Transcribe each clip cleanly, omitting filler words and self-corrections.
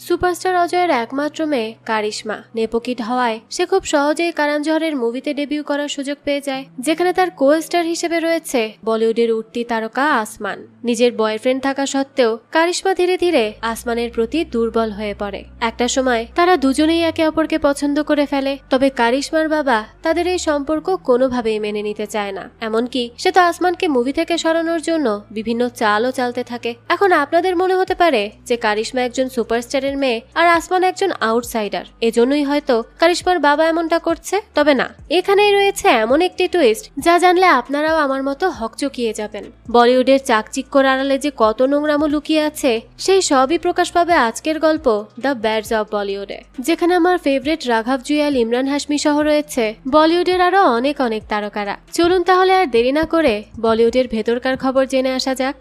Superstar অজয়ের একমাত্র মেয়ে কারিশমা নেপোকিড হওয়ায় সে খুব সহজেই কারণ জোহরের মুভিতে ডেবিউ করার সুযোগ পেয়ে যায়, যেখানে তার কো স্টার হিসেবে রয়েছে বলিউডের উঠতি তারকা আসমান। নিজের বয়ফ্রেন্ড থাকা সত্ত্বেও কারিশমা ধীরে ধীরে আসমানের প্রতি দুর্বল হয়ে পড়ে। একটা সময় তারা দুজনেই একে অপরকে পছন্দ করে ফেলে, তবে কারিশমার বাবা তাদের এই সম্পর্ক কোনোভাবেই মেনে নিতে চায় না। এমনকি সে তো আসমানকে মুভি থেকে সরানোর জন্য বিভিন্ন চালও চালতে থাকে। এখন আপনাদের মনে হতে পারে যে কারিশমা একজন সুপারস্টারের মেয়ে আর আসমান একজন আউটসাইডার, এজন্যই হয়তো কারিশমার বাবা এমনটা করছে। তবে না, এখানেই রয়েছে এমন একটি টুইস্ট যা জানলে আপনারাও আমার মতো হকচকিয়ে যাবেন। বলিউডের চাকচিক্যর আড়ালে যে কত নোংরামো লুকিয়ে আছে সেই সবই প্রকাশ পাবে আজকের গল্প দ্য ব্যাডস অব বলিউডে, যেখানে আমার ফেভারিট রাঘব জুয়াল, ইমরান হাশমি সহ রয়েছে বলিউডের আরো অনেক অনেক তারকারা। চলুন তাহলে আর দেরি না করে বলিউডের ভেতরকার খবর জেনে আসা যাক।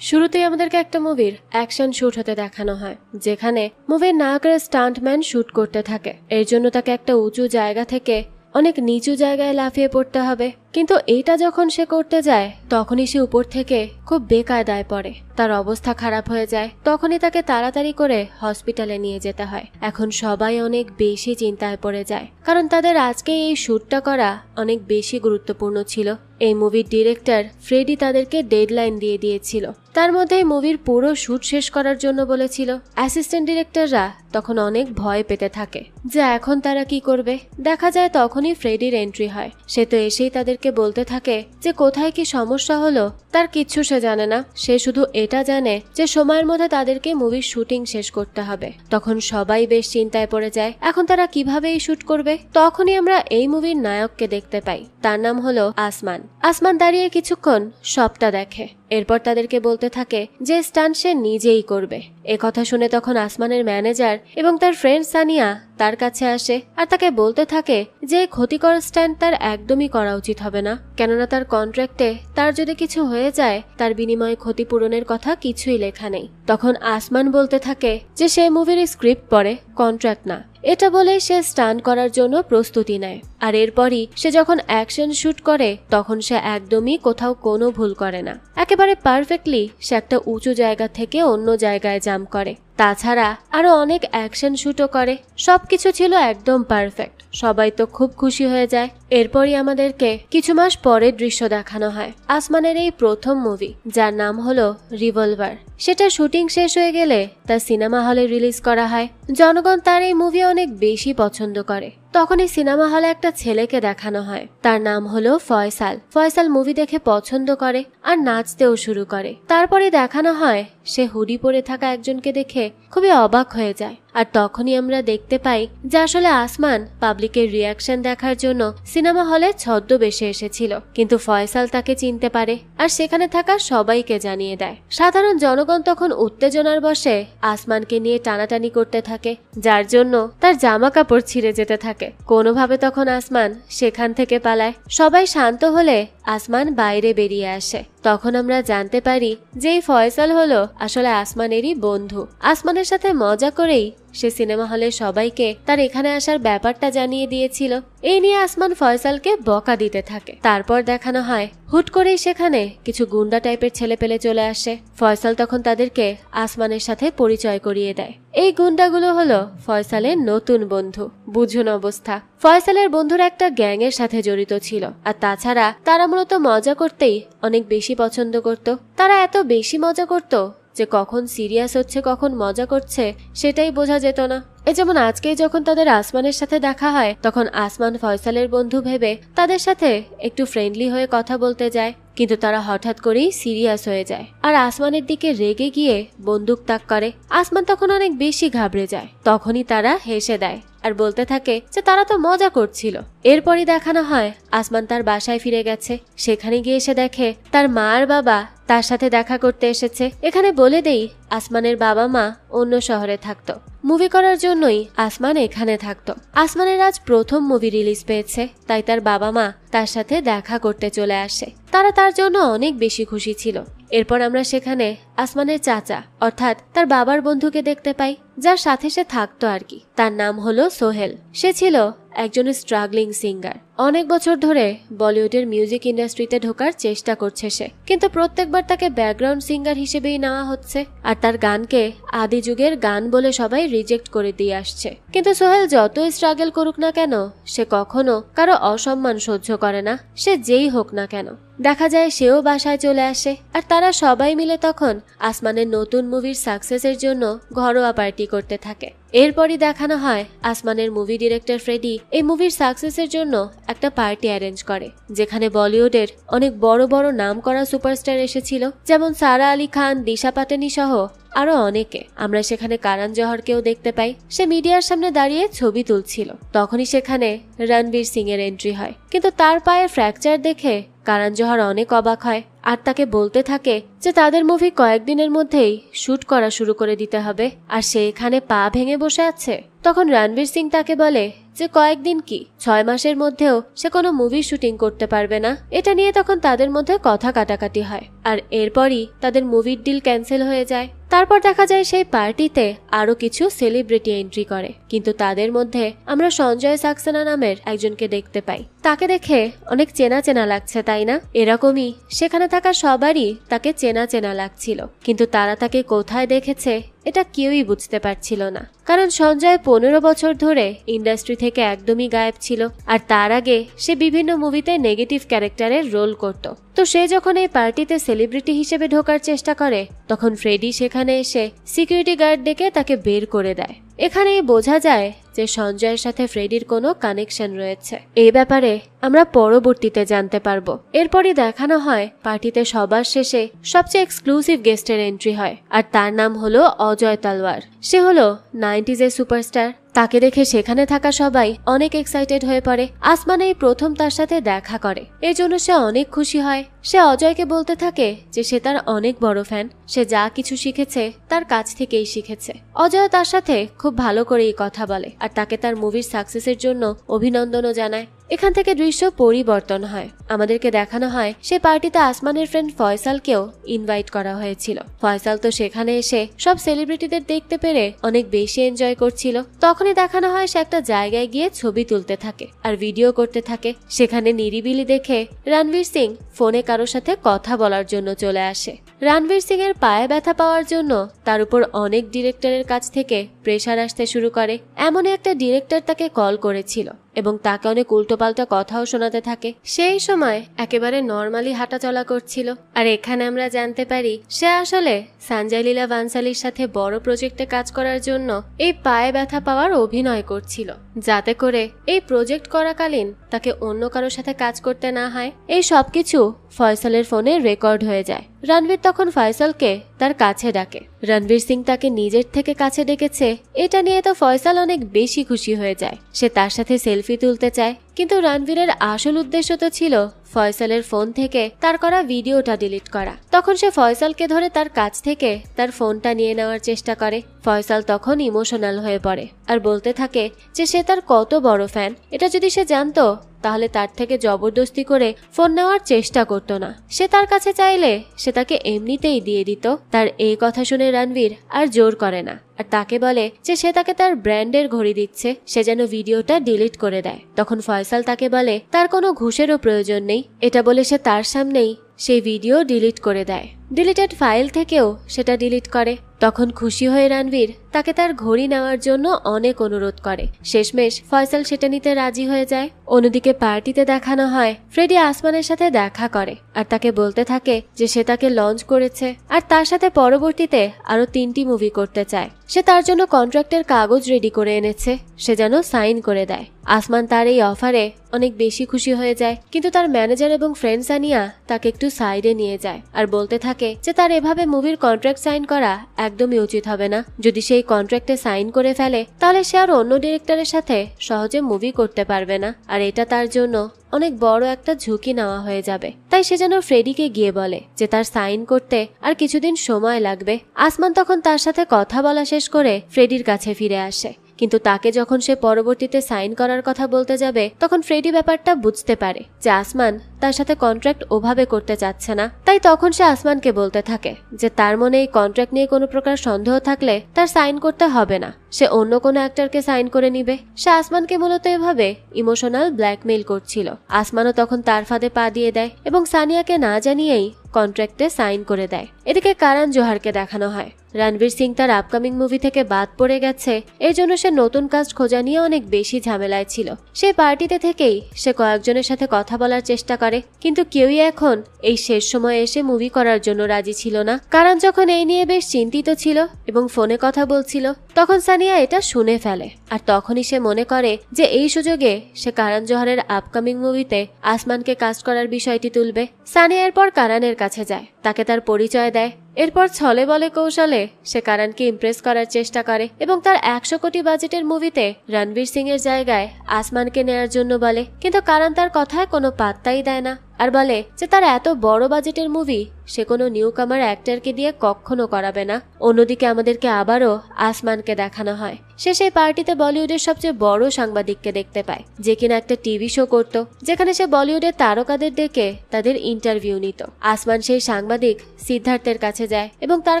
শুরুতেই আমাদেরকে একটা মুভির অ্যাকশন শুট হতে দেখানো হয়, যেখানে মুভির নায়কের স্টান্টম্যান শুট করতে থাকে। এর জন্য তাকে একটা উঁচু জায়গা থেকে অনেক নিচু জায়গায় লাফিয়ে পড়তে হবে, কিন্তু এইটা যখন সে করতে যায় তখনই সে উপর থেকে খুব বেকায়দায় পড়ে। তার অবস্থা খারাপ হয়ে যায়, তখনই তাকে তাড়াতাড়ি করে হসপিটালে নিয়ে যেতে হয়। এখন সবাই অনেক বেশি চিন্তায় পড়ে যায়, কারণ তাদের আজকে এই শুটটা করা অনেক বেশি গুরুত্বপূর্ণ ছিল। এই মুভির ডিরেক্টর ফ্রেডি তাদেরকে ডেডলাইন দিয়ে দিয়েছিল, তার মধ্যে মুভির পুরো শুট শেষ করার জন্য বলেছিল। অ্যাসিস্ট্যান্ট ডিরেক্টররা তখন অনেক ভয় পেতে থাকে যে এখন তারা কি করবে। দেখা যায় তখনই ফ্রেডির এন্ট্রি হয়। সে তো এসেই তাদেরকে বলতে থাকে যে কোথায় কি সমস্যা হলো তার কিচ্ছু সে জানে না, সে শুধু এটা জানে যে সময়ের মধ্যে তাদেরকে মুভির শুটিং শেষ করতে হবে। তখন সবাই বেশ চিন্তায় পড়ে যায়, এখন তারা কিভাবে এই শুট করবে। তখনই আমরা এই মুভির নায়ককে দেখতে পাই, তার নাম হলো আসমান। আসমান দাঁড়িয়ে কিছুক্ষণ সবটা দেখে, এরপর তাদেরকে বলতে থাকে যে স্টান্ট সে নিজেই করবে। কথা শুনে তখন আসমানের ম্যানেজার এবং তার ফ্রেন্ড সানিয়া তার কাছে আসে আর তাকে বলতে থাকে যে ক্ষতিকর স্টান্ট তার একদমই করা উচিত হবে না, কেননা তার কন্ট্রাক্টে তার যদি কিছু হয়ে যায় তার বিনিময়ে ক্ষতিপূরণের কথা কিছুই লেখা নেই। তখন আসমান বলতে থাকে যে সে মুভির স্ক্রিপ্ট পড়ে, কন্ট্রাক্ট না। এটা বলে সে স্টান্ট করার জন্য প্রস্তুতি নেয়, আর এরপরই সে যখন অ্যাকশন শুট করে তখন সে একদমই কোথাও কোনো ভুল করে না। একেবারে পারফেক্টলি সে একটা উঁচু জায়গা থেকে অন্য জায়গায় জাম্প করে। তাছাড়া আরো অনেক অ্যাকশন শুটও করে। সবকিছু ছিল একদম পারফেক্ট। সবাই তো খুব খুশি হয়ে যায়। এরপরই আমাদেরকে কিছু মাস পরের দৃশ্য দেখানো হয় আসমানের এই প্রথম মুভি, যার নাম হলো রিভলভার। সেটা শুটিং শেষ হয়ে গেলে তা সিনেমা হলে রিলিজ করা হয়। জনগণ তার এই মুভি অনেক বেশি পছন্দ করে। তখন এই সিনেমা হলে একটা ছেলেকে দেখানো হয়, তার নাম হলো ফয়সাল। ফয়সাল মুভি দেখে পছন্দ করে আর নাচতেও শুরু করে। তারপরে দেখানো হয় সে হুডি পরে থাকা একজনকে দেখে খুবই অবাক হয়ে যায়, আর তখনই আমরা দেখতে পাই যে আসলে আসমান পাবলিকের রিয়াকশন দেখার জন্য সিনেমা হলে ছদ্মবেশে এসেছিল, কিন্তু ফয়সাল তাকে চিনতে পারে আর সেখানে থাকা সবাইকে জানিয়ে দেয়। সাধারণ জনগণ তখন উত্তেজনার বশে আসমানকে নিয়ে টানাটানি করতে থাকে, যার জন্য তার জামা কাপড় ছিঁড়ে যেতে থাকে। কোনোভাবে তখন আসমান সেখান থেকে পালায়। সবাই শান্ত হলে আসমান বাইরে বেরিয়ে আসে। তখন আমরা জানতে পারি যে এই ফয়সাল হলো আসলে আসমানেরই বন্ধু। আসমানের সাথে মজা করেই সে সিনেমা হলে সবাইকে তার এখানে আসার ব্যাপারটা জানিয়ে দিয়েছিল। এই নিয়ে আসমান ফয়সালকে বকা দিতে থাকে। তারপর দেখানো হয় হুট করেই সেখানে কিছু গুন্ডা টাইপের ছেলে পেলে চলে আসে। ফয়সাল তখন তাদেরকে আসমানের সাথে পরিচয় করিয়ে দেয়। এই গুন্ডাগুলো হলো ফয়সালের নতুন বন্ধু। বুঝুন অবস্থা। ফয়সালের বন্ধুরা একটা গ্যাং এর সাথে জড়িত ছিল, আর তাছাড়া তারা মূলত মজা করতেই অনেক বেশি পছন্দ করত। তারা এত বেশি মজা করত যে কখন সিরিয়াস হচ্ছে কখন মজা করছে সেটাই বোঝা যেত না। যেমন আজকেই যখন তাদের আসমানের সাথে দেখা হয় তখন আসমান ফয়সালের বন্ধু ভেবে তাদের সাথে একটু ফ্রেন্ডলি হয়ে কথা বলতে যায়, কিন্তু তারা হঠাৎ করেই সিরিয়াস হয়ে যায় আর আসমানের দিকে রেগে গিয়ে বন্দুক তাক করে। আসমান তখন অনেক বেশি ঘাবড়ে যায়। তখনই তারা হেসে দেয় আর বলতে থাকে যে তারা তো মজা করছিল। এরপরই দেখানো হয় আসমান তার বাসায় ফিরে গেছে। সেখানে গিয়ে এসে দেখে তার মা আর বাবা তার সাথে দেখা করতে এসেছে। এখানে বলে দেই আসমানের বাবা মা অন্য শহরে থাকতো। মুভি করার জন্যই আসমান এখানে থাকতো। আসমানের আজ প্রথম মুভি রিলিজ পেয়েছে, তাই তার বাবা মা তার সাথে দেখা করতে চলে আসে। তারা তার জন্য অনেক বেশি খুশি ছিল। এরপর আমরা সেখানে আসমানের চাচা অর্থাৎ তার বাবার বন্ধুকে দেখতে পাই, যার সাথে সে থাকতো আর কি। তার নাম হলো সোহেল। সে ছিল একজন স্ট্রাগলিং সিঙ্গার। অনেক বছর ধরে বলিউডের মিউজিক ইন্ডাস্ট্রিতে ঢোকার চেষ্টা করছে সে, কিন্তু প্রত্যেকবার তাকে ব্যাকগ্রাউন্ড সিঙ্গার হিসেবেই নেওয়া হচ্ছে আর তার গানকে আদি যুগের গান বলে সবাই রিজেক্ট করে দিয়ে আসছে। কিন্তু সোহেল যতই স্ট্রাগল করুক না কেন, সে কখনো কারো অসম্মান সহ্য করে না, সে যেই হোক না কেন। দেখা যায় সেও বাসায় চলে আসে আর তারা সবাই মিলে তখন আসমানের নতুন মুভির সাকসেসের জন্য ঘরোয়া পার্টি করতে থাকে। এরপরই দেখানো হয় আসমানের মুভি ডিরেক্টর ফ্রেডি এই মুভির সাকসেসের জন্য একটা পার্টি অ্যারেঞ্জ করে, যেখানে বলিউডের অনেক বড় বড় নাম করা সুপারস্টার এসেছিল, যেমন সারা আলী খান, দিশা পাটানি সহ আরো অনেকে। আমরা সেখানে কারণ জোহরকেও দেখতে পাই। সে মিডিয়ার সামনে দাঁড়িয়ে ছবি তুলছিল। তখনই সেখানে রণবীর সিং এর এন্ট্রি হয়, কিন্তু তার পায়ে ফ্র্যাকচার দেখে কারণ জোহর অনেক অবাক হয় আর তাকে বলতে থাকে যে তাদের মুভি কয়েকদিনের মধ্যেই শুট করা শুরু করে দিতে হবে, আর সে এখানে পা ভেঙে বসে আছে। তখন রণবীর সিং তাকে বলে যে কয়েকদিন কি, 6 মাসের মধ্যেও সে কোনো মুভি শুটিং করতে পারবে না। এটা নিয়ে তখন তাদের মধ্যে কথা কাটাকাটি হয় আর এরপরই তাদের মুভির ডিল ক্যান্সেল হয়ে যায়। তারপর দেখা যায় সেই পার্টিতে আরো কিছু সেলিব্রিটি এন্ট্রি করে, কিন্তু তাদের মধ্যে আমরা সঞ্জয় সাক্সেনা নামের একজনকে দেখতে পাই। তাকে দেখে অনেক চেনা চেনা লাগছে, তাই না? এরকমই সেখানে থাকা সবারই তাকে চেনা চেনা লাগছিল, কিন্তু তারা তাকে কোথায় দেখেছে এটা কেউই বুঝতে পারছিল না, কারণ সঞ্জয় 15 বছর ধরে ইন্ডাস্ট্রি থেকে একদমই গায়েব ছিল আর তার আগে সে বিভিন্ন মুভিতে নেগেটিভ ক্যারেক্টারের রোল করত। তো সে যখন এই পার্টিতে সেলিব্রিটি হিসেবে ঢোকার চেষ্টা করে, তখন ফ্রেডি সেখানে এসে সিকিউরিটি গার্ড ডেকে তাকে বের করে দেয়। এখানেই বোঝা যায় যে সঞ্জয়ের সাথে ফ্রেডির কোনো কানেকশন রয়েছে। এই ব্যাপারে আমরা পরবর্তীতে জানতে পারবো। এরপরই দেখানো হয় পার্টিতে সবার শেষে সবচেয়ে এক্সক্লুসিভ গেস্টের এন্ট্রি হয়, আর তার নাম হলো অজয় তালওয়ার। সে হলো 90s এর সুপারস্টার। তাকে দেখে সেখানে থাকা সবাই অনেক এক্সাইটেড হয়ে পড়ে। আসমান এই প্রথম তার সাথে দেখা করে, এর জন্য সে অনেক খুশি হয়। সে অজয়কে বলতে থাকে যে সে তার অনেক বড় ফ্যান, সে যা কিছু শিখেছে তার কাছ থেকেই শিখেছে। অজয় তার সাথে খুব ভালো করেই কথা বলে আর তাকে তার মুভির সাকসেসের জন্য অভিনন্দনও জানায়। এখান থেকে দৃশ্য পরিবর্তন হয়। আমাদেরকে দেখানো হয় সে পার্টিতে আসমানের ফ্রেন্ড ফয়সালকেও ইনভাইট করা হয়েছিল। ফয়সাল তো সেখানে এসে সব সেলিব্রিটিদের দেখতে পেরে অনেক বেশি এনজয় করছিল। তখনই দেখানো হয় সে একটা জায়গায় গিয়ে ছবি তুলতে থাকে আর ভিডিও করতে থাকে। সেখানে নিরিবিলি দেখে রণবীর সিং ফোনে কারোর সাথে কথা বলার জন্য চলে আসে। রণবীর সিং এর পায়ে ব্যথা পাওয়ার জন্য তার উপর অনেক ডিরেক্টরের কাছ থেকে প্রেসার আসতে শুরু করে। এমনই একটা ডিরেক্টর তাকে কল করেছিল এবং তাকে অনেক উল্টোপাল্টা কথাও শোনাতে থাকে। সেই সময় একেবারে নর্মালি হাঁটাচলা করছিল, আর এখানে আমরা জানতে পারি সে আসলে সঞ্জয় লীলা বানসালির সাথে বড় প্রজেক্টে কাজ করার জন্য এই পায়ে ব্যথা পাওয়ার অভিনয় করছিল, যাতে করে এই প্রজেক্ট করাকালীন তাকে অন্য কারোর সাথে কাজ করতে না হয়। এই সবকিছু ফয়সালের ফোনে রেকর্ড হয়ে যায়। রণবীর তখন ফয়সালকে তার কাছে ডাকে। রণবীর সিং তাকে নিজের থেকে কাছে ডেকেছে এটা নিয়ে তো ফয়সাল অনেক বেশি খুশি হয়ে যায়। সে তার সাথে সেলফি তুলতে চায়, কিন্তু রণবীরের আসল উদ্দেশ্য তো ছিল ফয়সালের ফোন থেকে তার করা ভিডিওটা ডিলিট করা। তখন সে ফয়সালকে ধরে তার কাছ থেকে তার ফোনটা নিয়ে নেওয়ার চেষ্টা করে। ফয়সাল তখন ইমোশনাল হয়ে পড়ে আর বলতে থাকে যে সে তার কত বড় ফ্যান, এটা যদি সে জানতো তাহলে তার থেকে জবরদস্তি করে ফোন নেওয়ার চেষ্টা করতো না। সে তার কাছে চাইলে সে তাকে এমনিতেই দিয়ে দিত। তার এই কথা শুনে রণবীর আর জোর করে না আর তাকে বলে যে সে তাকে তার ব্র্যান্ডের ঘড়ি দিচ্ছে, সে যেন ভিডিওটা ডিলিট করে দেয়। তখন ফয়সাল তাকে বলে তার কোনো ঘুষেরও প্রয়োজন নেই। এটা বলে সে তার সামনেই সেই ভিডিও ডিলিট করে দেয়। ডিলিটেড ফাইল থেকেও সেটা ডিলিট করে। তখন খুশি হয়ে রণবীর তাকে তার ঘড়ি নেওয়ার জন্য অনেক অনুরোধ করে। শেষমেশ ফয়সাল সেটা নিতে রাজি হয়ে যায়। অন্যদিকে পার্টিতে দেখানো হয় ফ্রেডি আসমানের সাথে দেখা করে আর তাকে বলতে থাকে যে সে তাকে লঞ্চ করেছে আর তার সাথে পরবর্তীতে আরো 3টি মুভি করতে চায়। সে তার জন্য কন্ট্রাক্টের কাগজ রেডি করে এনেছে, সে যেন সাইন করে দেয়। আসমান তার এই অফারে অনেক বেশি খুশি হয়ে যায়, কিন্তু তার ম্যানেজার এবং ফ্রেন্ড সানিয়া তাকে একটু সাইডে নিয়ে যায় আর বলতে থাকে যে তার এভাবে মুভির কন্ট্রাক্ট সাইন করা একদমই উচিত হবে না। যদি সেই কন্ট্রাক্টে সাইন করে ফেলে তাহলে সে আর অন্য ডিরেক্টরের সাথে সহজে মুভি করতে পারবে না, আর এটা তার জন্য অনেক বড় একটা ঝুঁকি নেওয়া হয়ে যাবে। তাই সে যেন ফ্রেডিকে গিয়ে বলে যে তার সাইন করতে আর কিছুদিন সময় লাগবে। আসমান তখন তার সাথে কথা বলা শেষ করে ফ্রেডির কাছে ফিরে আসে, কিন্তু তাকে যখন সে পরবর্তীতে সাইন করার কথা বলতে যাবে তখন ফ্রেডি ব্যাপারটা বুঝতে পারে যে আসমান তার সাথে কন্ট্রাক্ট ওভাবে করতে চাচ্ছে না। তাই তখন সে আসমানকে বলতে থাকে যে তার মনে এই কন্ট্রাক্ট নিয়ে কোনো প্রকার সন্দেহ থাকলে তার সাইন করতে হবে না, সে অন্য কোনো অ্যাক্টরকে সাইন করে নিবে। সে আসমানকে মূলত এভাবে ইমোশনাল ব্ল্যাকমেইল করছিল। আসমানও তখন তার ফাঁদে পা দিয়ে দেয় এবং সানিয়াকে না জানিয়েই কন্ট্রাক্টে সাইন করে দেয়। এদিকে কারণ জোহারকে দেখানো হয় রণবীর সিং তার আপকামিং মুভি থেকে বাদ পড়ে গেছে, এই জন্য সে নতুন কাস্ট খোঁজা নিয়ে অনেক বেশি ঝামেলায় ছিল। সেই পার্টিতে থেকেই সে কয়েকজনের সাথে কথা বলার চেষ্টা করে, কিন্তু কেউই এখন এই শেষ সময়ে এসে মুভি করার জন্য রাজি ছিল না। কারণ যখন এই নিয়ে বেশ চিন্তিত ছিল এবং ফোনে কথা বলছিল তখন সানিয়া এটা শুনে ফেলে, আর তখনই সে মনে করে যে এই সুযোগে সে কারণ জোহারের আপকামিং মুভিতে আসমানকে কাস্ট করার বিষয়টি তুলবে। সানিয়া এরপর কারণের কাছে যায়, তাকে তার পরিচয় দেয়। এরপর ছলে বলে কৌশলে সে কারণকে ইমপ্রেস করার চেষ্টা করে এবং তার 100 কোটি বাজেটের মুভিতে রণবীর সিং এর জায়গায় আসমানকে নেয়ার জন্য বলে, কিন্তু কারণ তার কথায় কোনো পাত্তাই দেয় না আর বলে যে তার এত বড় বাজেটের মুভি সে কোনো নিউ কামার অ্যাক্টরকে দিয়ে কখনো করাবে না। অন্যদিকে আমাদেরকে আবারও আসমানকে দেখানো হয় সে সেই পার্টিতে বলিউডের সবচেয়ে বড় সাংবাদিককে দেখতে পায়, যে কিনা একটা টিভি শো করত যেখানে সে বলিউডের তারকাদের ডেকে তাদের ইন্টারভিউ নিত। আসমান সেই সাংবাদিক সিদ্ধার্থের কাছে যায় এবং তার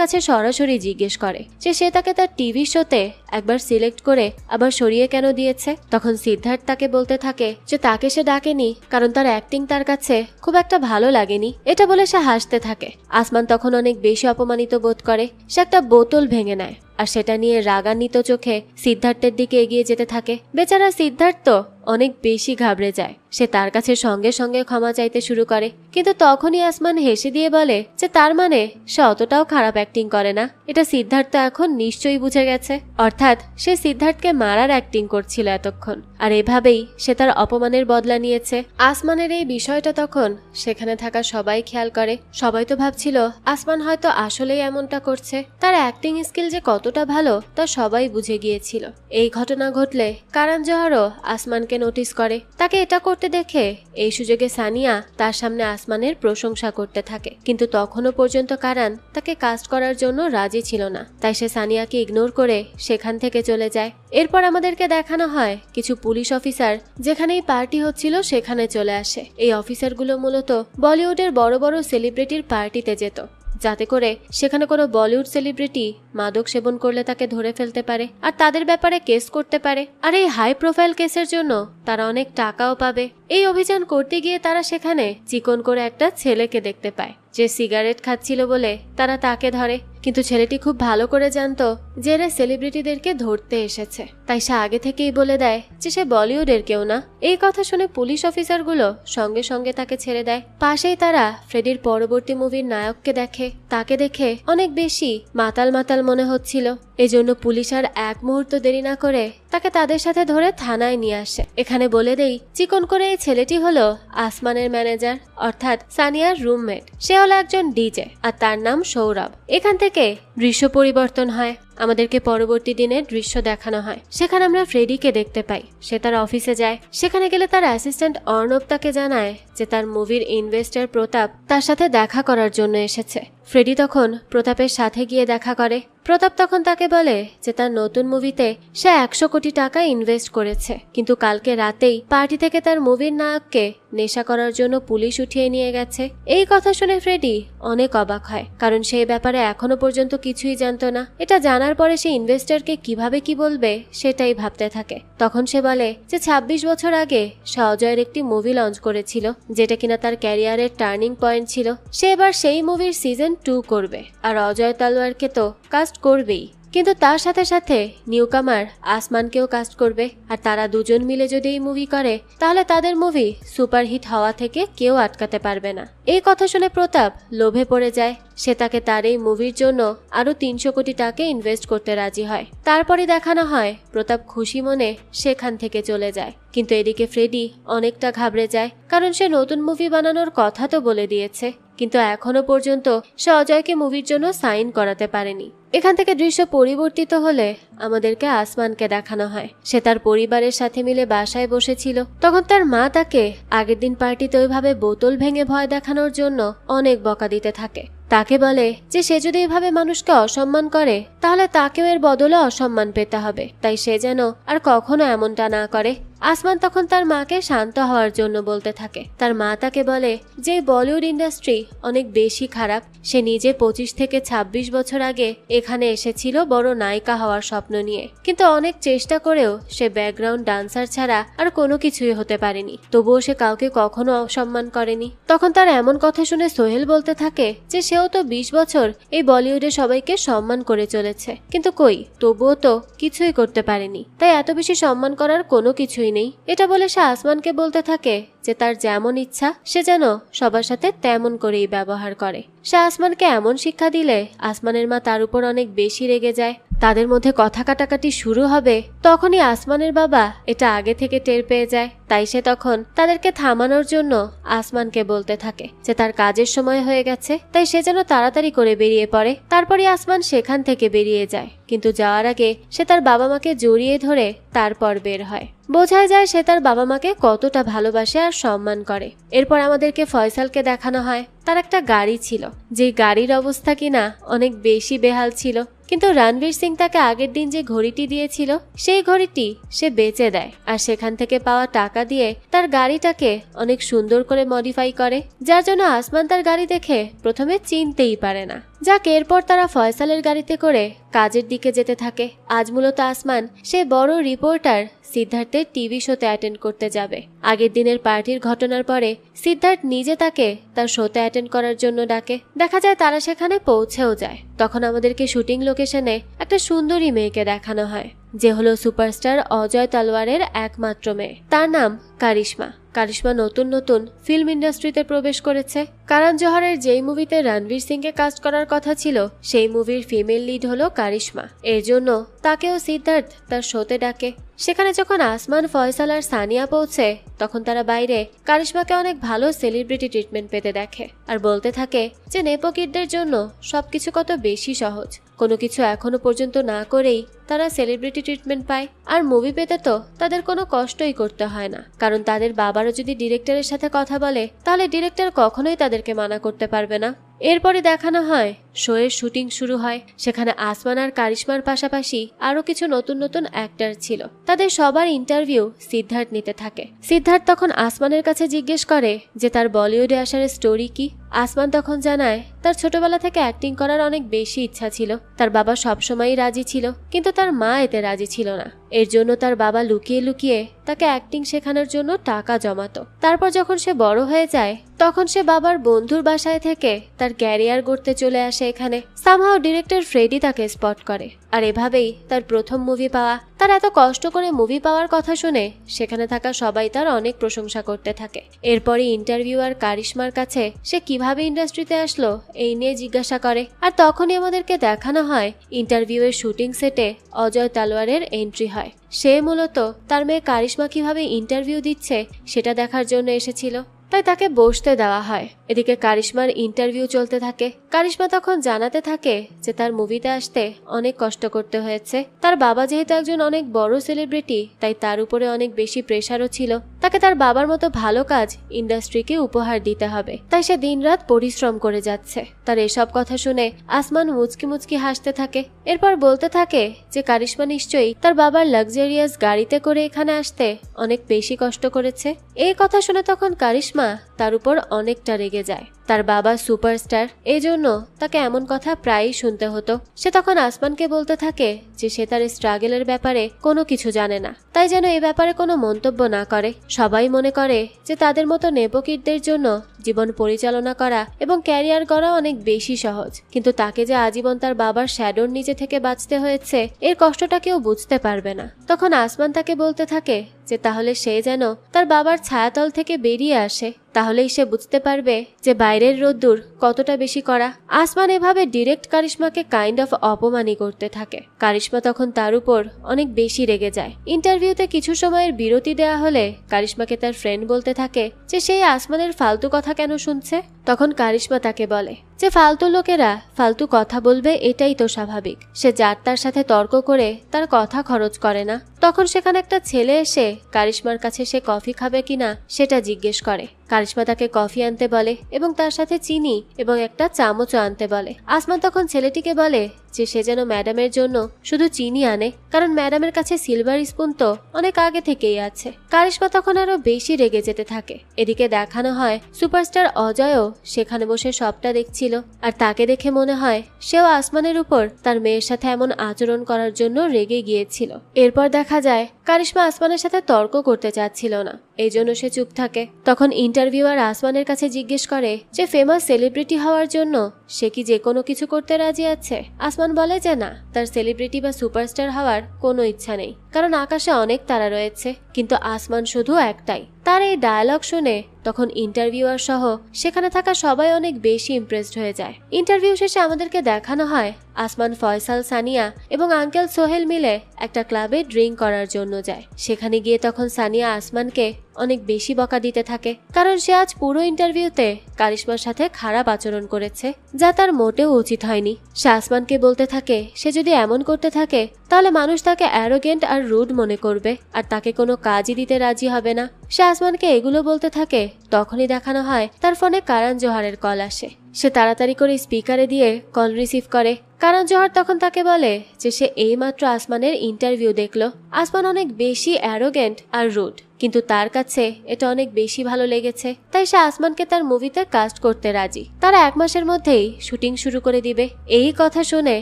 কাছে সরাসরি জিজ্ঞেস করে যে সে তাকে তার টিভি শোতে একবার সিলেক্ট করে আবার সরিয়ে কেন দিয়েছে। তখন সিদ্ধার্থ তাকে বলতে থাকে যে তাকে সে ডাকেনি কারণ তার অ্যাক্টিং তার কাছে খুব একটা ভালো লাগেনি। এটা বলে সে হাসতে থাকে। আসমান তখন অনেক বেশি অপমানিত বোধ করে, সে একটা বোতল ভেঙে নেয় আর সেটা নিয়ে রাগান্বিত চোখে সিদ্ধার্থের দিকে এগিয়ে যেতে থাকে। বেচারা সিদ্ধার্থ অনেক বেশি ঘাবড়ে যায়, সে তার কাছে সঙ্গে সঙ্গে ক্ষমা চাইতে শুরু করে, কিন্তু তখনই আসমান হেসে দিয়ে বলে যে তার মানে সে অতটাও খারাপ অ্যাক্টিং করে না। এটা সিদ্ধার্থ এখন নিশ্চয়ই বুঝে গেছে, অর্থাৎ সে সিদ্ধার্থকে মারার অ্যাক্টিং করছিল এতক্ষণ, আর এভাবেই সে তার অপমানের বদলা নিয়েছে। আসমানের এই বিষয়টা তখন সেখানে থাকা সবাই খেয়াল করে। সবাই তো ভাবছিল আসমান হয়তো আসলেই এমনটা করছে, তার অ্যাক্টিং স্কিল যে কতটা ভালো তা সবাই বুঝে গিয়েছিল। এই ঘটনা ঘটলে কারণ জোহারও আসমানকে নোটিস করে, তাকে এটা করতে দেখে এই সুযোগে সানিয়া তার সামনে আসমানের প্রশংসা করতে থাকে, কিন্তু তখনও পর্যন্ত কারণ তাকে কাস্ট করার জন্য রাজি ছিল না, তাই সে সানিয়াকে ইগনোর করে সেখান থেকে চলে যায়। এরপর আমাদেরকে দেখানো হয় কিছু পুলিশ অফিসার যেখানেই পার্টি হচ্ছিল সেখানে চলে আসে। এই অফিসারগুলো মূলত বলিউডের বড় বড় সেলিব্রিটির পার্টিতে যেত, যাতে করে সেখানে কোনো বলিউড সেলিব্রিটি মাদক সেবন করলে তাকে ধরে ফেলতে পারে আর তাদের ব্যাপারে কেস করতে পারে, আর এই হাই প্রোফাইল কেসের জন্য তারা অনেক টাকাও পাবে। এই অভিযান করতে গিয়ে তারা সেখানে চিকন করে একটা ছেলেকে দেখতে পায় যে সিগারেট খাচ্ছিল বলে তারা তাকে ধরে, কিন্তু ছেলেটি খুব ভালো করে জানতো যে এরা সেলিব্রিটিদেরকে ধরতে এসেছে, তাই সে আগে থেকেই বলে দেয় যে সে বলিউডের কেউ না। এই কথা শুনে পুলিশ অফিসারগুলো সঙ্গে সঙ্গে তাকে ছেড়ে দেয়। পাশেই তারা ফ্রেডির পরবর্তী মুভির নায়ককে দেখে, তাকে দেখে অনেক বেশি মাতাল মাতাল মনে হচ্ছিল, এজন্য পুলিশ আর এক মুহূর্ত দেরি না করে তাকে তাদের সাথে ধরে থানায় নিয়ে আসে। এখানে বলে দেই চিকন করে এই ছেলেটি হলো আসমানের ম্যানেজার অর্থাৎ সানিয়ার রুমমেট, সে হলো একজন ডিজে আর তার নাম সৌরভ। এখান থেকে দৃশ্য পরিবর্তন হয়, আমাদেরকে পরবর্তী দিনের দৃশ্য দেখানো হয়। সেখানে আমরা ফ্রেডিকে দেখতে পাই, সে তার অফিসে যায়। সেখানে গেলে তার অ্যাসিস্ট্যান্ট অর্ণব তাকে জানায় যে তার মুভির ইনভেস্টর প্রতাপ তার সাথে দেখা করার জন্য এসেছে। ফ্রেডি তখন প্রতাপের সাথে গিয়ে দেখা করে। প্রতাপ তখন তাকে বলে যে তার নতুন মুভিতে সে 100 কোটি টাকা ইনভেস্ট করেছে, কিন্তু কালকে রাতেই পার্টি থেকে তার মুভির নায়ককে নেশা করার জন্য পুলিশ উঠিয়ে নিয়ে গেছে। এই কথা শুনে ফ্রেডি অনেক অবাক হয়, কারণ সেই ব্যাপারে এখনো পর্যন্ত কিছুই জানতো না। এটা জানার পরে সে ইনভেস্টরকে কিভাবে কি বলবে সেটাই ভাবতে থাকে। তখন সে বলে যে 26 বছর আগে সে অজয়ের একটি মুভি লঞ্চ করেছিল, যেটা কিনা তার ক্যারিয়ারের টার্নিং পয়েন্ট ছিল। সে এবার সেই মুভির সিজন 2 করবে আর অজয় তালওয়ারকে তো কাস্ট করবেই, কিন্তু তার সাথে সাথে নিউ কামার আসমানকেও কাস্ট করবে। আর তারা দুজন মিলে যদি এই মুভি করে তাহলে তাদের মুভি সুপারহিট হওয়া থেকে কেউ আটকাতে পারবে না। এই কথা শুনে প্রতাপ লোভে পড়ে যায়, সে তাকে তার এই মুভির জন্য আরো 300 কোটি টাকা ইনভেস্ট করতে রাজি হয়। তারপরে দেখানো হয় প্রতাপ খুশি মনে সেখান থেকে চলে যায়, কিন্তু এদিকে ফ্রেডি অনেকটা ঘাবড়ে যায়, কারণ সে নতুন মুভি বানানোর কথা তো বলে দিয়েছে, কিন্তু এখনো পর্যন্ত সে অজয়কে মুভির জন্য সাইন করাতে পারেনি। এখান থেকে দৃশ্য পরিবর্তিত হলে আমাদেরকে আসমানকে দেখানো হয়। সে তার পরিবারের সাথে মিলে বাসায় বসেছিল, তখন তার মা তাকে আগের দিন পার্টিতে ওইভাবে বোতল ভেঙে ভয় দেখানোর জন্য অনেক বকা দিতে থাকে। তাকে বলে যে সে যদি এভাবে মানুষকে অসম্মান করে তাহলে তাকেও এর বদলে অসম্মান পেতে হবে, তাই সে যেন আর কখনো এমনটা না করে। আসমান তখন তার মাকে শান্ত হওয়ার জন্য বলতে থাকে। তার মা তাকে বলে যে বলিউড ইন্ডাস্ট্রি অনেক বেশি খারাপ, সে নিজে 25 থেকে 26 বছর আগে এখানে এসেছিল বড় নায়িকা হওয়ার স্বপ্ন নিয়ে, কিন্তু অনেক চেষ্টা করেও সে ব্যাকগ্রাউন্ড ডান্সার ছাড়া আর কোনো কিছুই হতে পারেনি, তবুও সে কাউকে কখনো অসম্মান করেনি। তখন তার এমন কথা শুনে সোহেল বলতে থাকে যে সেও তো 20 বছর এই বলিউডে সবাইকে সম্মান করে চলেছে, কিন্তু কই, তবুও তো কিছুই করতে পারেনি, তাই এত বেশি সম্মান করার কোনো কিছুই নেই। এটা বলে সে আসমানকে বলতে থাকে যে তার যেমন ইচ্ছা সে যেন সবার সাথে তেমন করেই ব্যবহার করে। সে আসমানকে এমন শিক্ষা দিলে আসমানের মা তার উপর অনেক বেশি রেগে যায়। তাদের মধ্যে কথা কাটাকাটি শুরু হবে, তখনই আসমানের বাবা এটা আগে থেকে টের পেয়ে যায়। তাই সে তখন তাদেরকে থামানোর জন্য আসমানকে বলতে থাকে যে তার কাজের সময় হয়ে গেছে, তাই সে যেন তাড়াতাড়ি করে বেরিয়ে পড়ে। তারপরে আসমান সেখান থেকে বেরিয়ে যায়, কিন্তু যাওয়ার আগে সে তার বাবা মাকে জড়িয়ে ধরে তারপর বের হয়। বোঝাই যায় সে তার বাবা মাকে কতটা ভালোবাসে আর সম্মান করে। এরপর আমাদেরকে ফয়সালকে দেখানো হয় তার একটা গাড়ি ছিল, যে গাড়ির অবস্থা কিনা অনেক বেশি বেহাল ছিল, কিন্তু রণবীর সিং তাকে আগের দিন যে ঘড়িটি দিয়েছিল সেই ঘড়িটি সে বেচে দেয়, আর সেখান থেকে পাওয়া টাকা দিয়ে তার গাড়িটাকে অনেক সুন্দর করে মডিফাই করে, যার জন্য আসমান তার গাড়ি দেখে প্রথমে চিনতেই পারে না। যাক, এরপর তারা ফয়সালের গাড়িতে করে কাজের দিকে যেতে থাকে। আজ মূলত আসমান সে বড় রিপোর্টার সিদ্ধার্থের টিভি শোতে অ্যাটেন্ড করতে যাবে। আগের দিনের পার্টির ঘটনার পরে সিদ্ধার্থ নিজে তাকে তার শোতে অ্যাটেন্ড করার জন্য ডাকে। দেখা যায় তারা সেখানে পৌঁছেও যায়। তখন আমাদেরকে শুটিং লোকেশনে একটা সুন্দরী মেয়েকে দেখানো হয়, যে হলো সুপারস্টার অজয় তালওয়ারের একমাত্র মেয়ে। তার নাম কারিশমা। কারিশমা নতুন নতুন ফিল্ম ইন্ডাস্ট্রিতে প্রবেশ করেছে। করণ জোহরের যেই মুভিতে রণবীর সিংকে কাস্ট করার কথা ছিল সেই মুভির ফিমেল লিড হলো কারিশমা। এর জন্য তাকেও সিদ্ধার্থ তার শোতে ডাকে। সেখানে যখন আসমান, ফয়সাল আর সানিয়া পৌঁছে তখন তারা বাইরে কারিশমাকে অনেক ভালো সেলিব্রিটি ট্রিটমেন্ট পেতে দেখে, আর বলতে থাকে যে নেপোকিডদের জন্য সবকিছু কত বেশি সহজ, কোনো কিছু এখনো পর্যন্ত না করেই তারা সেলিব্রিটি ট্রিটমেন্ট পায়। আর মুভি পেতে তো তাদের কোনো কষ্টই করতে হয় না, কারণ তাদের বাবারও যদি ডিরেক্টরের সাথে কথা বলে তাহলে ডিরেক্টর কখনোই তাদেরকে মানা করতে পারবে না। এরপরে দেখানো হয় শোয়ের শুটিং শুরু হয়। সেখানে আসমান আর কারিশমার পাশাপাশি আরো কিছু নতুন নতুন অ্যাক্টর ছিল। তাদের সবার ইন্টারভিউ সিদ্ধার্থ নিতে থাকে। সিদ্ধার্থ তখন আসমানের কাছে জিজ্ঞেস করে যে তার বলিউডে আসার স্টোরি কি। আসমান তখন জানায় তার ছোটবেলা থেকে অ্যাক্টিং করার অনেক বেশি ইচ্ছা ছিল। তার বাবা সবসময়ই রাজি ছিল, কিন্তু তার মা এতে রাজি ছিল না। এর জন্য তার বাবা লুকিয়ে লুকিয়ে তাকে অ্যাক্টিং শেখানোর জন্য টাকা জমাতো। তারপর যখন সে বড় হয়ে যায় তখন সে বাবার বন্ধুর বাসায় থেকে তার ক্যারিয়ার গড়তে চলে আসে এখানে। সামহাও ডিরেক্টর ফ্রেডি তাকে স্পট করে, আর এভাবেই তার প্রথম মুভি পাওয়া। তার এত কষ্ট করে মুভি পাওয়ার কথা শুনে সেখানে থাকা সবাই তার অনেক প্রশংসা করতে থাকে। এরপরে ইন্টারভিউয়ার কারিশমার কাছে সে কিভাবে ইন্ডাস্ট্রিতে আসলো এই নিয়ে জিজ্ঞাসা করে, আর তখনই আমাদেরকে দেখানো হয় ইন্টারভিউয়ের শুটিং সেটে অজয় তালওয়ারের এন্ট্রি হয়। সে মূলত তার মেয়ে কারিশমা কিভাবে ইন্টারভিউ দিচ্ছে সেটা দেখার জন্য এসেছিল, তাই তাকে বসতে দেওয়া হয়। এদিকে কারিশমার ইন্টারভিউ চলতে থাকে। কারিশমা তখন জানাতে থাকে যে তার মুভিতে আসতে অনেক কষ্ট করতে হয়েছে। তার বাবা যেহেতু একজন অনেক বড় সেলিব্রিটি, তাই তার উপরে অনেক বেশি প্রেশারও ছিল। তাকে তার বাবার মতো ভালো কাজ ইন্ডাস্ট্রিকে উপহার দিতে হবে, তাই সে দিনরাত পরিশ্রম করে যাচ্ছে। তার এসব কথা শুনে আসমান মুচকি মুচকি হাসতে থাকে। এরপর বলতে থাকে যে কারিশমা নিশ্চয়ই তার বাবার লাক্সারিয়াস গাড়িতে করে এখানে আসতে অনেক বেশি কষ্ট করেছে। এই কথা শুনে তখন কারিশমা তার উপর অনেকটা রেগে যায়। তার বাবা সুপারস্টার, এই জন্য তাকে এমন কথা প্রায়ই শুনতে হতো। সে তখন আসমানকে বলতে থাকে যে সে তার স্ট্রাগলের ব্যাপারে কোনো কিছু জানে না, তাই যেন এ ব্যাপারে কোনো মন্তব্য না করে। সবাই মনে করে যে তাদের মতো নেপোকিডদের জন্য জীবন পরিচালনা করা এবং ক্যারিয়ার গড়া অনেক বেশি সহজ, কিন্তু তাকে যে আজীবন তার বাবার শ্যাডোর নিচে থেকে বাঁচতে হয়েছে এর কষ্টটা কেউ বুঝতে পারবে না। তখন আসমান তাকে বলতে থাকে যে তাহলে সে যেন তার বাবার ছায়াতল থেকে বেরিয়ে আসে, তাহলেই সে বুঝতে পারবে যে বাইরের রোদ্দুর কতটা বেশি কড়া। আসমান এভাবে ডিরেক্ট কারিশমাকে কাইন্ড অফ অপমানই করতে থাকে। কারিশমা তখন তার উপর অনেক বেশি রেগে যায়। ইন্টারভিউতে কিছু সময়ের বিরতি দেয়া হলে কারিশমাকে তার ফ্রেন্ড বলতে থাকে যে সেই আসমানের ফালতু কথা কেন শুনছে। তখন কারিশমা তাকে বলে যে ফালতু লোকেরা ফালতু কথা বলবে, এটাই তো স্বাভাবিক। সে যার তার সাথে তর্ক করে তার কথা খরচ করে না। তখন সেখানে একটা ছেলে এসে কারিশমার কাছে সে কফি খাবে কিনা সেটা জিজ্ঞেস করে। কারিশমা তাকে কফি আনতে বলে এবং তার সাথে চিনি এবং একটা চামচও আনতে বলে। আসমান তখন ছেলেটিকে বলে যে সে যেন ম্যাডামের জন্য শুধু চিনি আনে, কারণ ম্যাডামের কাছে সিলভার স্পুন তো অনেক আগে থেকেই আছে। কারিশমা তখন আরো বেশি রেগে যেতে থাকে। এদিকে দেখানো হয় সুপারস্টার অজয়ও সেখানে বসে সবটা দেখছিল, আর তাকে দেখে মনে হয় সেও আসমানের উপর তার মেয়ের সাথে এমন আচরণ করার জন্য রেগে গিয়েছিল। এরপর দেখা যায় কারিশমা আসমানের সাথে তর্ক করতে চাচ্ছিল না, এই জন্য সে চুপ থাকে। তখন ইন্টারভিউয়ার আসমানের কাছে জিজ্ঞেস করে যে ফেমাস সেলিব্রিটি হওয়ার জন্য সে কি যে কোনো কিছু করতে রাজি আছে। আসমান বলে যে না, তার সেলিব্রিটি বা সুপারস্টার হওয়ার কোনো ইচ্ছা নেই, কারণ আকাশে অনেক তারা রয়েছে, কিন্তু আসমান শুধু একটাই। তার এই ডায়লগ শুনে তখন ইন্টারভিউয়ার সহ সেখানে থাকা সবাই অনেক বেশি ইমপ্রেসড হয়ে যায়। ইন্টারভিউ শেষে আমাদেরকে দেখানো হয় আসমান, ফয়সাল, সানিয়া এবং আঙ্কেল সোহেল মিলে একটা ক্লাবে ড্রিঙ্ক করার জন্য যায়। সেখানে গিয়ে তখন সানিয়া আসমানকে অনেক বেশি বকা দিতে থাকে, কারণ সে আজ পুরো ইন্টারভিউতে কারিশমার সাথে খারাপ আচরণ করেছে, যা তার মোটেও উচিত হয়নি। সে আসমানকে বলতে থাকে সে যদি এমন করতে থাকে তাহলে মানুষ তাকে অ্যারোগেন্ট আর রুড মনে করবে, আর তাকে কোনো কাজই দিতে রাজি হবে না। সে আসমানকে এগুলো বলতে থাকে। তখনই দেখানো হয় তার ফোনে কারণ জোহারের কল আসে। সে তাড়াতাড়ি করে স্পিকারে দিয়ে কল রিসিভ করে। কারণ জোহার তখন তাকে বলে যে সে এইমাত্র আসমানের ইন্টারভিউ দেখলো। আসমান অনেক বেশি অ্যারোগেন্ট আর রুড, কিন্তু তার কাছে এটা অনেক বেশি ভালো লেগেছে, তাই সে আসমানকে তার মুভিতে কাস্ট করতে রাজি। তারা 1 মাসের মধ্যেই শুটিং শুরু করে দিবে। এই কথা শুনে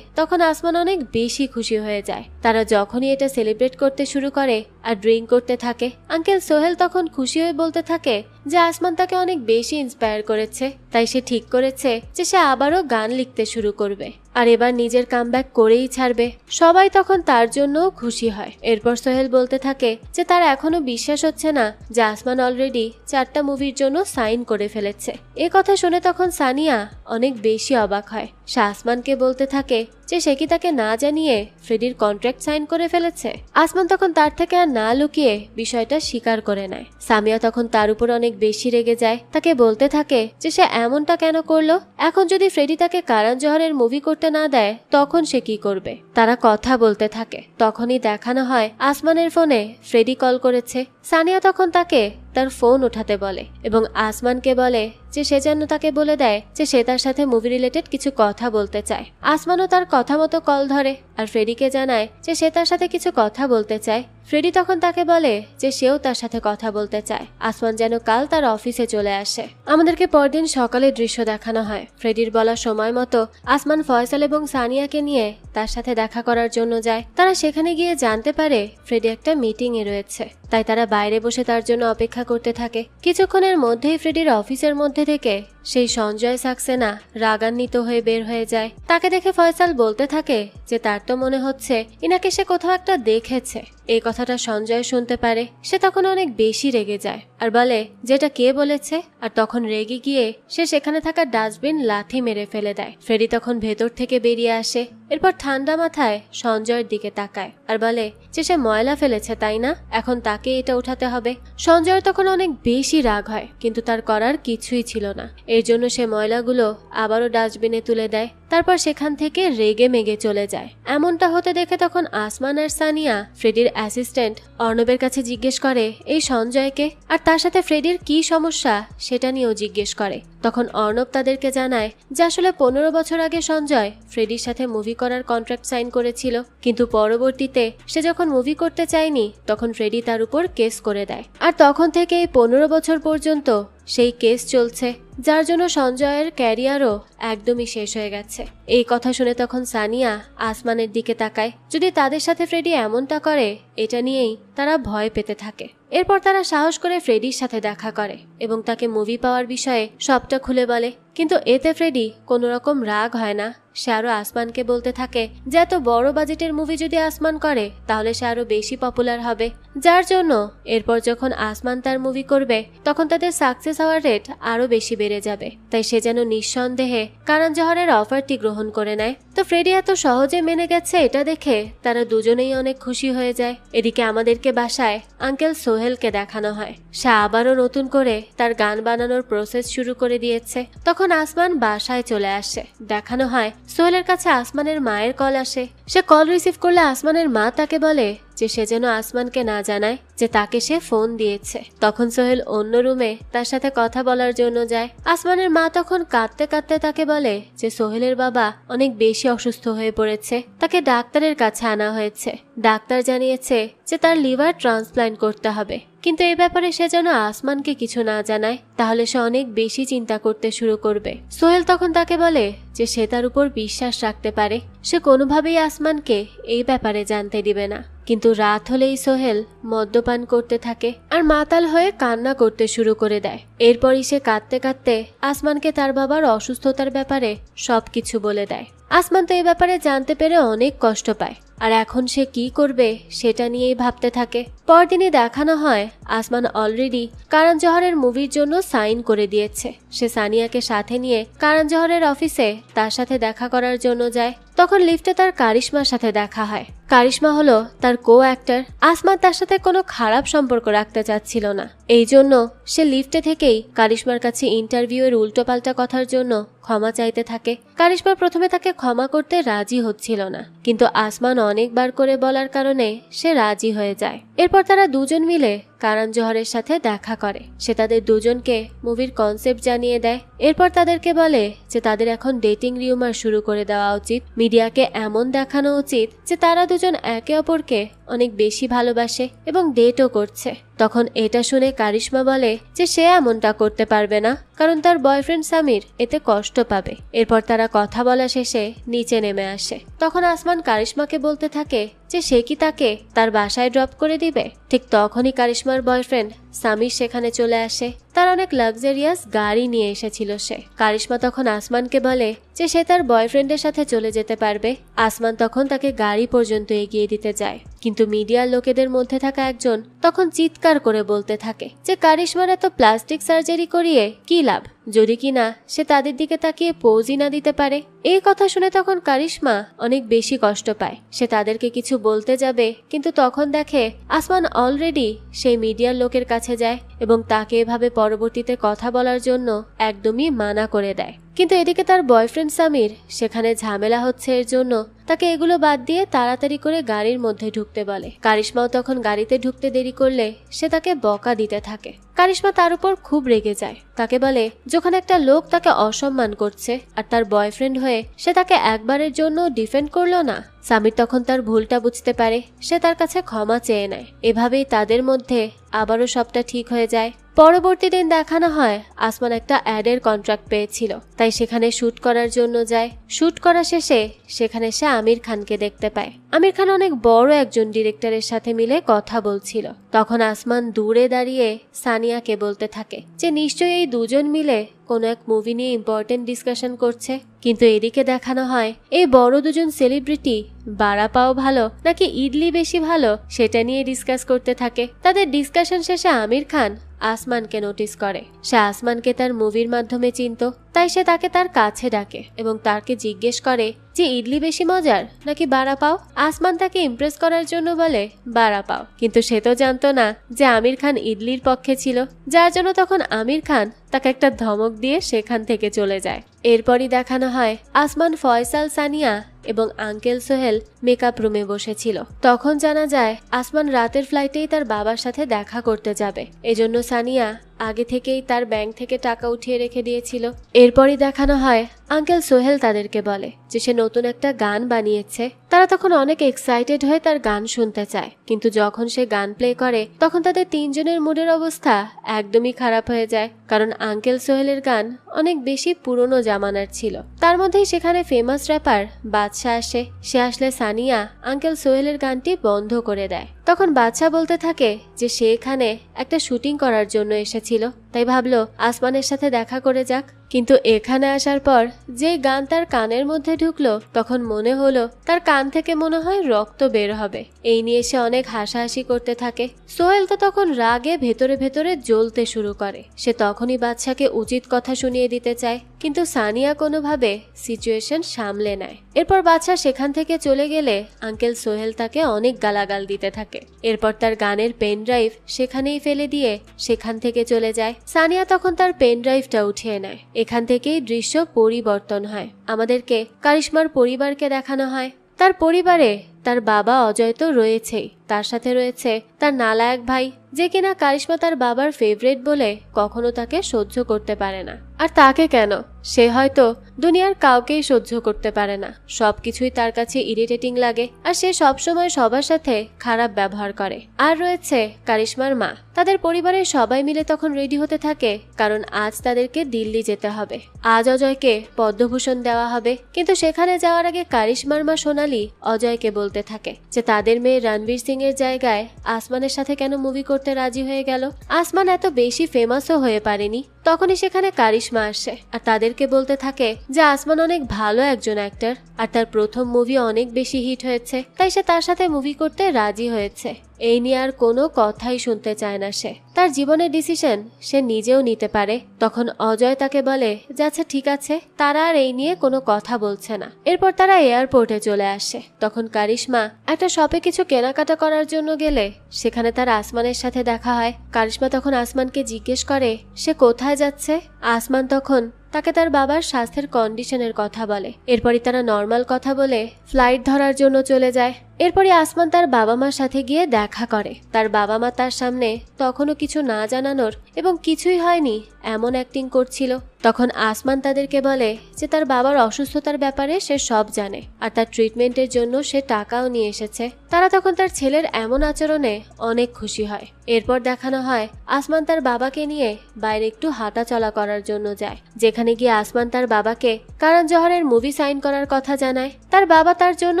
তখন আসমান অনেক বেশি খুশি হয়ে যায়। তারা যখনই এটা সেলিব্রেট করতে শুরু করে আর ড্রিঙ্ক করতে থাকে, আঙ্কেল সোহেল তখন খুশি হয়ে বলতে থাকে যে আসমান তাকে অনেক বেশি ইন্সপায়ার করেছে, তাই সে ঠিক করেছে যে সে আবারও গান লিখতে শুরু করবে আর এবার নিজের কামব্যাক করেই ছাড়বে। সবাই তখন তার জন্য খুশি হয়। এরপর সোহেল বলতে থাকে যে তার এখনো বিশ্বাস হচ্ছে না যে আসমান অলরেডি 4টা মুভির জন্য সাইন করে ফেলেছে। এ কথা শুনে তখন সানিয়া অনেক বেশি অবাক হয়। সে আসমানকে বলতে থাকে যে সে কি তাকে না জানিয়ে ফ্রেডির কন্ট্রাক্ট সাইন করে ফেলেছে। আসমান তখন তার থেকে আর না লুকিয়ে বিষয়টা স্বীকার করে নেয়। সামিয়া তখন তার উপর অনেক বেশি রেগে যায়। তাকে বলতে থাকে যে সে এমনটা কেন করলো। এখন যদি ফ্রেডি তাকে কারণ জোহরের মুভি করতে না দেয় তখন সে কি করবে। তারা কথা বলতে থাকে। তখনই দেখানো হয় আসমানের ফোনে ফ্রেডি কল করেছে। সানিয়া তখন তাকে তার ফোন উঠাতে বলে এবং আসমানকে বলে যে সে যেন তাকে বলে দেয় যে সে তার সাথে মুভি রিলেটেড কিছু কথা বলতে চায়। আসমানও তার কথা মতো কল ধরে আর ফ্রেডিকে জানায় যে সে তার সাথে কিছু কথা বলতে চায়। ফ্রেডি তখন তাকে বলে যে সেও তার সাথে কথা বলতে চায়। আসমান যেন কাল তার অফিসে চলে আসে। আমাদেরকে পরদিন সকালের দৃশ্য দেখানো হয়। ফ্রেডির বলা সময় মতো আসমান ফয়সাল এবং সানিয়াকে নিয়ে তার সাথে দেখা করার জন্য যায়। তারা সেখানে গিয়ে জানতে পারে ফ্রেডি একটা মিটিং এ রয়েছে, তাই তারা বাইরে বসে তার জন্য অপেক্ষা করতে থাকে। কিছুক্ষণের মধ্যেই ফ্রেডির অফিসের মধ্যে থেকে সেই সঞ্জয় সাক্সেনা রাগান্বিত হয়ে বের হয়ে যায়। তাকে দেখে ফয়সাল বলতে থাকে যে তার তো মনে হচ্ছে ইনাকে সে কোথাও একটা দেখেছে। এই কথাটা সঞ্জয় শুনতে পারে। সে তখন অনেক বেশি রেগে যায় আর বলে যেটা কে বলেছে, আর তখন রেগে গিয়ে সে সেখানে থাকা ডাস্টবিন লাথি মেরে ফেলে দেয়। ফ্রেডি তখন ভেতর থেকে বেরিয়ে আসে। এরপর ঠান্ডা মাথায় সঞ্জয়ের দিকে তাকায় আর বলে যে সে ময়লা ফেলেছে তাই না, এখন তাকে এটা উঠাতে হবে। সঞ্জয়ের তখন অনেক বেশি রাগ হয়, কিন্তু তার করার কিছুই ছিল না। এর জন্য সে ময়লাগুলো আবারও ডাস্টবিনে তুলে দেয়। তারপর সেখান থেকে রেগে মেগে চলে যায়। এমনটা হতে দেখে তখন আসমান আর সানিয়া ফ্রেডির অ্যাসিস্ট্যান্ট অর্ণবের কাছে জিজ্ঞেস করে এই সঞ্জয়কে, আর তার সাথে ফ্রেডির কি সমস্যা সেটা নিয়েও জিজ্ঞেস করে। তখন অর্ণব তাদেরকে জানায় যে আসলে 15 বছর আগে সঞ্জয় ফ্রেডির সাথে মুভি করার কন্ট্রাক্ট সাইন করেছিল, কিন্তু পরবর্তীতে সে যখন মুভি করতে চায়নি তখন ফ্রেডি তার উপর কেস করে দেয়। আর তখন থেকে এই 15 বছর পর্যন্ত সেই কেস চলছে, যার জন্য সঞ্জয়ের ক্যারিয়ারও একদমই শেষ হয়ে গেছে। এই কথা শুনে তখন সানিয়া আসমানের দিকে তাকায়। যদি তাদের সাথে ফ্রেডি এমনটা করে এটা নিয়েই তারা ভয় পেতে থাকে। এরপর তারা সাহস করে ফ্রেডির সাথে দেখা করে এবং তাকে মুভি পাওয়ার বিষয়ে সবটা খুলে বলে, কিন্তু এতে ফ্রেডি কোনো রকম রাগ হয় না। সে আরো আসমানকে বলতে থাকে যে এত বড় বাজেটের মুভি যদি আসমান করে তাহলে সে আরো বেশি পপুলার হবে, যার জন্য এরপর যখন আসমান তার মুভি করবে তখন তাদের সাকসেস হওয়ার রেট আরো বেশি বেড়ে যাবে। তাই সে যেন নিঃসন্দেহে কারণ জোহরের অফারটি গ্রহণ করে নেয়। তো তো ফ্রেডি এত সহজে মেনে গেছে এটা দেখে তারা দুজনেই অনেক খুশি হয়ে যায়। এদিকে আমাদেরকে বাসায় আঙ্কেল সোহেলকে দেখানো হয়। সে আবারও নতুন করে তার গান বানানোর প্রসেস শুরু করে দিয়েছে। তখন আসমান বাসায় চলে আসে। দেখানো হয় সোহেলের কাছে আসমানের মায়ের কল আসে। সে কল রিসিভ করলে আসমানের মা তাকে বলে যে সে যেন আসমানকে না জানায় যে তাকে সে ফোন দিয়েছে। তখন সোহেল অন্য রুমে তার সাথে কথা বলার জন্য যায়। আসমানের মা তখন কাঁদতে কাঁদতে তাকে বলে যে সোহেলের বাবা অনেক বেশি অসুস্থ হয়ে পড়েছে, তাকে ডাক্তারের কাছে আনা হয়েছে। ডাক্তার জানিয়েছে যে তার লিভার ট্রান্সপ্লান্ট করতে হবে, কিন্তু এই ব্যাপারে সে যেন আসমানকে কিছু না জানায়, তাহলে সে অনেক বেশি চিন্তা করতে শুরু করবে। সোহেল তখন তাকে বলে যে সে তার উপর বিশ্বাস রাখতে পারে, সে কোনোভাবেই আসমানকে এই ব্যাপারে জানতে দিবে না। কিন্তু রাত হলেই সোহেল মদ্যপান করতে থাকে আর মাতাল হয়ে কান্না করতে শুরু করে দেয়। এরপরই সে কাঁদতে কাঁদতে আসমানকে তার বাবার অসুস্থতার ব্যাপারে সবকিছু বলে দেয়। আসমান তো এই ব্যাপারে জানতে পেরে অনেক কষ্ট পায়, আর এখন সে কি করবে সেটা নিয়েই ভাবতে থাকে। পরদিনই দেখানো হয় আসমান অলরেডি কারণ জোহরের মুভির জন্য সাইন করে দিয়েছে। সে সানিয়াকে সাথে নিয়ে কারণ জোহরের অফিসে তার সাথে দেখা করার জন্য যায়। তখন লিফটে তার কারিশমার সাথে দেখা হয়। কারিশমা হলো তার কো অ্যাক্টর। আসমান তার সাথে কোনো খারাপ সম্পর্ক রাখতে চাচ্ছিল না, এই জন্য সে লিফটে থেকেই কারিশমার কাছে ইন্টারভিউয়ের উল্টোপাল্টা কথার জন্য ক্ষমা চাইতে থাকে। কারিশমা প্রথমে তাকে ক্ষমা করতে রাজি হচ্ছিল না, কিন্তু আসমান অনেকবার করে বলার কারণে সে রাজি হয়ে যায়। এরপর তারা দুজন মিলে কারণ জোহরের সাথে দেখা করে। সে তাদের দুজনকে মুভির কনসেপ্ট জানিয়ে দেয়। এরপর তাদেরকে বলে যে তাদের এখন ডেটিং রিউমার শুরু করে দেওয়া উচিত। মিডিয়াকে এমন দেখানো উচিত যে তারা দুজন একে অপরকে অনেক বেশি ভালোবাসে এবং ডেটও করছে। তখন এটা শুনে কারিশমা বলে যে সে এমনটা করতে পারবে না, কারণ তার বয়ফ্রেন্ড সামির এতে কষ্ট পাবে। এরপর তারা কথা বলা শেষে নিচে নেমে আসে। তখন আসমান কারিশমাকে বলতে থাকে যে সে কি তাকে তার বাসায় ড্রপ করে দিবে। ঠিক তখনই কারিশমার বয়ফ্রেন্ড সামির সেখানে চলে আসে। তার অনেক লাক্সারিয়াস গাড়ি নিয়ে এসেছিল সে। কারিশমা তখন আসমানকে বলে যে সে তার বয়ফ্রেন্ডের সাথে চলে যেতে পারবে। আসমান তখন তাকে গাড়ি পর্যন্ত এগিয়ে দিতে যায়, কিন্তু মিডিয়ার লোকেদের মধ্যে থাকা একজন তখন চিৎকার করে বলতে থাকে যে কারিশমার এত প্লাস্টিক সার্জারি করিয়ে কি লাভ, যদি কিনা সে তাদের দিকে তাকিয়ে পোজই না দিতে পারে। এই কথা শুনে তখন কারিশমা অনেক বেশি কষ্ট পায়। সে তাদেরকে কিছু বলতে যাবে, কিন্তু তখন দেখে আসমান অলরেডি সেই মিডিয়ার লোকের কাছে যায় এবং তাকে এভাবে পরবর্তীতে কথা বলার জন্য একদমই মানা করে দেয়। কিন্তু এদিকে তার বয়ফ্রেন্ড সামির সেখানে ঝামেলা হচ্ছে, এর জন্য তাকে এগুলো বাদ দিয়ে তাড়াতাড়ি করে গাড়ির মধ্যে ঢুকতে বলে। কারিশমাও তখন গাড়িতে ঢুকতে দেরি করলে সে তাকে বকা দিতে থাকে। কারিশমা তার উপর খুব রেগে যায়। তাকে বলে যখন একটা লোক তাকে অসম্মান করছে আর তার বয়ফ্রেন্ড হয়ে সে তাকে একবারের জন্য ডিফেন্ড করলো না। সামির তখন তার ভুলটা বুঝতে পারে, সে তার কাছে ক্ষমা চেয়ে নেয়। এভাবেই তাদের মধ্যে আবারও সবটা ঠিক হয়ে যায়। পরবর্তী দিন দেখানো হয় আসমান একটা অ্যাডের কন্ট্রাক্ট পেয়েছিল, তাই সেখানে শুট করার জন্য যায়। শুট করা শেষে সেখানে সে আমির খানকে দেখতে পায়। আমির খান অনেক বড় একজন ডিরেক্টরের সাথে মিলে কথা বলছিল। তখন আসমান দূরে দাঁড়িয়ে সানিয়াকে বলতে থাকে যে নিশ্চয়ই এই দুজন মিলে কোনো এক মুভি নিয়ে ইম্পর্টেন্ট ডিসকাশন করছে। কিন্তু এদিকে দেখানো হয় এই বড় দুজন সেলিব্রিটি বাড়া পাও ভালো নাকি ইডলি বেশি ভালো সেটা নিয়ে ডিসকাস করতে থাকে। তাদের ডিসকাশন শেষে আমির খান আসমানকে নোটিস করে। সে আসমানকে তার মুভির মাধ্যমে চিনত, তাই সে তাকে তার কাছে ডাকে এবং তাকে জিজ্ঞেস করে যে ইডলি বেশি মজার নাকি বাড়া পাও। আসমান তাকে ইমপ্রেস করার জন্য বলে বাড়া পাও, কিন্তু সে তো জানতো না যে আমির খান ইডলির পক্ষে ছিল, যার জন্য তখন আমির খান তাকে একটা ধমক দিয়ে সেখান থেকে চলে যায়। এরপরই দেখানো হয় আসমান, ফয়সাল, সানিয়া এবং আঙ্কেল সোহেল মেকআপ রুমে বসেছিল। তখন জানা যায় আসমান রাতের ফ্লাইটেই তার বাবার সাথে দেখা করতে যাবে, এজন্য সানিয়া আগে থেকেই তার ব্যাংক থেকে টাকা উঠিয়ে রেখে দিয়েছিল। এরপরই দেখানো হয় আঙ্কেল সোহেল তাদেরকে বলে যে সে নতুন একটা গান বানিয়েছে। তারা তখন অনেক এক্সাইটেড হয়ে তার গান শুনতে চায়, কিন্তু যখন সে গান প্লে করে তখন তাদের তিনজনের মুডের অবস্থা একদমই খারাপ হয়ে যায়, কারণ আঙ্কেল সোহেলের গান অনেক বেশি পুরনো জামানার ছিল। তার মধ্যেই সেখানে ফেমাস র্যাপার বাদশা আসে। সে আসলে সানিয়া আঙ্কেল সোহেলের গানটি বন্ধ করে দেয়। তখন বাদশা বলতে থাকে যে সে এখানে একটা শুটিং করার জন্য এসেছিল, তাই ভাবলো আসমানের সাথে দেখা করে যাক। কিন্তু এখানে আসার পর যেই গান তার কানের মধ্যে ঢুকলো তখন মনে হলো তার কান থেকে মনে হয় রক্ত বের হবে। এই নিয়ে সে অনেক হাসাহাসি করতে থাকে। সোহেল তো তখন রাগে ভেতরে ভেতরে জ্বলতে শুরু করে। সে তখনই বাদশাকে উচিত কথা শুনিয়ে দিতে চায়, কিন্তু সানিয়া কোনোভাবে সিচুয়েশন সামলে নেয়। এরপর বাদশা সেখান থেকে চলে গেলে আঙ্কেল সোহেল তাকে অনেক গালাগাল দিতে থাকে। এরপর তার গানের পেন ড্রাইভ সেখানেই ফেলে দিয়ে সেখান থেকে চলে যায়। সানিয়া তখন তার পেন ড্রাইভটা উঠিয়ে নেয়। এখান থেকেই দৃশ্য পরিবর্তন হয়। আমাদেরকে কারিশমার পরিবারকে দেখানো হয়। তার পরিবারে তার বাবা অজয় তো রয়েছেই, তার সাথে রয়েছে তার নালায়েক ভাই, যে কিনা কারিশমা তার বাবার ফেভারিট বলে কখনো তাকে সহ্য করতে পারে না। আর তাকে কেন, সে হয়তো দুনিয়ার কাউকেই সহ্য করতে পারে না। সবকিছুই তার কাছে ইরিটেটিং লাগে, আর সে সবসময় সবার সাথে খারাপ ব্যবহার করে। আর রয়েছে কারিশমার মা। তাদের পরিবারের সবাই মিলে তখন রেডি হতে থাকে, কারণ আজ তাদেরকে দিল্লি যেতে হবে। আজ অজয়কে পদ্মভূষণ দেওয়া হবে। কিন্তু সেখানে যাওয়ার আগে কারিশমার মা সোনালি অজয়কে বলতে থাকে যে তাদের মেয়ে রণবীর সিং এর জায়গায় আসমানের সাথে কেন মুভি করতে রাজি হয়ে গেল। আসমান এত বেশি ফেমাসও হয়ে পারেনি। তখনই সেখানে কারিশমা আসে আর তাদেরকে বলতে থাকে যে আসমান অনেক ভালো একজন অ্যাক্টর, আর তার প্রথম মুভি অনেক বেশি হিট হয়েছে, তাই সে তার সাথে মুভি করতে রাজি হয়েছে। এই নিয়ে আর কোনো কথাই শুনতে চায় না সে। তার জীবনের ডিসিশন সে নিজেও নিতে পারে। তখন অজয় তাকে বলে যে আচ্ছা ঠিক আছে, তারা আর এই নিয়ে কোনো কথা বলছে না। এরপর তারা এয়ারপোর্টে চলে আসে। তখন কারিশমা একটা শপে কিছু কেনাকাটা করার জন্য গেলে সেখানে তার আসমানের সাথে দেখা হয়। কারিশমা তখন আসমানকে জিজ্ঞেস করে সে কোথায় যাচ্ছে। আসমান তখন তাকে তার বাবার স্বাস্থ্যের কন্ডিশনের কথা বলে। এরপরই তারা নর্মাল কথা বলে ফ্লাইট ধরার জন্য চলে যায়। এরপরই আসমান তার বাবা মার সাথে গিয়ে দেখা করে। তার বাবা মা তার সামনে তখনও কিছু না জানানোর এবং কিছুই হয়নি এমন অ্যাক্টিং করছিল। তখন আসমান তাদেরকে বলে যে তার বাবার অসুস্থতার ব্যাপারে সে সব জানে, আর তার ট্রিটমেন্টের জন্য সে টাকাও নিয়ে এসেছে। তারা তখন তার ছেলের এমন আচরণে অনেক খুশি হয়। এরপর দেখানো হয় আসমান তার বাবাকে নিয়ে বাইরে একটু হাঁটা চলা করার জন্য যায়, যেখানে গিয়ে আসমান তার বাবাকে করণ জোহরের মুভি সাইন করার কথা জানায়। তার বাবা তার জন্য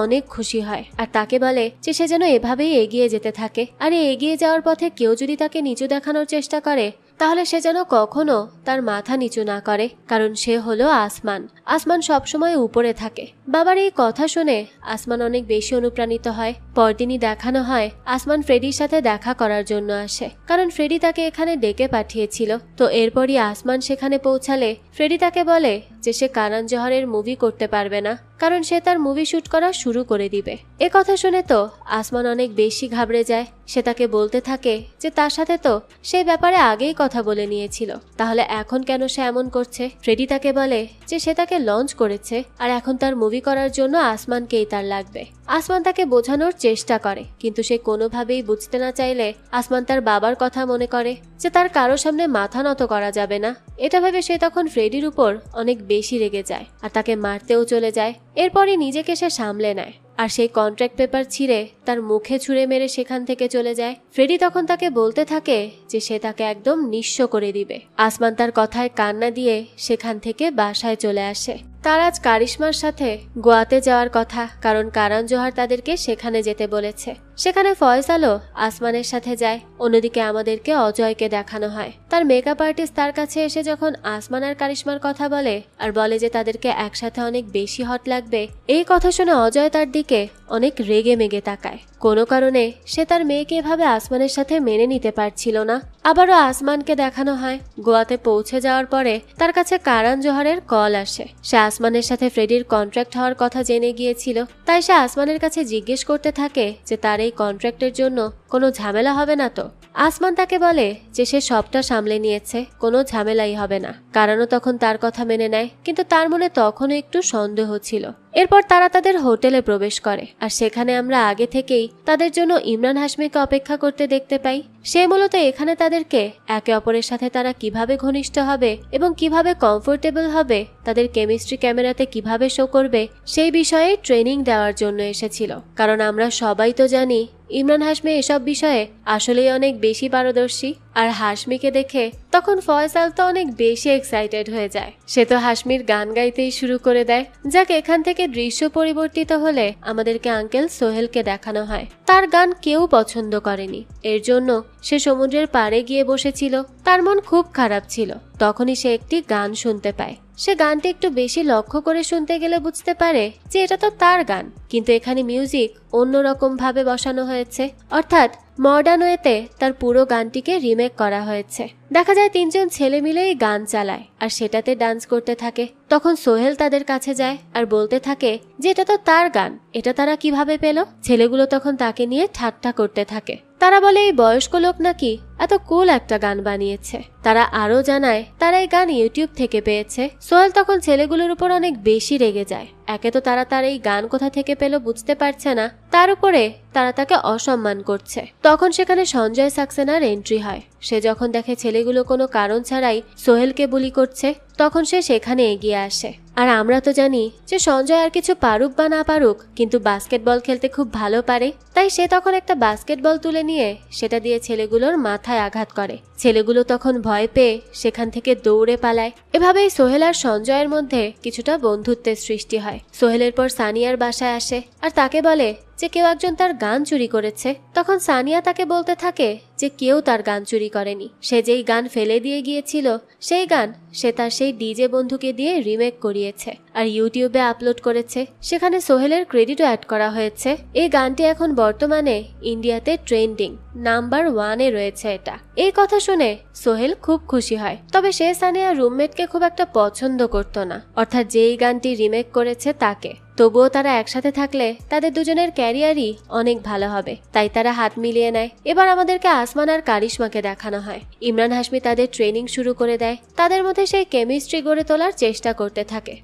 অনেক খুশি হয় আর তাকে বলে যে সে যেন এভাবেই এগিয়ে যেতে থাকে। আর এগিয়ে যাওয়ার পথে কেউ যদি তাকে নিচু দেখানোর চেষ্টা করে তাহলে সে যেন কখনো তার মাথা নিচু না করে, কারণ সে হলো আসমান। আসমান সবসময় উপরে থাকে। বাবার এই কথা শুনে আসমান অনেক বেশি অনুপ্রাণিত হয়। পরদিনই দেখানো হয় আসমান ফ্রেডির সাথে দেখা করার জন্য আসে, কারণ ফ্রেডি তাকে এখানে ডেকে পাঠিয়েছিল। তো এরপরই আসমান সেখানে পৌঁছালে ফ্রেডি তাকে বলে যে সে করণ জোহরের মুভি করতে পারবে না, কারণ সে তার মুভি শুট করা শুরু করে দিবে। এ কথা শুনে তো আসমান অনেক বেশি ঘাবড়ে যায়। সে তাকে বলতে থাকে যে তার সাথে তো সেই ব্যাপারে আগেই কথা বলে নিয়েছিল, তাহলে এখন কেন সে এমন করছে। ফ্রেডি তাকে বলে যে সে তাকে লঞ্চ করেছে আর এখন তার মুভি করার জন্য আসমানকেই তার লাগবে। আসমান তাকে বোঝানোর চেষ্টা করে, কিন্তু সে কোনোভাবেই বুঝতে না চাইলে আসমান তার বাবার কথা মনে করে যে তার কারো সামনে মাথা নত করা যাবে না। এটা ভেবে সে তখন ফ্রেডির উপর অনেক বেশি রেগে যায় আর তাকে মারতেও চলে যায়। এরপরই নিজেকে সে সামলে নেয় আর সেই কন্ট্রাক্ট পেপার ছিঁড়ে তার মুখে ছুঁড়ে মেরে সেখান থেকে চলে যায়। ফ্রেডি তখন তাকে বলতে থাকে যে সে তাকে একদম নিঃস্ব করে দিবে। আসমান তার কথায় কান্না দিয়ে সেখান থেকে বাসায় চলে আসে। তার আজ কারিশমার সাথে গোয়াতে যাওয়ার কথা, কারণ করণ জোহর তাদেরকে সেখানে যেতে বলেছে। সেখানে ফয়সালও আসমানের সাথে যায়। অন্যদিকে আমাদেরকে অজয়কে দেখানো হয়। তার মেকআপ আর্টিস্ট তার কাছে এসে যখন আসমান আর কারিশমার কথা বলে আর বলে যে তাদেরকে একসাথে অনেক বেশি হট লাগবে, এই কথা শুনে অজয় তার দিকে অনেক রেগে মেগে তাকায়। কোনো কারণে সে তার মেয়েকে এভাবে আসমানের সাথে মেনে নিতে পারছিল না। আবারও আসমানকে দেখানো হয়। গোয়াতে পৌঁছে যাওয়ার পরে তার কাছে করণ জোহরের কল আসে। সে আসমানের সাথে ফ্রেডির কন্ট্রাক্ট হওয়ার কথা জেনে গিয়েছিল, তাই সে আসমানের কাছে জিজ্ঞেস করতে থাকে যে তার এই কন্ট্রাক্টের জন্য কোনো ঝামেলা হবে না তো। আসমান তাকে বলে যে সে সবটা সামলে নিয়েছে, কোনো ঝামেলাই হবে না। কারণও তখন তার কথা মেনে নেয়, কিন্তু তার মনে তখনও একটু সন্দেহ ছিল। এরপর তারা তাদের হোটেলে প্রবেশ করে আর সেখানে আমরা আগে থেকেই তাদের জন্য ইমরান হাশমিকে অপেক্ষা করতে দেখতে পাই। সে মূলত এখানে তাদেরকে একে অপরের সাথে তারা কিভাবে ঘনিষ্ঠ হবে এবং কিভাবে কমফোর্টেবল হবে, তাদের কেমিস্ট্রি ক্যামেরাতে কিভাবে শো করবে সেই বিষয়ে ট্রেনিং দেওয়ার জন্য এসেছিল। কারণ আমরা সবাই তো জানি ইমরান হাশমি এসব বিষয়ে আসলেই অনেক বেশি পারদর্শী। আর হাশমিকে দেখে তখন ফয়সাল তো অনেক বেশি এক্সাইটেড হয়ে যায়। সে তো হাশমির গান গাইতেই শুরু করে দেয়। যাক, এখান থেকে দৃশ্য পরিবর্তিত হলে আমাদেরকে আঙ্কেল সোহেলকে দেখানো হয়। তার গান কেউ পছন্দ করেনি, এর জন্য সে সমুদ্রের পাড়ে গিয়ে বসেছিল। তার মন খুব খারাপ ছিল। তখনই সে একটি গান শুনতে পায়। সে গানটি একটু বেশি লক্ষ্য করে শুনতে গেলে বুঝতে পারে যে এটা তো তার গান, কিন্তু এখানে মিউজিক অন্যরকম ভাবে বসানো হয়েছে, অর্থাৎ মডার্ন ওয়েতে তার পুরো গানটিকে রিমেক করা হয়েছে। দেখা যায় 3জন ছেলে মিলেই গান চালায় আর সেটাতে ডান্স করতে থাকে। তখন সোহেল তাদের কাছে যায় আর বলতে থাকে যে এটা তো তার গান, এটা তারা কিভাবে পেল। ছেলেগুলো তখন তাকে নিয়ে ঠাট্টা করতে থাকে। তারা বলে এই বয়স্ক লোক নাকি এত কুল একটা গান বানিয়েছে। তারা আরো জানায় তারা এই গান ইউটিউব থেকে পেয়েছে। সোহেল তখন ছেলেগুলোর উপর অনেক বেশি রেগে যায়। একে তো তারা তার এই গান কোথা থেকে পেল বুঝতে পারছে না, তার উপরে তারা তাকে অসম্মান করছে। তখন সেখানে সঞ্জয় সাক্সেনার এন্ট্রি হয়। সে যখন দেখে ছেলেগুলো কোনো কারণ ছাড়াই সোহেলকে বুলি করছে, তখন সে সেখানে এগিয়ে আসে। আর আমরা তো জানি যে সঞ্জয় আর কিছু পারুক বা না পারুক, কিন্তু বাস্কেটবল খেলতে খুব ভালো পারে। তাই সে তখন একটা বাস্কেটবল তুলে নিয়ে সেটা দিয়ে ছেলেগুলোর মাথায় আঘাত করে। ছেলেগুলো তখন ভয় পেয়ে সেখান থেকে দৌড়ে পালায়। এভাবেই সোহেল আর সঞ্জয়ের মধ্যে কিছুটা বন্ধুত্বের সৃষ্টি হয়। সোহেলের পর সানিয়ার বাসায় আসে আর তাকে বলে যে কেউ একজন তার গান চুরি করেছে। তখন সানিয়া তাকে বলতে থাকে যে কেউ তার গান চুরি করেনি। সে যেই গান ফেলে দিয়ে গিয়েছিল সেই গান সে তার সেই ডিজে বন্ধুকে দিয়ে রিমেক করিয়েছে আর ইউটিউবে আপলোড করেছে। সেখানে সোহেলের ক্রেডিটও অ্যাড করা হয়েছে। এই গানটি এখন বর্তমানে ইন্ডিয়াতে ট্রেন্ডিং নাম্বার 1-এ রয়েছে। এটা এই কথা শুনে সোহেল খুব খুশি হয়। তবে সে সানিয়া রুমমেটকে খুব একটা পছন্দ করত না, অর্থাৎ যেই গানটি রিমেক করেছে তাকে। তবুও তারা একসাথে থাকলে তাদের দুজনের ক্যারিয়ারই অনেক ভালো হবে, তাই তারা হাত মিলিয়ে নেয়। এবার আমাদেরকে আসমান আর কারিশমাকে দেখানো হয়। ইমরান হাশমি তাদের ট্রেনিং শুরু করে দেয়। তাদের মধ্যে সেই কেমিস্ট্রি গড়ে তোলার চেষ্টা করতে থাকে।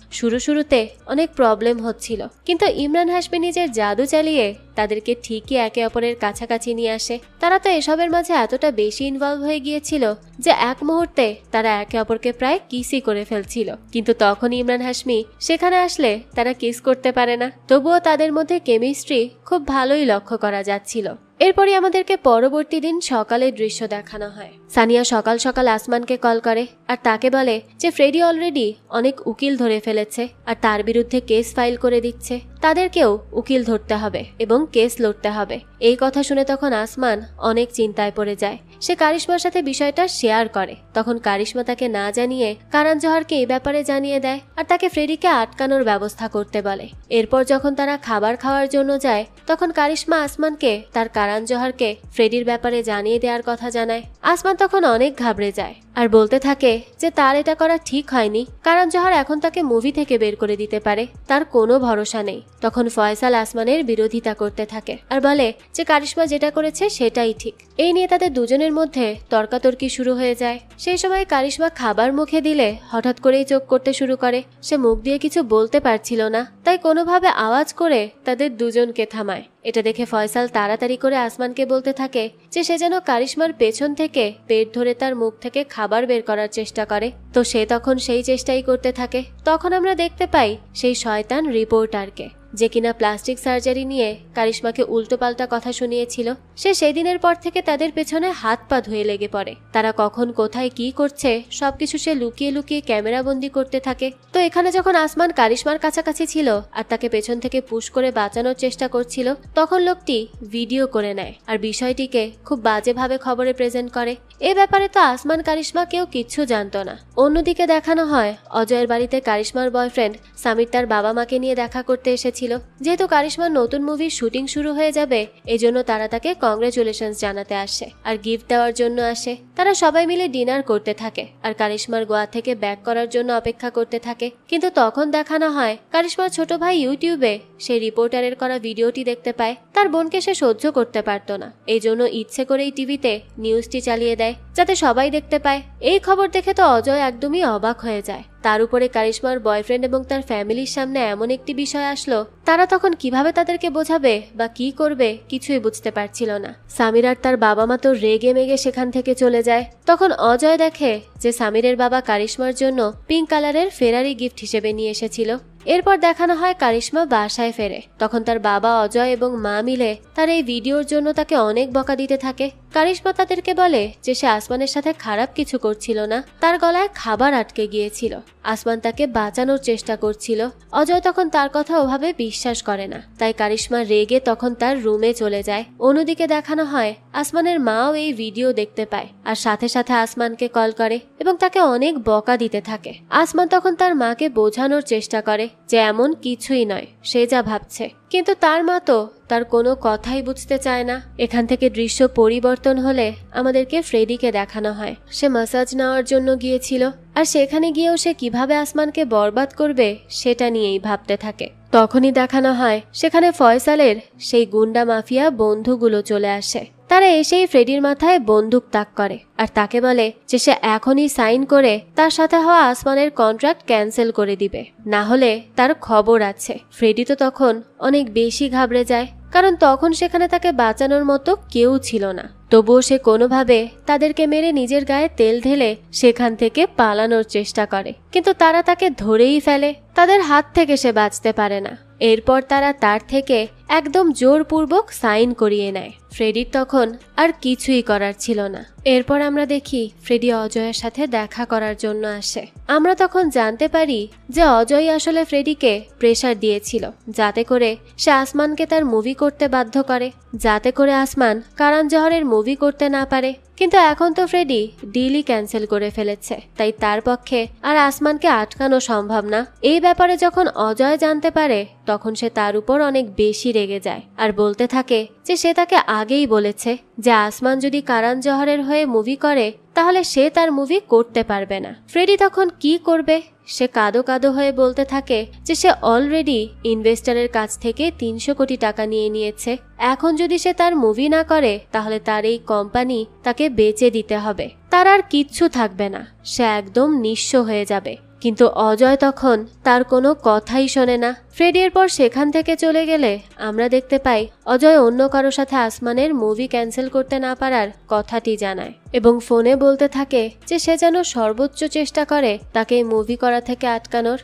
শুরুতে অনেক প্রবলেম হচ্ছিল, কিন্তু ইমরান হাশমি নিজের জাদু চালিয়ে তাদেরকে ঠিকই একে অপরের কাছাকাছি নিয়ে আসে। তারা তো এসবের মাঝে এতটা বেশি ইনভলভ হয়ে গিয়েছিল যে এক মুহূর্তে তারা একে অপরকে প্রায় কিসই করে ফেলছিল। কিন্তু তখন ইমরান হাশমি সেখানে আসলে তারা কিস করতে পারে না। তবুও তাদের মধ্যে কেমিস্ট্রি খুব ভালোই লক্ষ্য করা যাচ্ছিল। এরপরই আমাদেরকে পরবর্তী দিন সকালের দৃশ্য দেখানো হয়। সানিয়া সকাল সকাল আসমানকে কল করে আর তাকে বলে যে ফ্রেডি অলরেডি অনেক উকিল ধরে ফেলেছে আর তার বিরুদ্ধে কেস ফাইল করে দিচ্ছে। তাদেরকেও উকিল ধরতে হবে এবং কেস লড়তে হবে। এই কথা শুনে তখন আসমান অনেক চিন্তায় পড়ে যায়। সে কারিশমার সাথে বিষয়টা শেয়ার করে। তখন কারিশমা তাকে না জানিয়ে কারণ জোহরকে এই ব্যাপারে জানিয়ে দেয় আর তাকে ফ্রেডিকে আটকানোর ব্যবস্থা করতে বলে। এরপর যখন তারা খাবার খাওয়ার জন্য যায় তখন কারিশমা আসমানকে তার কারণ জোহরকে ফ্রেডির ব্যাপারে জানিয়ে দেওয়ার কথা জানায়। আসমান তখন অনেক ঘাবড়ে যায় আর বলতে থাকে যে তার এটা করা ঠিক হয়নি, কারণ জোহর এখন তাকে মুভি থেকে বের করে দিতে পারে, তার কোনো ভরসা নেই। তখন ফয়সাল আসমানের বিরোধিতা করতে থাকে আর বলে যে কারিশমা যেটা করেছে সেটাই ঠিক। এই নিয়ে তাদের দুজনের মধ্যে তর্কাতর্কি শুরু হয়ে যায়। সেই সময় কারিশমা খাবার মুখে দিলে হঠাৎ করেই চোখ করতে শুরু করে। সে মুখ দিয়ে কিছু বলতে পারছিল না, তাই কোনোভাবে আওয়াজ করে তাদের দুজনকে থামায়। এটা দেখে ফয়সাল তাড়াতাড়ি করে আসমানকে বলতে থাকে যে সে যেন কারিশমার পেছন থেকে পেট ধরে তার মুখ থেকে খাবার বের করার চেষ্টা করে। তো সে তখন সেই চেষ্টাই করতে থাকে। তখন আমরা দেখতে পাই সেই শয়তান রিপোর্টারকে, যে কিনা প্লাস্টিক সার্জারি নিয়ে কারিশমাকে উল্টোপাল্টা কথা শুনিয়েছিল। সে সেদিনের পর থেকে তাদের পেছনে হাত পা ধুয়ে লেগে পড়ে। তারা কখন কোথায় কি করছে সবকিছু সে লুকিয়ে লুকিয়ে ক্যামেরাবন্দি করতে থাকে। তো এখানে যখন আসমান কারিশমার কাছাকাছি ছিল আর তাকে পেছন থেকে পুশ করে বাঁচানোর চেষ্টা করছিল, তখন লোকটি ভিডিও করে নেয় আর বিষয়টিকে খুব বাজেভাবে খবরে প্রেজেন্ট করে। এ ব্যাপারে তো আসমান কারিশমা কেউ কিচ্ছু জানতো না। অন্যদিকে দেখানো হয় অজয়ের বাড়িতে কারিশমার বয়ফ্রেন্ড সামির তার বাবা মাকে নিয়ে দেখা করতে এসেছিল। যেহেতু কারিশমার নতুন মুভির শুটিং শুরু হয়ে যাবে, এজন্য তারা তাকে কংগ্রেচুলেশনস জানাতে আসে আর গিফট দেওয়ার জন্য আসে। তারা সবাই মিলে ডিনার করতে থাকে আর কারিশমার গোয়া থেকে ব্যাক করার জন্য অপেক্ষা করতে থাকে। কিন্তু তখন দেখানো হয় কারিশমার ছোট ভাই ইউটিউবে সেই রিপোর্টারের করা ভিডিওটি দেখতে পায়। তার বোনকে সে সহ্য করতে পারত না, এই জন্য ইচ্ছে করেই টিভিতে নিউজটি চালিয়ে দেয় যাতে সবাই দেখতে পায়। এই খবর দেখে তো অজয় একদমই অবাক হয়ে যায়। তার উপরে কারিশমার বয়ফ্রেন্ড এবং তার ফ্যামিলির সামনে এমন একটি বিষয় আসলো, তারা তখন কিভাবে তাদেরকে বোঝাবে বা কি করবে কিছুই বুঝতে পারছিল না। সামির আর তার বাবা মা তো রেগে মেগে সেখান থেকে চলে যায়। তখন অজয় দেখে যে সামিরের বাবা কারিশমার জন্য পিঙ্ক কালারের ফেরারি গিফট হিসেবে নিয়ে এসেছিল। এরপর দেখানো হয় কারিশমা বাসায় ফেরে। তখন তার বাবা অজয় এবং মা মিলে তার এই ভিডিওর জন্য তাকে অনেক বকা দিতে থাকে। কারিশমা তাদেরকে বলে যে সে আসমানের সাথে খারাপ কিছু করছিল না, তার গলায় খাবার আটকে গিয়েছিল, আসমান তাকে বাঁচানোর চেষ্টা করছিল। অজয় তখন তার কথা ওভাবে বিশ্বাস করে না, তাই কারিশমা রেগে তখন তার রুমে চলে যায়। অন্যদিকে দেখানো হয় আসমানের মাও এই ভিডিও দেখতে পায় আর সাথে সাথে আসমানকে কল করে এবং তাকে অনেক বকা দিতে থাকে। আসমান তখন তার মাকে বোঝানোর চেষ্টা করে যে এমন কিছুই নয়, সে যা ভাবছে, কিন্তু তার মা তো তার কোনো কথাই বুঝতে চায় না। এখান থেকে দৃশ্য পরিবর্তন হলে আমাদেরকে ফ্রেডিকে দেখানো হয় সে ম্যাসাজ নেওয়ার জন্য গিয়েছিল আর সেখানে গিয়েও সে কিভাবে আসমানকে বরবাদ করবে সেটা নিয়েই ভাবতে থাকে। তখনই দেখানো হয় সেখানে ফয়সালের সেই গুন্ডা মাফিয়া বন্ধুগুলো চলে আসে। তারা এসেই ফ্রেডির মাথায় বন্দুক তাক করে আর তাকে বলে যে সে এখনই সাইন করে তার সাথে হওয়া আসমানের কন্ট্রাক্ট ক্যান্সেল করে দিবে, না হলে তার খবর আছে। ফ্রেডি তো তখন অনেক বেশি ঘাবড়ে যায়, কারণ তখন সেখানে তাকে বাঁচানোর মতো কেউ ছিল না। তবুও সে কোনোভাবে তাদেরকে মেরে নিজের গায়ে তেল ঢেলে সেখান থেকে পালানোর চেষ্টা করে, কিন্তু তারা তাকে ধরেই ফেলে। তাদের হাত থেকে সে বাঁচতে পারে না। এরপর তারা তার থেকে একদম জোরপূর্বক সাইন করিয়ে নেয়। ফ্রেডির তখন আর কিছুই করার ছিল না। এরপর আমরা দেখি ফ্রেডি অজয়ের সাথে দেখা করার জন্য আসে। আমরা তখন জানতে পারি যে অজয় আসলে ফ্রেডিকে প্রেসার দিয়েছিল যাতে করে সে আসমানকে তার মুভি করতে বাধ্য করে, যাতে করে আসমান কারণ জহরের মুভি করতে না পারে। কিন্তু এখন তো ফ্রেডি ডিলই ক্যান্সেল করে ফেলেছে, তাই তার পক্ষে আর আসমানকে আটকানো সম্ভব না। এই ব্যাপারে যখন অজয় জানতে পারে তখন সে তার উপর অনেক বেশি রেগে যায় আর বলতে থাকে যে সে তাকে আগেই বলেছে যে আসমান যদি কারণ জহরের হয়ে মুভি করে তাহলে সে তার মুভি করতে পারবে না। ফ্রেডি তখন কি করবে? সে কাঁদো কাঁদো হয়ে বলতে থাকে যে সে অলরেডি ইনভেস্টরের কাছ থেকে 300 কোটি টাকা নিয়ে নিয়েছে। এখন যদি সে তার মুভি না করে তাহলে তার এই কোম্পানি তাকে বেচে দিতে হবে, তার আর কিচ্ছু থাকবে না, সে একদম নিঃস্ব হয়ে যাবে। কিন্তু অজয় তখন তার কোনো কথাই শোনে না। ফ্রেডি এরপর সেখান থেকে চলে গেলে আমরা দেখতে পাই অজয় অন্য কারো সাথে আসমানের মুভি ক্যান্সেল করতে না পারার কথাটি জানায় এবং ফোনে বলতে থাকে যে সে যেন সর্বোচ্চ চেষ্টা করে তাকে মুভি করা থেকে আটকানোর।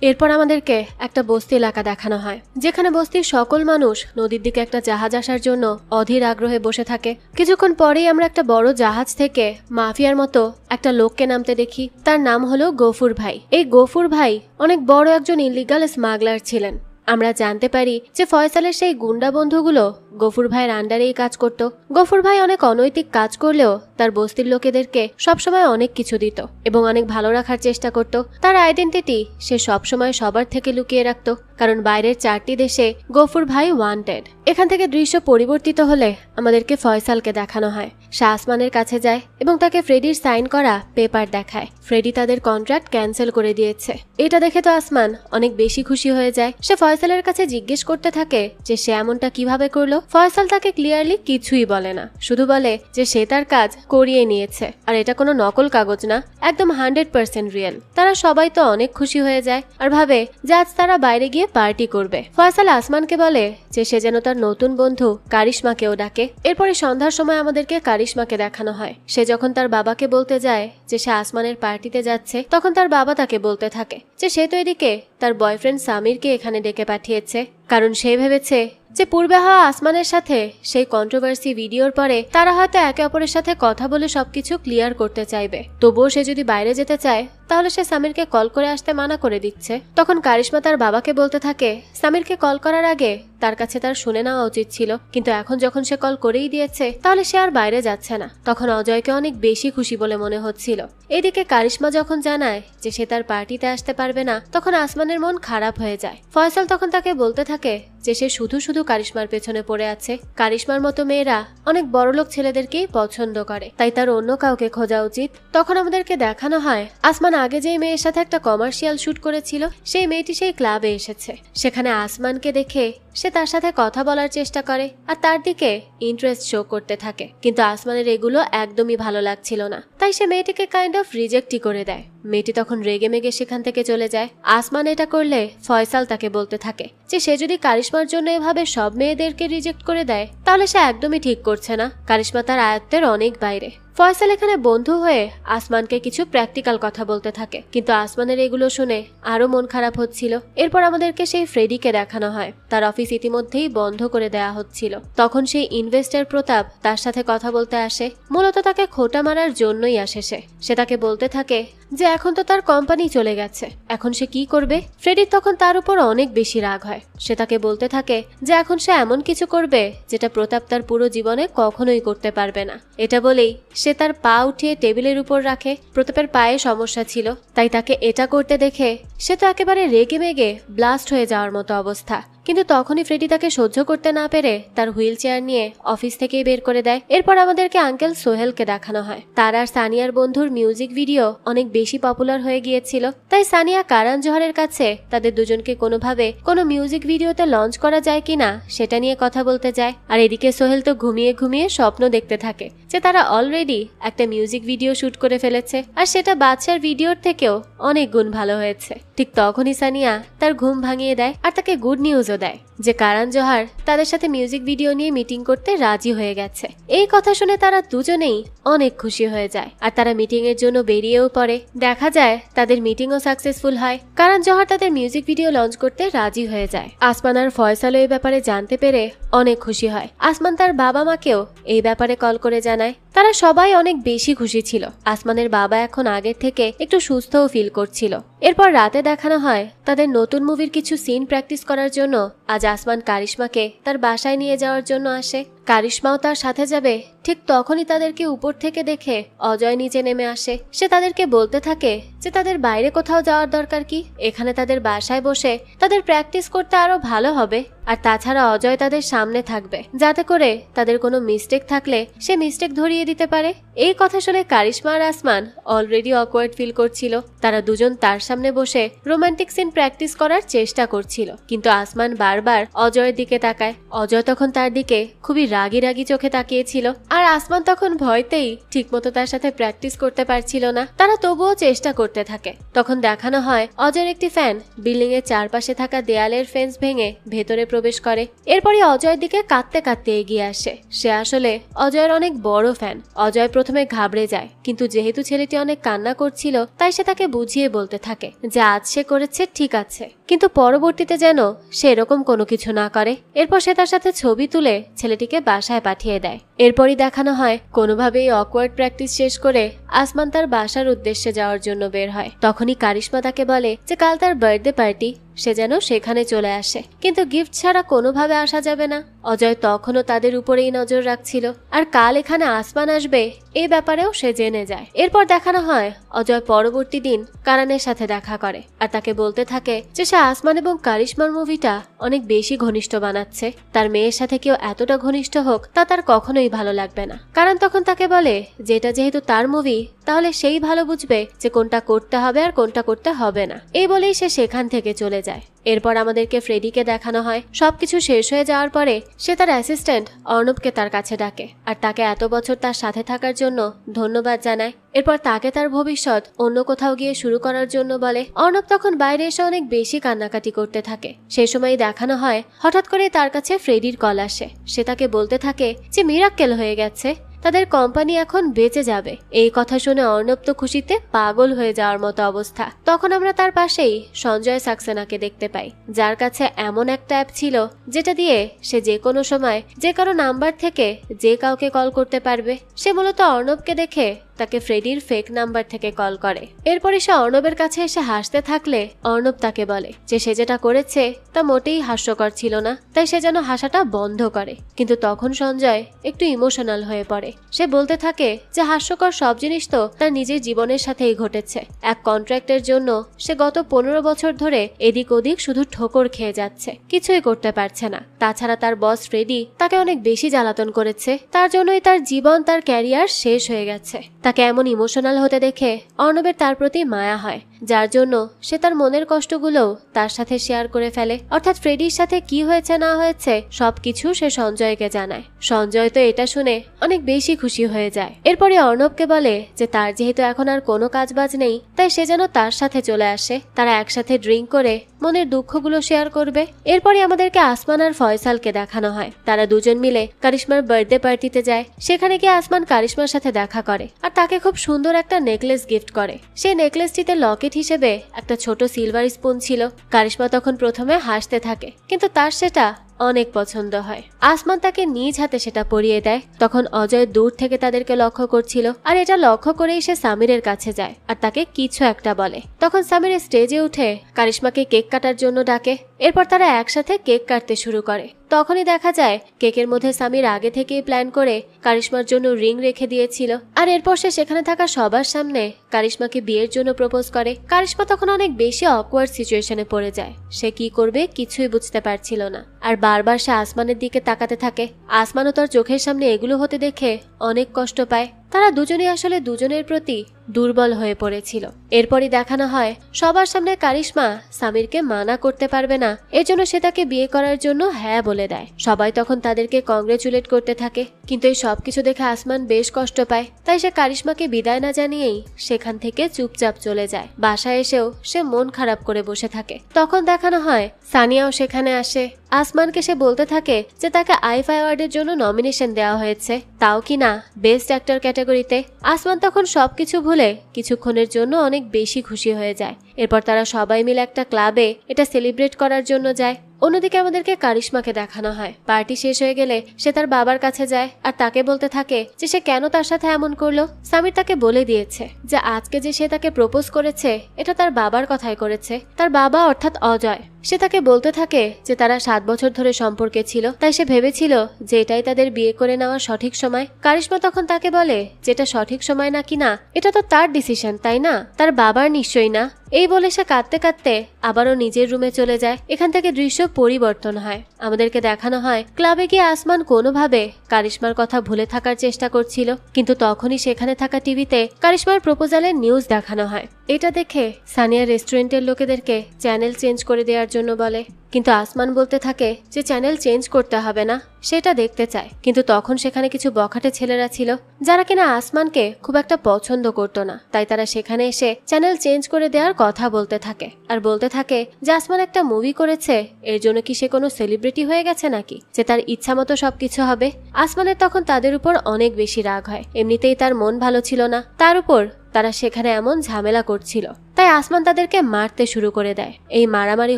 এরপর আমাদেরকে একটা বস্তি এলাকা দেখানো হয় যেখানে বস্তির সকল মানুষ নদীর দিকে একটা জাহাজ আসার জন্য অধীর আগ্রহে বসে থাকে। কিছুক্ষণ পরেই আমরা একটা বড় জাহাজ থেকে মাফিয়ার মতো একটা লোককে নামতে দেখি। তার নাম হলো গফুর ভাই। এই গফুর ভাই অনেক বড় একজন ইলিগাল স্মাগলার ছিলেন। আমরা জানতে পারি যে ফয়সালের সেই গুন্ডা বন্ধুগুলো গফুর ভাইয়ের আন্ডারেই কাজ করত। গফুর ভাই অনেক অনৈতিক কাজ করলেও তার বস্তির লোকেদেরকে সবসময় অনেক কিছু দিত এবং অনেক ভালো রাখার চেষ্টা করত। তার আইডেন্টিটি সে সবসময় সবার থেকে লুকিয়ে রাখত, কারণ বাইরের 4টি দেশে গফুর ভাই ওয়ান্টেড। এখান থেকে দৃশ্য পরিবর্তিত হলে আমাদেরকে ফয়সালকে দেখানো হয়। সে আসমানের কাছে যায় এবং তাকে ফ্রেডির সাইন করা পেপার দেখায়। ফ্রেডি তাদের কন্ট্রাক্ট ক্যান্সেল করে দিয়েছে। এটা দেখে তো আসমান অনেক বেশি খুশি হয়ে যায়। সে ফয়সালের কাছে জিজ্ঞেস করতে থাকে যে সে এমনটা কিভাবে করলো। ফয়সাল তাকে ক্লিয়ারলি কিছুই বলে না, শুধু বলে যে সে তার কাজ করিয়ে নিয়েছে আর এটা কোনো নকল কাগজ না, একদম 100% রিয়েল। তারা সবাই তো অনেক খুশি হয়ে যায় আর ভাবে যে আজ তারা বাইরে গিয়ে পার্টি করবে। ফয়সাল আসমানকে বলে যে সে যেন তার নতুন বন্ধু কারিশমাকেও ডাকে। এরপরে সন্ধ্যার সময় আমাদেরকে কারিশমাকে দেখানো হয়। সে যখন তার বাবাকে বলতে যায় যে সে আসমানের পার্টিতে যাচ্ছে তখন তার বাবা তাকে বলতে থাকে যে সে তো এদিকে তার বয়ফ্রেন্ড সামিরকে এখানে ডেকে পাঠিয়েছে, কারণ সে ভেবেছে যে পূর্বে হওয়া আসমানের সাথে সেই কন্ট্রোভার্সি ভিডিওর পরে তারা হয়তো একে অপরের সাথে কথা বলে সবকিছু ক্লিয়ার করতে চাইবে। তবুও সে যদি বাইরে যেতে চায় তাহলে সে সামিরকে কল করে আসতে মানা করে দিচ্ছে। তখন কারিশমা তার বাবাকে বলতে থাকে সামিরকে কল করার আগে তার কাছে তার শুনে নেওয়া উচিত ছিল, কিন্তু এখন যখন সে কল করেই দিয়েছে তাহলে সে আর বাইরে যাচ্ছে না। তখন অজয়কে অনেক বেশি খুশি বলে মনে হচ্ছিল। এদিকে কারিশমা যখন জানায় যে সে তার পার্টিতে আসতে পারবে না তখন আসমানের মন খারাপ হয়ে যায়। ফয়সাল তখন তাকে বলতে থাকে যে সে শুধু শুধু কারিশমার পেছনে পড়ে আছে। কারিশমার মতো মেয়েরা অনেক বড়লোক ছেলেদেরকেই পছন্দ করে, তাই তার অন্য কাউকে খোঁজা উচিত। তখন আমাদেরকে দেখানো হয় আসমান আগে যেই মেয়ের সাথে একটা কমার্শিয়াল শুট করেছিল সেই মেয়েটি সেই ক্লাবে এসেছে। সেখানে আসমানকে দেখে সে তার সাথে কথা বলার চেষ্টা করে আর তার দিকে ইন্টারেস্ট শো করতে থাকে, কিন্তু আসমানের এগুলো একদমই ভালো লাগছিল না। তাই সে মেয়েটিকে কাইন্ড অফ রিজেক্টই করে দেয়। মেয়েটি তখন রেগে মেগে সেখান থেকে চলে যায়। আসমান এটা করলে ফয়সাল তাকে বলতে থাকে যে সে যদি কারিশমার জন্য এভাবে সব মেয়েদেরকে রিজেক্ট করে দেয় তাহলে সে একদমই ঠিক করছে না, কারিশমা তার আয়ত্তের অনেক বাইরে। ফয়সাল এখানে বন্ধু হয়ে আসমানকে কিছু প্র্যাকটিক্যাল কথা বলতে থাকে, কিন্তু আসমানের এগুলো শুনে আরো মন খারাপ হচ্ছিল। এরপর আমাদেরকে সেই ফ্রেডিকে দেখানো হয়, তার অফিস ইতিমধ্যেই বন্ধ করে দেয়া হচ্ছিল। তখন সেই ইনভেস্টর প্রতাপ তার সাথে কথা বলতে আসে, মূলত তাকে খোঁটা মারার জন্যই আসে। সে তাকে বলতে থাকে যে এখন তো তার কোম্পানি চলে গেছে, এখন সে কি করবে। ফ্রেডির তখন তার উপর অনেক বেশি রাগ হয়। সে তাকে বলতে থাকে যে এখন সে এমন কিছু করবে যেটা প্রতাপ তার পুরো জীবনে কখনোই করতে পারবে না। এটা বলেই সে তার পা উঠিয়ে টেবিলের উপর রাখে। প্রতাপের পায়ে সমস্যা ছিল, তাই তাকে এটা করতে দেখে সে তো একেবারে রেগে মেগে ব্লাস্ট হয়ে যাওয়ার মতো অবস্থা। কিন্তু তখনই ফ্রেডি তাকে সহ্য করতে না পেরে তার হুইল চেয়ার নিয়ে অফিস থেকেই বের করে দেয়। এরপর আমাদেরকে আঙ্কেল সোহেলকে দেখানো হয়। তার আর সানিয়ার বন্ধুর মিউজিক ভিডিও অনেক বেশি পপুলার হয়ে গিয়েছিল, তাই সানিয়া কারণ জোহরের কাছে তাদের দুজনকে কোনোভাবে কোনো মিউজিক ভিডিওতে লঞ্চ করা যায় কিনা সেটা নিয়ে কথা বলতে যায়। আর এদিকে সোহেল তো ঘুমিয়ে ঘুমিয়ে স্বপ্ন দেখতে থাকে যে তারা অলরেডি একটা মিউজিক ভিডিও শুট করে ফেলেছে, আর সেটা বাচ্চার ভিডিওর থেকেও অনেক গুণ ভালো হয়েছে। ঠিক তখনই সানিয়া তার ঘুম ভাঙিয়ে দেয় আর তাকে গুড নিউজও দেয় যে কারণ জোহর তাদের সাথে মিউজিক ভিডিও নিয়ে মিটিং করতে রাজি হয়ে গেছে। এই কথা শুনে তারা দুজনেই অনেক খুশি হয়ে যায় আর তারা মিটিং এর জন্য বেরিয়েও পড়ে। দেখা যায় তাদের মিটিংও সাকসেসফুল হয়, কারণ জোহর তাদের মিউজিক ভিডিও লঞ্চ করতে রাজি হয়ে যায়। আসমান আর ফয়সাল এই ব্যাপারে জানতে পেরে অনেক খুশি হয়। আসমান তার বাবা মাকেও এই ব্যাপারে কল করে জানায়। তারা সবাই অনেক বেশি খুশি ছিল। আসমানের বাবা এখন আগের থেকে একটু সুস্থও ফিল করছিল। এরপর রাতে দেখানো হয় তাদের নতুন মুভির কিছু সিন প্র্যাকটিস করার জন্য আজ আসমান কারিশমাকে তার বাসায় নিয়ে যাওয়ার জন্য আসে। কারিশমাও তার সাথে যাবে। ঠিক তখনই তাদেরকে উপর থেকে দেখে অজয় নিচে নেমে আসে। সে তাদেরকে বলতে থাকে যে তাদের বাইরে কোথাও যাওয়ার দরকার কি, এখানে তাদের বাসায় বসে তাদের প্র্যাকটিস করতে আরো ভালো হবে। আর তাছাড়া অজয় তাদের সামনে থাকবে, যাতে করে তাদের কোনো মিস্টেক থাকলে সে মিস্টেক ধরিয়ে দিতে পারে। এই কথা শুনে কারিশমা আর আসমান অলরেডি অকওয়ার্ড ফিল করছিল। তারা দুজন তার সামনে বসে রোমান্টিক সিন প্র্যাকটিস করার চেষ্টা করছিল, কিন্তু আসমান বারবার অজয়ের দিকে তাকায়। অজয় তখন তার দিকে খুবই রাগি রাগি চোখে তাকিয়েছিল, আর আসমান তখন ভয়তেই ঠিকমতো তার সাথে প্র্যাকটিস করতে পারছিল না। তারা তবুও চেষ্টা করতে থাকে। তখন দেখানো হয় অজয়ের একটি ফ্যান বিল্ডিং এর চারপাশে থাকা দেয়ালের ফেন্স ভেঙে ভেতরে প্রবেশ করে। এরপরই অজয়ের দিকে কাঁদতে কাঁদতে এগিয়ে আসে। সে আসলে অজয়ের অনেক বড় ফ্যান। অজয় প্রথমে ঘাবড়ে যায়, কিন্তু যেহেতু ছেলেটি অনেক কান্না করছিল তাই সে তাকে বুঝিয়ে বলতে থাকে যে আজ সে করেছে ঠিক আছে, কিন্তু পরবর্তীতে যেন সে এরকম কোনো কিছু না করে। এরপর সে তার সাথে ছবি তুলে ছেলেটিকে বাসায় পাঠিয়ে দেয়। এরপরই দেখানো হয় কোনোভাবেই অকওয়ার্ড প্র্যাকটিস শেষ করে আসমান তার বাসার উদ্দেশ্যে যাওয়ার জন্য বের হয়। তখনই কারিশমা তাকে বলে যে কাল তার বার্থডে পার্টি, সে যেন সেখানে চলে আসে, কিন্তু গিফট ছাড়া কোনোভাবে আসা যাবে না। অজয় তখনও তাদের উপরেই নজর রাখছিল, আর কাল এখানে আসমান আসবে এই ব্যাপারেও সে জেনে যায়। এরপর দেখানো হয় অজয় পরবর্তী দিন কারণের সাথে দেখা করে আর তাকে বলতে থাকে যে সে আসমান এবং কারিশমার মুভিটা অনেক বেশি ঘনিষ্ঠ বানাচ্ছে। তার মেয়ের সাথে কেউ এতটা ঘনিষ্ঠ হোক তা তার কখনোই ভালো লাগবে না। কারণ তখন তাকে বলে যে এটা যেহেতু তার মুভি তাহলে সেই ভালো বুঝবে যে কোনটা করতে হবে আর কোনটা করতে হবে না। এই বলেই সে সেখান থেকে চলে যায়। এরপর আমাদেরকে ফ্রেডিকে দেখানো হয়। সবকিছু শেষ হয়ে যাওয়ার পরে সে তার অ্যাসিস্ট্যান্ট অর্ণবকে তার কাছে ডাকে আর তাকে এত বছর তার সাথে থাকার জন্য ধন্যবাদ জানায়। এরপর তাকে তার ভবিষ্যৎ অন্য কোথাও গিয়ে শুরু করার জন্য বলে। অর্ণব তখন বাইরে এসে অনেক বেশি কান্নাকাটি করতে থাকে। সেই সময় দেখানো হয় হঠাৎ করে তার কাছে ফ্রেডির কল আসে। সে তাকে বলতে থাকে যে মিরাক্কেল হয়ে গেছে, তাদের কোম্পানি এখন বেঁচে যাবে। এই কথা শুনে অর্ণব তো খুশিতে পাগল হয়ে যাওয়ার মতো অবস্থা। তখন আমরা তার পাশেই সঞ্জয় সাক্সেনাকে দেখতে পাই, যার কাছে এমন একটা অ্যাপ ছিল যেটা দিয়ে সে যে কোনো সময় যে কারো নাম্বার থেকে যে কাউকে কল করতে পারবে। সে মূলত অর্ণবকে দেখে তাকে ফ্রেডির ফেক নাম্বার থেকে কল করে। এরপরে সে অর্ণবের কাছে এসে হাসতে থাকলে অর্ণব তাকে বলে যে সে যেটা করেছে তা মোটেই হাস্যকর ছিল না, তাই সে যেন হাসাটা বন্ধ করে। কিন্তু তখন সঞ্জয় একটু ইমোশনাল হয়ে পড়ে। সে বলতে থাকে যে হাস্যকর সব জিনিস তো তার নিজের জীবনের সাথেই ঘটেছে। এক কন্ট্রাক্টের জন্য সে গত 15 বছর ধরে এদিক ওদিক শুধু ঠোকর খেয়ে যাচ্ছে, কিছুই করতে পারছে না। তাছাড়া তার বস ফ্রেডি তাকে অনেক বেশি জ্বালাতন করেছে, তার জন্যই তার জীবন তার ক্যারিয়ার শেষ হয়ে গেছে। তাকে এমন ইমোশনাল হতে দেখে অর্ণবের তার প্রতি মায়া হয়। যার জন্য সে তার মনের কষ্টগুলো তার সাথে শেয়ার করে ফেলে। অর্থাৎ ফ্রেডির সাথে কি হয়েছে না হয়েছে সবকিছু সে সঞ্জয়কে জানায়। সঞ্জয় তো এটা শুনে অনেক বেশি খুশি হয়ে যায়। এরপরে অর্ণবকে বলে যে তার যেহেতু এখন আর কোনো কাজবাজ নেই, তাই সে যেন তার সাথে চলে আসে। তারা একসাথে ড্রিঙ্ক করে মনের দুঃখগুলো শেয়ার করবে। এরপরে আমাদেরকে আসমান আর ফয়সালকে দেখানো হয়। তারা দুজন মিলে কারিশমার বার্থডে পার্টিতে যায়। সেখানে গিয়ে আসমান কারিশমার সাথে দেখা করে আর তাকে খুব সুন্দর একটা নেকলেস গিফট করে। সেই নেকলেসটিতে লকেট হিসেবে একটা ছোট সিলভার স্পুন ছিল। কারিশমা তখন প্রথমে হাসতে থাকে, কিন্তু তার সেটা অনেক পছন্দ হয়। আসমান তাকে নিজ হাতে সেটা পরিয়ে দেয়। তখন অজয় দূর থেকে তাদেরকে লক্ষ্য করছিল, আর এটা লক্ষ্য করেই সে সামিরের কাছে যায় আর তাকে কিছু একটা বলে। তখন সামির স্টেজে উঠে কারিশমাকে কেক কাটার জন্য ডাকে। এরপর তারা একসাথে কেক কাটতে শুরু করে। তখনই দেখা যায় কেকের মধ্যে সামির আগে থেকেই প্ল্যান করে কারিশমার জন্য রিং রেখে দিয়েছিল। আর এরপর সে সেখানে থাকা সবার সামনে কারিশমাকে বিয়ের জন্য প্রপোজ করে। কারিশমা তখন অনেক বেশি অকওয়ার্ড সিচুয়েশনে পড়ে যায়। সে কি করবে কিছুই বুঝতে পারছিল না, আর বারবার সে আসমানের দিকে তাকাতে থাকে। আসমানও তার চোখের সামনে এগুলো হতে দেখে অনেক কষ্ট পায়। তারা দুজনেই আসলে দুজনের প্রতি দুর্বল হয়ে পড়েছিল। এরপরই দেখানো হয় সবার সামনে কারিশমা সামিরকে মানা করতে পারবে না, এজন্য সে তাকে বিয়ে করার জন্য হ্যাঁ বলে দেয়। সবাই তখন তাদেরকে কংগ্রেচুলেট করতে থাকে, কিন্তু এই সবকিছু দেখে আসমান বেশ কষ্ট পায়। তাই সে কারিশমাকে বিদায় না জানিয়েই সেখান থেকে চুপচাপ চলে যায়। বাসায় এসেও সে মন খারাপ করে বসে থাকে। তখন দেখানো হয় সানিয়াও সেখানে আসে। আসমানকে সে বলতে থাকে যে তাকে আইফা অ্যাওয়ার্ডের জন্য নমিনেশন দেওয়া হয়েছে, তাও কিনা বেস্ট অ্যাক্টর ক্যাটাগরিতে। আসমান তখন সবকিছু ভুলে কিছুক্ষণের জন্য অনেক বেশি খুশি হয়ে যায়। এরপর তারা সবাই মিলে একটা ক্লাবে এটা সেলিব্রেট করার জন্য যায়। অন্যদিকে আমাদেরকে কারিশমাকে দেখানো হয়। পার্টি শেষ হয়ে গেলে সে তার বাবার কাছে যায় আর তাকে বলতে থাকে যে সে কেন তার সাথে এমন করলো। সামির তাকে বলে দিয়েছে যে আজকে যে সে তাকে প্রপোজ করেছে এটা তার বাবার কথাই করেছে, তার বাবা অর্থাৎ অজয়। সে তাকে বলতে থাকে যে তারা 7 বছর ধরে সম্পর্কে ছিল, তাই সে ভেবেছিল যে এটাই তাদের বিয়ে করে নেওয়ার সঠিক সময়। কারিশমা তখন তাকে বলে যেটা সঠিক সময় নাকি না এটা তো তার ডিসিশন, তাই না, তার বাবার নিশ্চয়ই না। এই বলে সে কাঁদতে কাঁদতে আবারও নিজের রুমে চলে যায়। এখান থেকে দৃশ্য পরিবর্তন হয়। আমাদেরকে দেখানো হয় ক্লাবে গিয়ে আসমান কোনোভাবে কারিশমার কথা ভুলে থাকার চেষ্টা করছিল, কিন্তু তখনই সেখানে থাকা টিভিতে কারিশমার প্রপোজালের নিউজ দেখানো হয়। এটা দেখে সানিয়া রেস্টুরেন্টের লোকেদেরকে চ্যানেল চেঞ্জ করে দেওয়ার জন্য বলে, কিন্তু আসমান বলতে থাকে যে চ্যানেল চেঞ্জ করতে হবে না, সেটা দেখতে চায়। কিন্তু তখন সেখানে কিছু বখাটে ছেলেরা ছিল যারা কিনা আসমানকে খুব একটা পছন্দ করতো না, তাই তারা সেখানে এসে চ্যানেল চেঞ্জ করে দেওয়ার কথা বলতে থাকে আর বলতে থাকে যে আসমান একটা মুভি করেছে, এর জন্য কি সে কোনো সেলিব্রিটি হয়ে গেছে নাকি যে তার ইচ্ছা মতো সবকিছু হবে। আসমানের তখন তাদের উপর অনেক বেশি রাগ হয়। এমনিতেই তার মন ভালো ছিল না, তার উপর তারা সেখানে এমন ঝামেলা করছিল, তাই আসমান তাদেরকে মারতে শুরু করে দেয়। এই মারামারি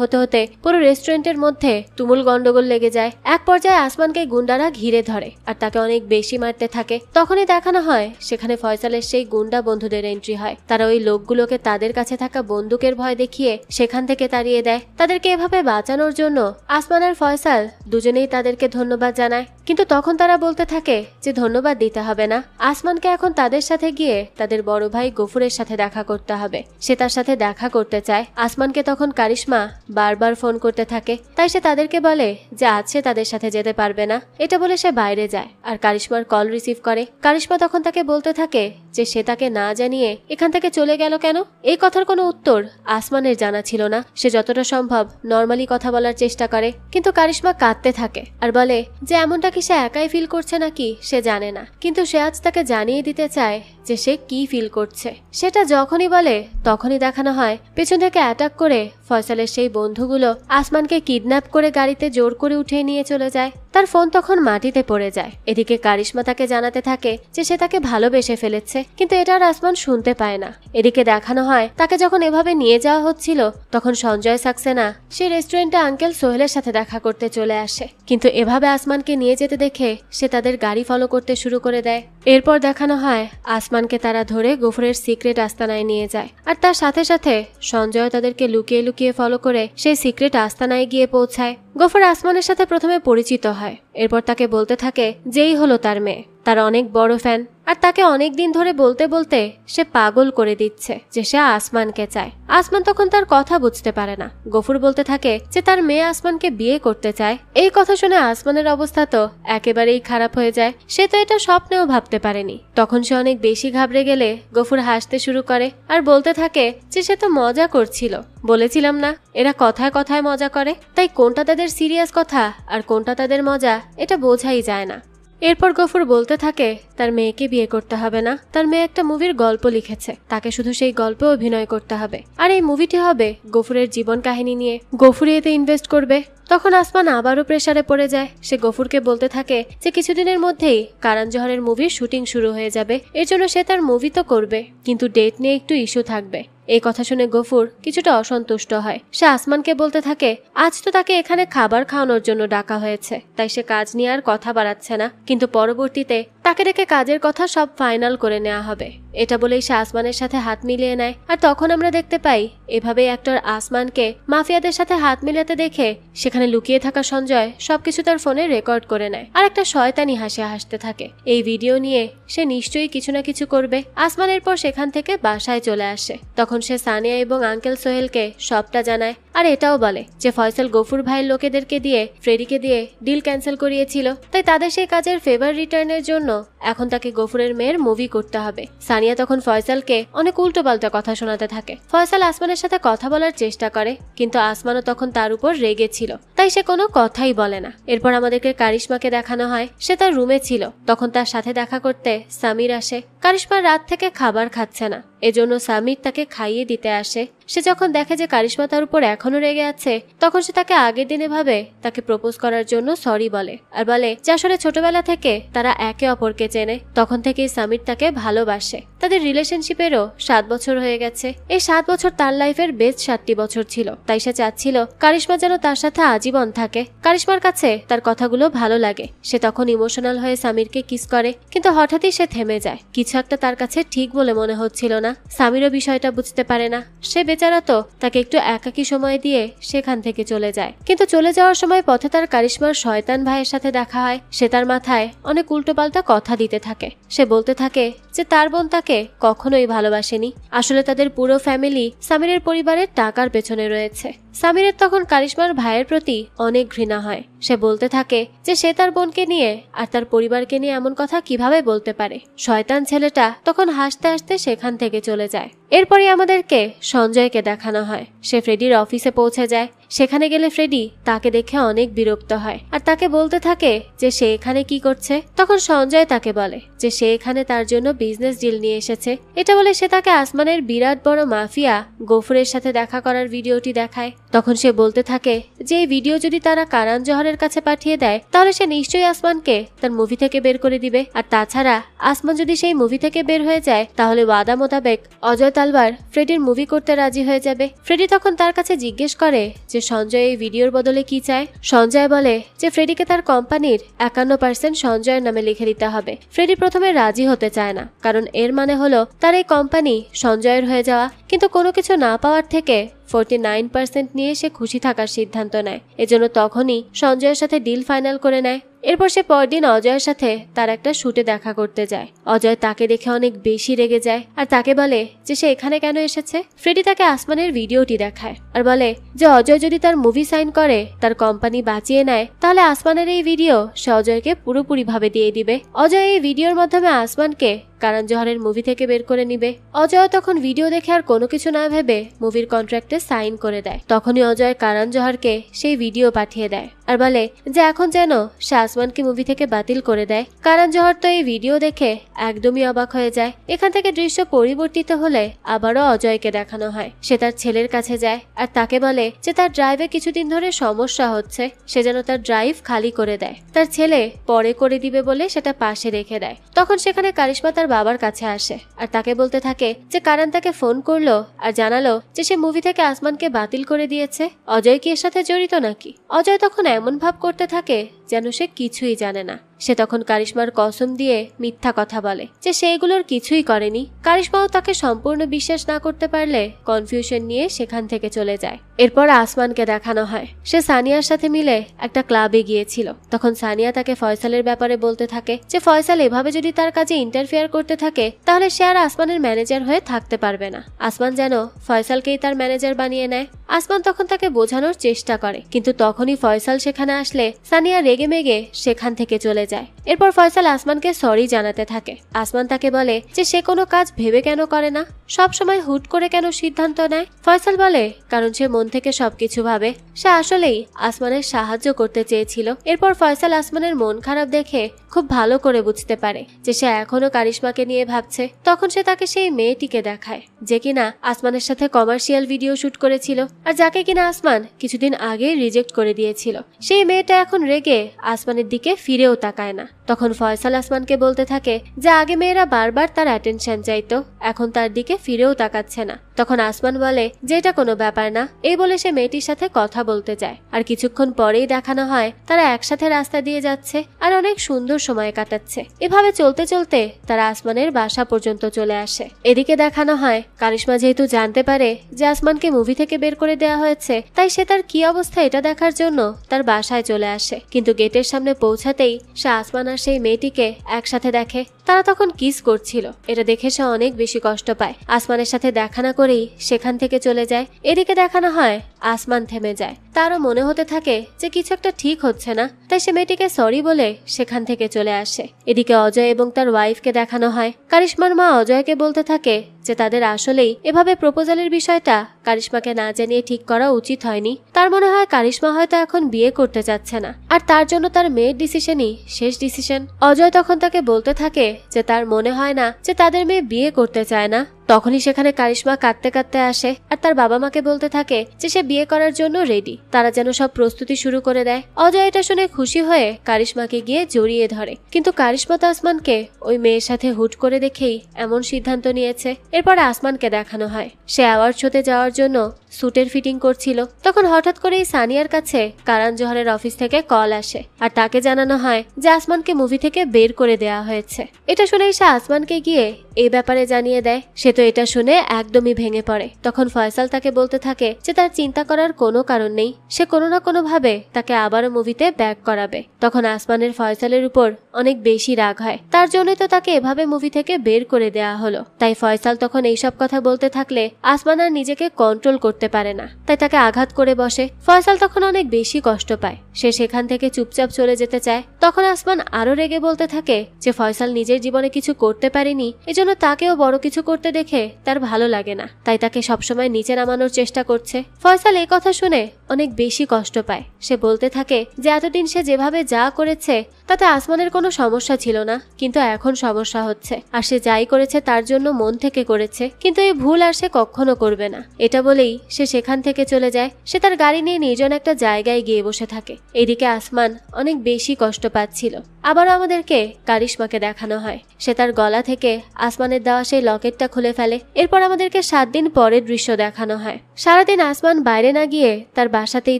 হতে হতে পুরো রেস্টুরেন্টের মধ্যে তুমুল গন্ডগোল লেগে যায়। এক পর্যায়ে আসমানকে গুন্ডারা ঘিরে ধরে আর তাকে অনেক বেশি মারতে থাকে। তখনই দেখানো হয় সেখানে ফয়সালের সেই গুন্ডা বন্ধুদের এন্ট্রি হয়। তারা ওই লোকগুলোকে তাদের কাছে থাকা বন্দুকের ভয় দেখিয়ে সেখান থেকে তাড়িয়ে দেয়। তাদেরকে এভাবে বাঁচানোর জন্য আসমান আর ফয়সাল দুজনেই তাদেরকে ধন্যবাদ জানায়, কিন্তু তখন তারা বলতে থাকে যে ধন্যবাদ দিতে হবে না, আসমানকে এখন তাদের সাথে গিয়ে তাদের বড় ভাই গফুরের সাথে দেখা করতে হবে। সে তার সাথে দেখা করতে চায়। আসমানকে তখন কারিশমা বারবার ফোন করতে থাকে, তাই সে তাদেরকে বলে যে আজ সে তাদের সাথে যেতে পারবে না। এটা বলে সে বাইরে যায় আর কারিশমার কল রিসিভ করে। কারিশমা তখন তাকে বলতে থাকে যে সে তাকে না জানিয়ে এখান থেকে চলে গেল কেন। এই কথার কোনো উত্তর আসমানের জানা ছিল না। সে যতটা সম্ভব নর্মালি কথা বলার চেষ্টা করে, কিন্তু কারিশমা কাঁদতে থাকে আর বলে যে এমনটা কি সে একাই ফিল করছে নাকি সে জানে না, কিন্তু সে আজ তাকে জানিয়ে দিতে চায় যে সে কি ফিল করছে। সেটা যখনই বলে তখনই দেখানো হয় পেছন থেকে অ্যাটাক করে ফয়সালের সেই বন্ধুগুলো আসমানকে কিডন্যাপ করে গাড়িতে জোর করে উঠিয়ে নিয়ে চলে যায়। তার ফোন তখন মাটিতে পড়ে যায়। এদিকে কারিশমা তাকে জানাতে থাকে যে সে তাকে ভালোবেসে ফেলেছে, কিন্তু এটা আর আসমান শুনতে পায় না। এদিকে দেখানো হয় তাকে যখন এভাবে নিয়ে যাওয়া হচ্ছিল তখন সঞ্জয় সাক্সেনা সে রেস্টুরেন্টে আঙ্কেল সোহেলের সাথে দেখা করতে চলে আসে, কিন্তু এভাবে আসমানকে নিয়ে যেতে দেখে সে তাদের গাড়ি ফলো করতে শুরু করে দেয়। এরপর দেখানো হয় আসমানকে তারা ধরে গফুরের সিক্রেট আস্তানায় নিয়ে যায়, আর তার সাথে সাথে সঞ্জয় তাদেরকে লুকিয়ে লুকিয়ে ফলো করে সেই সিক্রেট আস্তানায় গিয়ে পৌঁছায়। গফুর আসমানের সাথে প্রথমে পরিচিত হয়, এরপর তাকে বলতে থাকে যেই হলো তার মেয়ে। তার অনেক বড় ফ্যান, আর তাকে অনেক দিন ধরে বলতে বলতে সে পাগল করে দিচ্ছে যে সে আসমানকে চায়। আসমান তখন তার কথা বুঝতে পারে না। গফুর বলতে থাকে যে তার মেয়ে আসমানকে বিয়ে করতে চায়। এই কথা শুনে আসমানের অবস্থা তো একেবারেই খারাপ হয়ে যায়। সে তো এটা স্বপ্নেও ভাবতে পারেনি। তখন সে অনেক বেশি ঘাবড়ে গেলে গফুর হাসতে শুরু করে আর বলতে থাকে যে সে তো মজা করছিল। বলেছিলাম না এরা কথায় কথায় মজা করে, তাই কোনটা তাদের সিরিয়াস কথা আর কোনটা তাদের মজা এটা বোঝাই যায় না। এরপর গফুর বলতে থাকে তার মেয়েকে বিয়ে করতে হবে না, তার মেয়ে একটা মুভির গল্প লিখেছে, তাকে শুধু সেই গল্পে অভিনয় করতে হবে, আর এই মুভিটি হবে গফুরের জীবন কাহিনী নিয়ে। গফুর এতে ইনভেস্ট করবে। তখন আসমান আবারও প্রেসারে পড়ে যায়। সে গফুরকে বলতে থাকে যে কিছুদিনের মধ্যেই কারণ জোহরের মুভির শুটিং শুরু হয়ে যাবে, এর জন্য সে তার মুভি তো করবে, কিন্তু ডেট নিয়ে একটু ইস্যু থাকবে। এই কথা শুনে গফুর কিছুটা অসন্তুষ্ট হয়। সে আসমানকে বলতে থাকে আজ তো তাকে এখানে খাবার খাওয়ানোর জন্য ডাকা হয়েছে, তাই সে কাজ নিয়ে আর কথা বাড়াচ্ছে না, কিন্তু পরবর্তীতে তাকে ডেকে কাজের কথা সব ফাইনাল করে নেওয়া হবে। এটা বলেই সে আসমানের সাথে হাত মিলিয়ে নেয়। আর তখন আমরা দেখতে পাই এভাবেই অ্যাক্টর আসমানকে মাফিয়াদের সাথে হাত মিলাতে দেখে সেখানে লুকিয়ে থাকা সঞ্জয় সবকিছু তার ফোনে রেকর্ড করে নেয় আর একটা শয়তানি হাসি হাসতে থাকে। এই ভিডিও নিয়ে সে নিশ্চয়ই কিছু না কিছু করবে। আসমানের পর সেখান থেকে বাসায় চলে আসে। তখন সে সানিয়া এবং আঙ্কেল সোহেলকে সবটা জানায় আর এটাও বলে যে ফয়সাল গফুর ভাইয়ের লোকেদেরকে দিয়ে ফ্রেডিকে দিয়ে ডিল ক্যান্সেল করিয়েছিল, তাই তাদের সেই কাজের ফেভার রিটার্নের জন্য এখন তাকে গফুরের মেয়ের মুভি করতে হবে। সানিয়া তখন ফয়সালকে অনেক উল্টো পাল্টা কথা শোনাতে থাকে। ফয়সাল আসমানের সাথে কথা বলার চেষ্টা করে, কিন্তু আসমানও তখন তার উপর রেগে ছিল, তাই সে কোনো কথাই বলে না। এরপর আমাদেরকে কারিশমাকে দেখানো হয়। সে তার রুমে ছিল। তখন তার সাথে দেখা করতে সামির আসে। কারিশমার রাত থেকে খাবার খাচ্ছে না, এজন্য সামির তাকে খাইয়ে দিতে আসে। সে যখন দেখে যে কারিশমা তার উপর এখনো রেগে আছে, তখন সে তাকে আগের দিনে ভাবে তাকে প্রপোজ করার জন্য সরি বলে আর বলে যে আসলে ছোটবেলা থেকে তারা একে অপরকে চেনে, তখন থেকেই সামির তাকে ভালোবাসে। তাদের রিলেশনশিপেরও 7 বছর হয়ে গেছে। এই 7 বছর তার লাইফের বেস্ট 7টি বছর ছিল, তাই সে চাচ্ছিল কারিশমা যেন তার সাথে আজীবন থাকে। কারিশমার কাছে তার কথাগুলো ভালো লাগে। সে তখন ইমোশনাল হয়ে সামিরকে কিস করে, কিন্তু হঠাৎই সে থেমে যায়। কিছু একটা তার কাছে ঠিক বলে মনে হচ্ছিল না। সামিরও বিষয়টা বুঝতে পারে না। সে বেচারা তো তাকে একটু একাকী সময় দিয়ে সেখান থেকে চলে যায়। কিন্তু চলে যাওয়ার সময় পথে তার কারিশমার শয়তান ভাইয়ের সাথে দেখা হয়। সে তার মাথায় অনেক উল্টোপাল্টা কথা দিতে থাকে। সে বলতে থাকে যে তার বোন তাকে কখনোই ভালোবাসেনি, আসলে তাদের পুরো ফ্যামিলি সামিরের পরিবারের টাকার পেছনে রয়েছে। সামিরের তখন কারিশমার ভাইয়ের প্রতি অনেক ঘৃণা হয়। সে বলতে থাকে যে সে তার বোনকে নিয়ে আর তার পরিবারকে নিয়ে এমন কথা কিভাবে বলতে পারে। শয়তান ছেলেটা তখন হাসতে হাসতে সেখান থেকে চলে যায়। এরপরে আমাদেরকে সঞ্জয়কে দেখানো হয়। সে ফ্রেডির অফিসে পৌঁছে যায়। সেখানে গেলে ফ্রেডি তাকে দেখে অনেক বিরক্ত হয় আর তাকে বলতে থাকে যে সে এখানে কি করছে। তখন সঞ্জয় তাকে বলে যে সে এখানে তার জন্য বিজনেস ডিল নিয়ে এসেছে। এটা বলে সে তাকে আসমানের বিরাট বড় মাফিয়া গফুরের সাথে দেখা করার ভিডিওটি দেখায়। তখন সে বলতে থাকে যে এই ভিডিও যদি তারা কারণ জোহরের কাছে পাঠিয়ে দেয়, তাহলে সে নিশ্চয়ই আসমানকে তার মুভি থেকে বের করে দিবে। আর তাছাড়া আসমান যদি সেই মুভি থেকে বের হয়ে যায়, তাহলে ওয়াদা মোতাবেক অজয় তালবার ফ্রেডির মুভি করতে রাজি হয়ে যাবে। ফ্রেডি তখন তার কাছে জিজ্ঞেস করে যে সঞ্জয় এই ভিডিওর বদলে কি চায়। সঞ্জয় বলে যে ফ্রেডিকে তার কোম্পানির 51% সঞ্জয়ের নামে লিখে দিতে হবে। ফ্রেডি প্রথমে রাজি হতে চায় না, কারণ এর মানে হলো তার এই কোম্পানি সঞ্জয়ের হয়ে যাওয়া। কিন্তু কোনো কিছু না পাওয়ার থেকে 49% নিয়ে সে খুশি থাকার সিদ্ধান্ত নেয়। এজন্য তখনই সঞ্জয়ের সাথে ডিল ফাইনাল করে নেয়। এরপর সে পরদিন অজয়ের সাথে তার একটা শুটে দেখা করতে যায়। অজয় তাকে দেখে অনেক বেশি রেগে যায় আর তাকে বলে যে সে এখানে কেন এসেছে। ফ্রেডি তাকে আসমানের ভিডিওটি দেখায় আর বলে যে অজয় যদি তার মুভি সাইন করে, তার কোম্পানি বাঁচিয়ে নেয়, তাহলে আসমানের এই ভিডিও সে অজয়কে পুরোপুরি ভাবে দিয়ে দিবে। অজয় এই ভিডিওর মাধ্যমে আসমানকে কারণ জোহরের মুভি থেকে বের করে নিবে। অজয় তখন ভিডিও দেখে আর কোনো কিছু না ভেবে মুভির কন্ট্রাক্টে সাইন করে দেয়। তখনই অজয় কারণ জোহরকে সেই ভিডিও পাঠিয়ে দেয় আর বলে যে এখন যেন সে আসমানকে মুভি থেকে বাতিল করে দেয়। কারণ জোহর তো এই ভিডিও দেখে একদমই অবাক হয়ে যায়। এখান থেকে দৃশ্য পরিবর্তিত হলে আবারও অজয়কে দেখানো হয়। সে তার ছেলের কাছে যায় আর তাকে বলে যে তার ড্রাইভে কিছুদিন ধরে সমস্যা হচ্ছে, সে যেন তার ড্রাইভ খালি করে দেয়। তার ছেলে পরে করে দিবে বলে সেটা পাশে রেখে দেয়। তখন সেখানে কারিশমা তার বাবার কাছে আসে আর তাকে বলতে থাকে যে কারণ তাকে ফোন করলো আর জানালো যে সে মুভি থেকে আসমানকে বাতিল করে দিয়েছে। অজয় কি এর সাথে জড়িত নাকি? অজয় তখন এমন ভাব করতে থাকে যেন সে কিছুই জানে না। সে তখন কারিশমার কসম দিয়ে মিথ্যা কথা বলে যে সে এগুলোর কিছুই করেনি। কারিশমাও তাকে সম্পূর্ণ বিশ্বাস না করতে পারলে কনফিউশন নিয়ে সেখান থেকে চলে যায়। এরপর আসমানকে দেখানো হয় সে সানিয়ার সাথে মিলে একটা ক্লাবে গিয়েছিল। তখন সানিয়া তাকে ফয়সালের ব্যাপারে বলতে থাকে যে ফয়সাল এভাবে যদি তার কাজে ইন্টারফেয়ার করতে থাকে তাহলে সে আর আসমানের ম্যানেজার হয়ে থাকতে পারবে না। আসমান যেন ফয়সালকেই তার ম্যানেজার বানিয়ে নেয়। আসমান তখন তাকে বোঝানোর চেষ্টা করে, কিন্তু তখনই ফয়সাল সেখানে আসলে সানিয়া রেগে মেগে সেখান থেকে চলে যায়। এরপর ফয়সাল আসমানকে সরি জানাতে থাকে। আসমান তাকে বলে যে সে কোনো কাজ ভেবে কেন করে না, সব সময় হুট করে কেন সিদ্ধান্ত নেয়। ফয়সাল বলে কারণ সে মন থেকে সবকিছু ভাবে। সে আসলেই আসমানের সাহায্য করতে চেয়েছিল। এরপর ফয়সাল আসমানের মন খারাপ দেখে খুব ভালো করে বুঝতে পারে যে সে এখনো কারিশমাকে নিয়ে ভাবছে। তখন সে তাকে সেই মেয়েটিকে দেখায় যে কিনা আসমানের সাথে কমার্শিয়াল ভিডিও শুট করেছিল আর যাকে কিনা আসমান কিছুদিন আগে রিজেক্ট করে দিয়েছিল। সেই মেয়েটা এখন রেগে আসমানের দিকে ফিরেও তাকায় না। তখন ফয়সাল আসমানকে বলতে থাকে যে আগে মেয়েরা বারবার তার অ্যাটেনশন চাইতো, এখন তার দিকে ফিরেও তাকাচ্ছে না। তখন আসমান বলে যে এটা কোনো ব্যাপার না। এই বলে সে মেয়েটির সাথে কথা বলতে যায়। আর কিছুক্ষণ পরেই দেখানো হয় তারা একসাথে রাস্তা দিয়ে যাচ্ছে আর অনেক সুন্দর সময় কাটাচ্ছে। এভাবে চলতে চলতে তারা আসমানের বাসা পর্যন্ত চলে আসে। এদিকে দেখানো হয় কারিশমা যেহেতু জানতে পারে যে আসমানকে মুভি থেকে বের করে দেওয়া হয়েছে, তাই সে তার কি অবস্থা এটা দেখার জন্য তার বাসায় চলে আসে। কিন্তু গেটের সামনে পৌঁছাতেই সে আসমান আর সেই মেয়েটিকে একসাথে দেখে। তারা তখন কিস করছিল। এটা দেখে সে অনেক বেশি কষ্ট পায়। আসমানের সাথে দেখা না করেই সেখান থেকে চলে যায়। এদিকে দেখানো হয় আসমান থেমে যায়। তারও মনে হতে থাকে যে কিছু একটা ঠিক হচ্ছে না, তাই সে মেয়েটিকে সরি বলে সেখান থেকে চলে আসে। এদিকে অজয় এবং তার ওয়াইফকে দেখানো হয়। কারিশমার মা অজয়কে বলতে থাকে যে তাদের আসলেই এভাবে প্রপোজালের বিষয়টা কারিশমাকে না জানিয়ে ঠিক করা উচিত হয়নি। তার মনে হয় কারিশমা হয়তো এখন বিয়ে করতে চাচ্ছে না আর তার জন্য তার মেয়ের ডিসিশনই শেষ ডিসিশন। অজয় তখন তাকে বলতে থাকে যে তার মনে হয় না যে তাদের মেয়ে বিয়ে করতে চায় না। তখনই সেখানে কারিশমা কাঁদতে কাঁদতে আসে আর তার বাবা মাকে বলতে থাকে যে সে বিয়ে করার জন্য রেডি। তারা যেন সব প্রস্তুতি শুরু করে দেয়। অজয় এটা শুনে খুশি হয়ে কারিশমাকে গিয়ে জড়িয়ে ধরে, কিন্তু কারিশমা তো আসমানকে ওই মেয়ের সাথে হুট করে দেখেই এমন সিদ্ধান্ত নিয়েছে। এরপর আসমানকে দেখানো হয় সে অ্যাওয়ার্ড শোতে যাওয়ার জন্য স্যুটের ফিটিং করছিল। তখন হঠাৎ করেই সানিয়ার কাছে কারণ জোহরের অফিস থেকে কল আসে আর তাকে জানানো হয় যে আসমানকে মুভি থেকে বের করে দেওয়া হয়েছে। এটা শুনেই সে আসমানকে গিয়ে এই ব্যাপারে জানিয়ে দেয়। সে তো এটা শুনে একদমই ভেঙে পড়ে। তখন ফয়সাল তাকে বলতে থাকে যে তার চিন্তা করার কোনো কারণ নেই, সে কোনো না কোনো ভাবে তাকে আবারও মুভিতে ব্যাক করাবে। তখন আসমানের ফয়সালের উপর অনেক বেশি রাগ হয়, তার জন্যই তো তাকে এভাবে মুভি থেকে বের করে দেওয়া হলো। তাই ফয়সাল তখন এইসব কথা বলতে থাকলে আসমান আর নিজেকে কন্ট্রোল করতে পারে না, তাই তাকে আঘাত করে বসে। ফয়সাল তখন অনেক বেশি কষ্ট পায়, সে সেখান থেকে চুপচাপ চলে যেতে চায়। তখন আসমান আরো রেগে বলতে থাকে যে ফয়সাল নিজের জীবনে কিছু করতে পারেনি, এজন্য তাকেও বড় কিছু করতে দেখে তার ভালো লাগে না, তাই তাকে সবসময় নিচে নামানোর চেষ্টা করছে। ফয়সাল এই কথা শুনে অনেক বেশি কষ্ট পায়। সে বলতে থাকে যে এতদিন সে যেভাবে যা করেছে তাতে আসমানের কোনো সমস্যা ছিল না, কিন্তু এখন সমস্যা হচ্ছে। আর সে যাই করেছে তার জন্য মন থেকে করেছে, কিন্তু এই ভুল আর সে কখনো করবে না। এটা বলেই সে সেখান থেকে চলে যায়। সে তার গাড়ি নিয়ে নির্জন একটা জায়গায় গিয়ে বসে থাকে। এদিকে আসমান অনেক বেশি কষ্ট পাচ্ছিল। আবারও আমাদেরকে কারিশমাকে দেখানো হয় সে তার গলা থেকে আসমানের দেওয়া সেই লকেটটা খুলে ফেলে। এরপর আমাদেরকে 7 দিন পরের দৃশ্য দেখানো হয়। সারাদিন আসমান বাইরে না গিয়ে তার বাসাতেই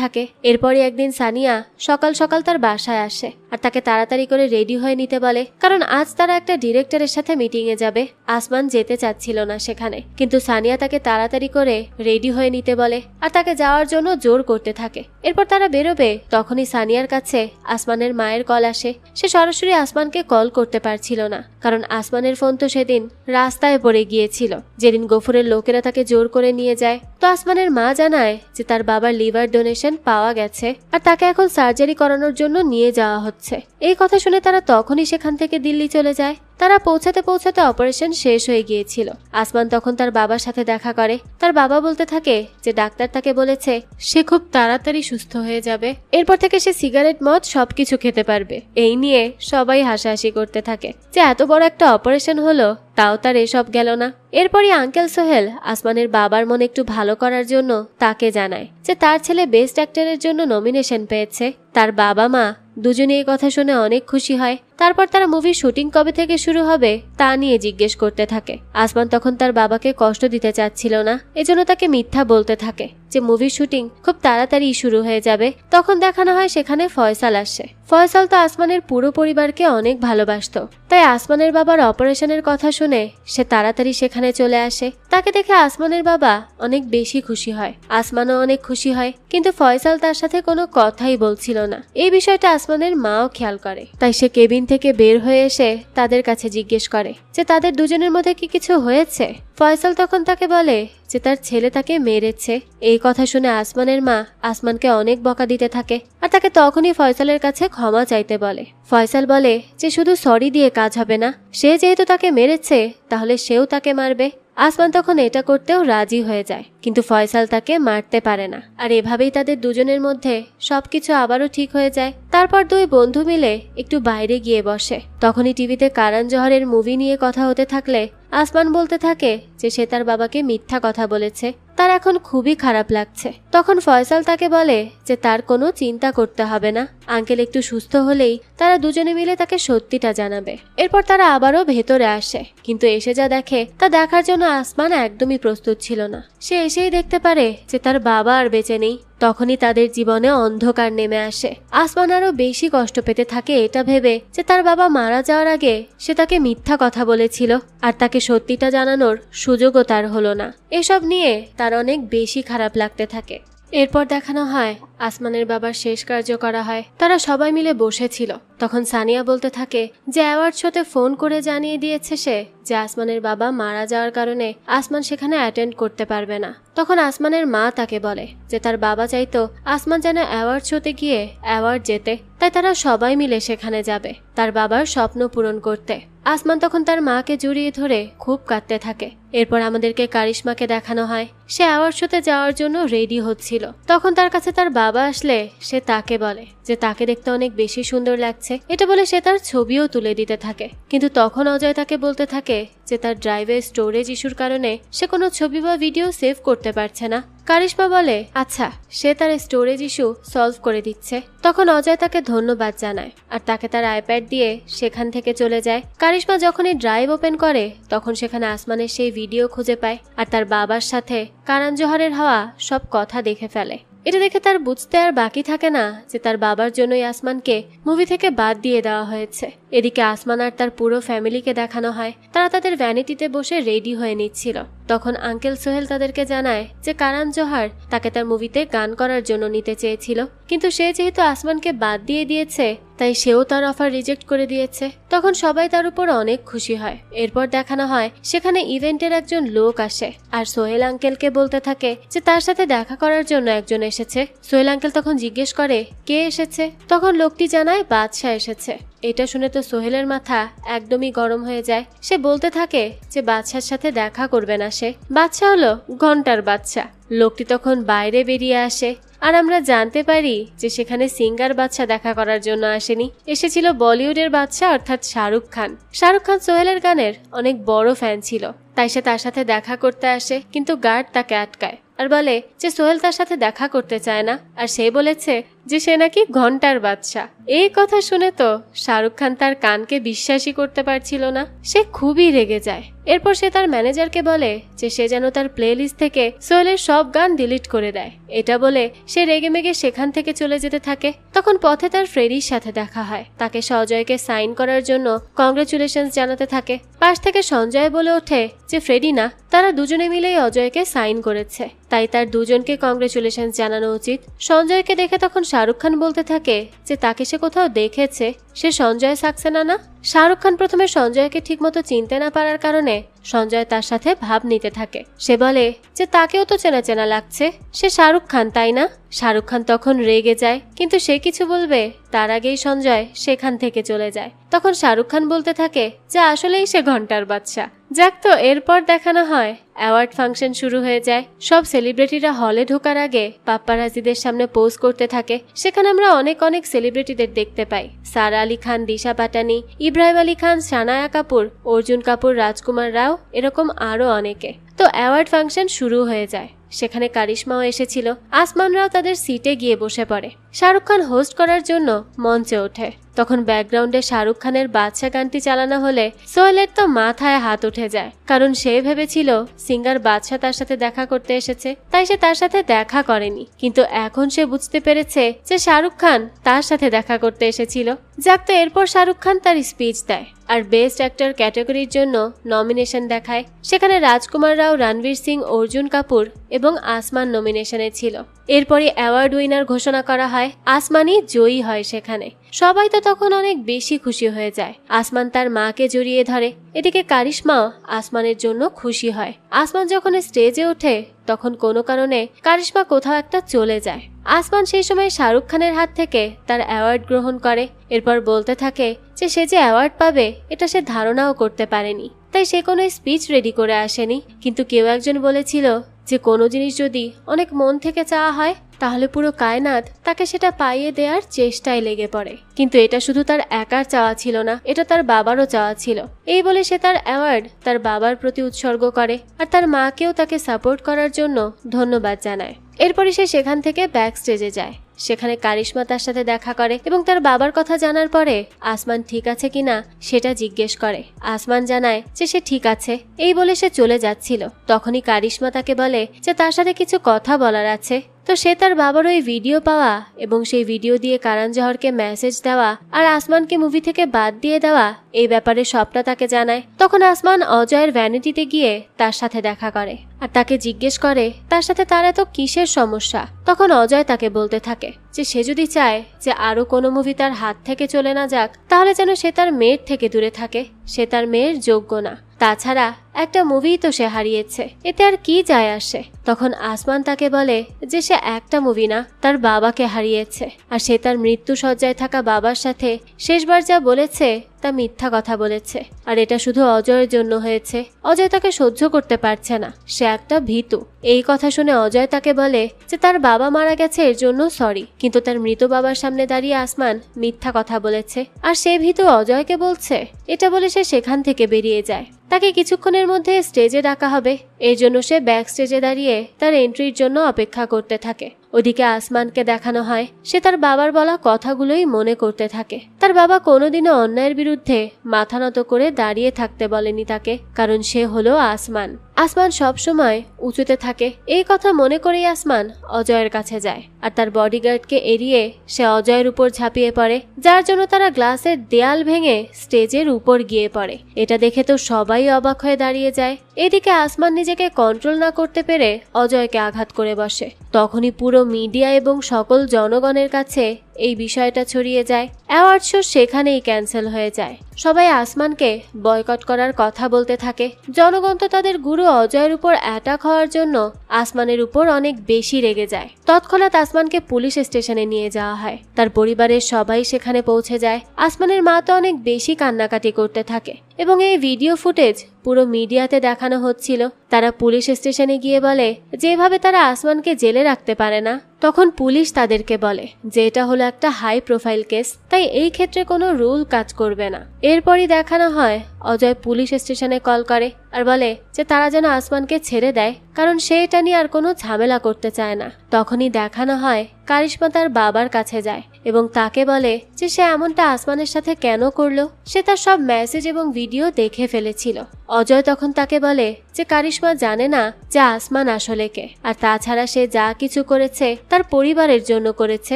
থাকে। এরপরই একদিন সানিয়া সকাল সকাল তার বাসায় আসে আর তাকে তাড়াতাড়ি করে রেডি হয়ে নিতে বলে, কারণ আজ তারা একটা ডিরেক্টরের সাথে মিটিং এ যাবে। আসমান যেতে চাচ্ছিল না সেখানে, কিন্তু সানিয়া তাকে তাড়াতাড়ি করে রেডি হয়ে নিতে বলে আর তাকে যাওয়ার জন্য জোর করতে থাকে। এরপর তারা বেরোবে, তখনই সানিয়ার কাছে আসমানের মায়ের কল আসে। সে সরাসরি আসমানকে কল করতে পারছিল না, কারণ আসমানের ফোন তো সেদিন রাস্তায় পড়ে গিয়েছিল যেদিন গফুরের লোকেরা তাকে জোর করে নিয়ে যায়। তো আসমানের মা জানায় যে তার বাবার লিভার ডোনেশন পাওয়া গেছে আর তাকে এখন সার্জারি করানোর জন্য নিয়ে যাওয়া হচ্ছে। এই কথা শুনে তারা তখনই সেখান থেকে দিল্লি চলে যায়। তারা পৌঁছাতে পৌঁছাতে অপারেশন শেষ হয়ে গিয়েছিল। আসমান তখন তার বাবার সাথে দেখা করে। তার বাবা বলতে থাকে যে ডাক্তার তাকে বলেছে সে খুব তাড়াতাড়ি সুস্থ হয়ে যাবে, এরপর থেকে সে সিগারেট মদ সবকিছু খেতে পারবে। এই নিয়ে সবাই হাসাহাসি করতে থাকে যে এত বড় একটা অপারেশন হলো, তাও তার এসব গেল না। এরপরই আঙ্কেল সোহেল আসমানের বাবার মন একটু ভালো করার জন্য তাকে জানায় যে তার ছেলে বেস্ট অ্যাক্টরের জন্য নমিনেশন পেয়েছে। তার বাবা মা দুজনে এই কথা শুনে অনেক খুশি হয়। তারপর তারা মুভির শুটিং কবে থেকে শুরু হবে তা নিয়ে জিজ্ঞেস করতে থাকে। আসমান তখন তার বাবাকে কষ্ট দিতে চাচ্ছিল না, এজন্য তাকে মিথ্যা বলতে থাকে যে মুভির শুটিং খুব তাড়াতাড়ি শুরু হয়ে যাবে। তখন দেখানো হয় সেখানে ফয়সাল আসে। ফয়সাল তো আসমানের পুরো পরিবারকে অনেক ভালোবাসতো, তাই আসমানের বাবার অপারেশনের কথা শুনে সে তাড়াতাড়ি সেখানে চলে আসে। তাকে দেখে আসমানের বাবা অনেক বেশি খুশি হয়, আসমানও অনেক খুশি হয়, কিন্তু ফয়সাল তার সাথে কোনো কথাই বলছিল না। এই বিষয়টা আসমানের মাও খেয়াল করে, তাই সে কেবিন থেকে বের হয়ে এসে তাদের কাছে জিজ্ঞেস করে যে তাদের দুজনের মধ্যে কি কিছু হয়েছে। ফয়সাল তখন তাকে বলে যে তার ছেলে তাকে মেরেছে। এই কথা শুনে আসমানের মা আসমানকে অনেক বকা দিতে থাকে আর তাকে তখনই ফয়সালের কাছে ক্ষমা চাইতে বলে। ফয়সাল বলে যে শুধু সরি দিয়ে কাজ হবে না, সে যেহেতু তাকে মেরেছে তাহলে সেও তাকে মারবে। আসমান তখন এটা করতেও রাজি হয়ে যায়, কিন্তু ফয়সাল তাকে মারতে পারে না। আর এভাবেই তাদের দুজনের মধ্যে সবকিছু আবারও ঠিক হয়ে যায়। তারপর দুই বন্ধু মিলে একটু বাইরে গিয়ে বসে। তখনই টিভিতে কারণ জোহরের মুভি নিয়ে কথা হতে থাকলে আসমান বলতে থাকে যে সে তার বাবাকে মিথ্যা কথা বলেছে, তার এখন খুবই খারাপ লাগছে। তখন ফয়সাল তাকে বলে যে তার কোনো চিন্তা করতে হবে না, আঙ্কেল একটু সুস্থ হলেই তারা দুজনে মিলে তাকে সত্যিটা জানাবে। এরপর তারা আবারও ভেতরে আসে, কিন্তু এসে যা দেখে তা দেখার জন্য আসমান একদমই প্রস্তুত ছিল না। সে এসেই দেখতে পারে যে তার বাবা আর বেঁচে নেই। তখনই তাদের জীবনে অন্ধকার নেমে আসে। আসমান আরো বেশি কষ্ট পেতে থাকে এটা ভেবে যে তার বাবা মারা যাওয়ার আগে সে তাকে মিথ্যা কথা বলেছিল আর তাকে সত্যিটা জানানোর সুযোগও তার হলো না। এসব নিয়ে তার অনেক বেশি খারাপ লাগতে থাকে। এরপর দেখানো হয় আসমানের বাবার শেষ কার্য করা হয়। তারা সবাই মিলে বসেছিল। তখন সানিয়া বলতে থাকে যে অ্যাওয়ার্ড শোতে ফোন করে জানিয়ে দিয়েছে সে যে আসমানের বাবা মারা যাওয়ার কারণে আসমান সেখানে অ্যাটেন্ড করতে পারবে না। তখন আসমানের মা তাকে বলে যে তার বাবা চাইতো আসমান যেন অ্যাওয়ার্ড শোতে গিয়ে অ্যাওয়ার্ড জেতে, তাই তারা সবাই মিলে সেখানে যাবে তার বাবার স্বপ্ন পূরণ করতে। আসমান তখন তার মাকে জড়িয়ে ধরে খুব কাঁদতে থাকে। এরপর আমাদেরকে কারিশমাকে দেখানো হয় সে অ্যাওয়ার্ড শোতে যাওয়ার জন্য রেডি হচ্ছিল। তখন তার কাছে তার বাবা আসলে সে তাকে বলে যে তাকে দেখতে অনেক বেশি সুন্দর লাগছে। এটা বলে সে তার ছবিও তুলে দিতে থাকে, কিন্তু তখন অজয় তাকে বলতে থাকে যে তার ড্রাইভের স্টোরেজ ইস্যুর কারণে সে কোনো ছবি বা ভিডিও সেভ করতে পারছে না। কারিশমা বলে আচ্ছা সে তার স্টোরেজ ইস্যু সলভ করে দিচ্ছে। তখন অজয় তাকে ধন্যবাদ জানায় আর তাকে তার আইপ্যাড দিয়ে সেখান থেকে চলে যায়। কারিশমা যখনই ড্রাইভ ওপেন করে তখন সেখানে আসমানের সেই ভিডিও খুঁজে পায় আর তার বাবার সাথে কারণ জোহরের হওয়া সব কথা দেখে ফেলে। এটা দেখে তার বুঝতে আর বাকি থাকে না যে তার বাবার জন্যই আসমানকে মুভি থেকে বাদ দিয়ে দেওয়া হয়েছে। এদিকে আসমান আর তার পুরো ফ্যামিলিকে দেখানো হয় তারা তাদের ভ্যানিটিতে বসে রেডি হয়ে নিচ্ছিল। তখন আঙ্কেল সোহেল তাদেরকে জানায় যে কারণ জোহর তাকে তার মুভিতে গান করার জন্য নিতে চেয়েছিল, কিন্তু সে যেহেতু আসমানকে বাদ দিয়ে দিয়েছে তাই সেও তার অফার রিজেক্ট করে দিয়েছে। তখন সবাই তার উপর অনেক খুশি হয়। এরপর দেখানো হয় সেখানে ইভেন্টের একজন লোক আসে আর সোহেল আঙ্কেলকে বলতে থাকে যে তার সাথে দেখা করার জন্য একজন এসেছে। সোহেল আঙ্কেল তখন জিজ্ঞেস করে কে এসেছে। তখন লোকটি জানায় বাদশাহ এসেছে। এটা শুনে তো সোহেলের মাথা একদমই গরম হয়ে যায়। সে বলতে থাকে যে বাদশার সাথে দেখা করবে না সে, বাদশা হলো ঘন্টার বাচ্চা। লোকটি তখন বাইরে বেরিয়ে আসে আর আমরা জানতে পারি যে সেখানে সিঙ্গার বাদশা দেখা করার জন্য আসেনি, এসেছিল বলিউডের বাদশা অর্থাৎ শাহরুখ খান। শাহরুখ খান সোহেলের গানের অনেক বড় ফ্যান ছিল, তাই সে তার সাথে দেখা করতে আসে, কিন্তু গার্ড তাকে আটকায় আর বলে যে সোহেল তার সাথে দেখা করতে চায় না আর সে বলেছে যে সে নাকি ঘন্টার বাদশা। এই কথা শুনে তো শাহরুখ খান তার কানকে বিশ্বাসই করতে পারছিল না। সে খুবই রেগে যায়। এরপর সে তার ম্যানেজারকে বলে যে সে যেন তার প্লেলিস্ট থেকে সোহেলের সব গান ডিলিট করে দেয়। এটা বলে সে রেগে মেগে সেখান থেকে চলে যেতে থাকে। তখন পথে তার ফ্রেডির সাথে দেখা হয়। তাকে সঞ্জয়কে সাইন করার জন্য কংগ্রেচুলেশনস জানাতে থাকে। পাশ থেকে সঞ্জয় বলে ওঠে যে ফ্রেডি না, তারা দুজনে মিলেই অজয়কে সাইন করেছে, তাই তার দুজনকে কংগ্রেচুলেশনস জানানো উচিত। সঞ্জয়কে দেখে তখন শাহরুখ খান বলতে থাকে যে তাকে সে কোথাও দেখেছে, সে সঞ্জয় সাক্সেনা না। শাহরুখ খান প্রথমে সঞ্জয়কে ঠিকমতো চিনতে না পারার কারণে সঞ্জয় তার সাথে ভাব নিতে থাকে। সে বলে যে তাকেও তো চেনা চেনা লাগছে, সে শাহরুখ খান তাই না। শাহরুখ খান তখন রেগে যায়, কিন্তু সে কিছু বলবে তার আগেই সঞ্জয় সেখান থেকে চলে যায়। তখন শাহরুখ খান বলতে থাকে যে আসলেই সে ঘন্টার বাদশা। যাক, তো এরপর দেখানো হয় অ্যাওয়ার্ড ফাংশন শুরু হয়ে যায়। সব সেলিব্রিটিরা হলে ঢোকার আগে পাপ্পারাজিদের সামনে পোজ করতে থাকে। সেখানে আমরা অনেক সেলিব্রিটিদের দেখতে পাই, সারা আলী খান, দিশা পাটানি, ইব্রাহিম আলী খান, সানায়া কাপুর, অর্জুন কাপুর, রাজকুমার রাও, এরকম আরো অনেকে। তো অ্যাওয়ার্ড ফাংশন শুরু হয়ে যায়। সেখানে কারিশমাও এসেছিল। আসমান রাও তাদের সিটে গিয়ে বসে পড়ে। শাহরুখ খান হোস্ট করার জন্য মঞ্চে ওঠে। তখন ব্যাকগ্রাউন্ডে শাহরুখ খানের বাদশা গানটি চালানো হলে সোহেলের তো মাথায় হাত উঠে যায়, কারণ সে ভেবেছিল সিঙ্গার বাদশা তার সাথে দেখা করতে এসেছে, তাই সে তার সাথে দেখা করেনি। কিন্তু এখন সে বুঝতে পেরেছে যে শাহরুখ খান তার সাথে দেখা করতে এসেছিল। যাক, তো এরপর শাহরুখ খান তার স্পিচ দেয় আর বেস্ট অ্যাক্টর ক্যাটাগরির জন্য নমিনেশন দেখায়। সেখানে রাজকুমার রাও, রণবীর সিং, অর্জুন কাপুর এবং আসমান নমিনেশনে ছিল। এরপরই অ্যাওয়ার্ড উইনার ঘোষণা করা হয়। আসমানই জয়ী হয়। সেখানে সবাই তো তখন অনেক বেশি খুশি হয়ে যায়। আসমান তার মাকে জড়িয়ে ধরে। এদিকে কারিশমাও আসমানের জন্য খুশি হয়। আসমান যখন স্টেজে ওঠে তখন কোনো কারণে কারিশমা কোথাও একটা চলে যায়। আসমান সেই সময় শাহরুখ খানের হাত থেকে তার অ্যাওয়ার্ড গ্রহণ করে। এরপর বলতে থাকে যে সে যে অ্যাওয়ার্ড পাবে এটা সে ধারণাও করতে পারেনি, তাই সে কোনো স্পিচ রেডি করে আসেনি। কিন্তু কেউ একজন বলেছিল যে কোনো জিনিস যদি অনেক মন থেকে চাওয়া হয় তাহলে পুরো কায়নাত তাকে সেটা পাইয়ে দেওয়ার চেষ্টায় লেগে পড়ে। কিন্তু এটা শুধু তার একার চাওয়া ছিল না, এটা তার বাবারও চাওয়া ছিল। এই বলে সে তার অ্যাওয়ার্ড তার বাবার প্রতি উৎসর্গ করে আর তার মাকেও তাকে সাপোর্ট করার জন্য ধন্যবাদ জানায়। এরপরই সে সেখান থেকে ব্যাক স্টেজে যায়। সেখানে কারিশমা তার সাথে দেখা করে এবং তার বাবার কথা জানার পরে আসমান ঠিক আছে কিনা সেটা জিজ্ঞেস করে। আসমান জানায় যে সে ঠিক আছে। এই বলে সে চলে যাচ্ছিল। তখনই কারিশমা তাকে বলে যে তার সাথে কিছু কথা বলার আছে। তো সে তার বাবার ওই ভিডিও পাওয়া এবং সেই ভিডিও দিয়ে কারণ জহরকে মেসেজ দেওয়া আর আসমানকে মুভি থেকে বাদ দিয়ে দেওয়া এই ব্যাপারে সবটা তাকে জানায়। তখন আসমান অজয়ের ভ্যানিটিতে গিয়ে তার সাথে দেখা করে আর তাকে জিজ্ঞেস করে তার সাথে তার এত কিসের সমস্যা। তখন অজয় তাকে বলতে থাকে যে সে যদি চায় যে আরো কোনো মুভি তার হাত থেকে চলে না যাক তাহলে যেন সে তার মেয়ের থেকে দূরে থাকে। সে তার মেয়ের যোগ্য না। তাছাড়া একটা মুভি তো সে হারিয়েছে, এতে আর কি যায় আসে। তখন আসমান তাকে বলে যে সে একটা মুভি না, তার বাবাকে হারিয়েছে আর সে তার মৃত্যু শয্যায় থাকা বাবার সাথে শেষবার যা বলেছে তা মিথ্যা কথা বলেছে। আর এটা শুধু অজয়ের জন্য হয়েছে। অজয় তাকে সহ্য করতে পারছে না, সে একটা ভীতু। এই কথা শুনে অজয় তাকে বলে যে তার বাবা মারা গেছে এর জন্য সরি, কিন্তু তার মৃত বাবার সামনে দাঁড়িয়ে আসমান মিথ্যা কথা বলেছে আর সে ভীতু অজয়কে বলছে। এটা বলে সে সেখান থেকে বেরিয়ে যায়। তাকে কিছুক্ষণের মধ্যে স্টেজে ডাকা হবে, এই জন্য সে ব্যাক স্টেজে দাঁড়িয়ে তার এন্ট্রির জন্য অপেক্ষা করতে থাকে। ওদিকে আসমানকে দেখানো হয় সে তার বাবার বলা কথাগুলোই মনে করতে থাকে। তার বাবা কোনোদিনও অন্যায়ের বিরুদ্ধে মাথা নত করে দাঁড়িয়ে থাকতে বলেনি তাকে, কারণ সে হলো আসমান। আসমান সবসময় উঁচুতে থাকে। এই কথা মনে করেই আসমান অজয়ের কাছে যায় আর তার বডিগার্ডকে এড়িয়ে সে অজয়ের উপর ঝাঁপিয়ে পড়ে, যার জন্য তারা গ্লাসের দেয়াল ভেঙে স্টেজের উপর গিয়ে পড়ে। এটা দেখে তো সবাই অবাক হয়ে দাঁড়িয়ে যায়। এদিকে আসমান নিজেকে কন্ট্রোল না করতে পেরে অজয়কে আঘাত করে বসে। তখনই পুরো মিডিয়া এবং সকল জনগণের কাছে এই বিষয়টা ছড়িয়ে যায়। অ্যাওয়ার্ড শো সেখানেই ক্যান্সেল হয়ে যায়। সবাই আসমানকে বয়কট করার কথা বলতে থাকে। জনগণ তো তাদের গুরু অজয়ের উপর অ্যাটাক হওয়ার জন্য আসমানের উপর অনেক বেশি রেগে যায়। তৎক্ষণাৎ আসমানকে পুলিশ স্টেশনে নিয়ে যাওয়া হয়। তার পরিবারের সবাই সেখানে পৌঁছে যায়। আসমানের মা তো অনেক বেশি কান্নাকাটি করতে থাকে এবং এই ভিডিও ফুটেজ পুরো মিডিয়াতে দেখানো হচ্ছিল। তারা পুলিশ স্টেশনে গিয়ে বলে যেভাবে তারা আসমানকে জেলে রাখতে পারে না, তখন পুলিশ তাদেরকে বলে যে এটা হলো একটা হাই প্রোফাইল কেস, তাই এই ক্ষেত্রে কোনো রুল কাজ করবে না। এরপরই দেখানো হয় অজয় পুলিশ স্টেশনে কল করে আর বলে যে তারা যেন আসমানকে ছেড়ে দেয়, কারণ সে এটা নিয়ে আর কোনো ঝামেলা করতে চায় না। তখনই দেখানো হয় কারিশমা তার বাবার কাছে যায় এবং তাকে বলে যে সে এমনটা আসমানের সাথে কেন করলো। সে তার সব মেসেজ এবং ভিডিও দেখে ফেলেছিল। অজয় তখন তাকে বলে যে কারিশমা জানে না যে আসমান আসলে কে, আর তাছাড়া সে যা কিছু করেছে তার পরিবারের জন্য করেছে,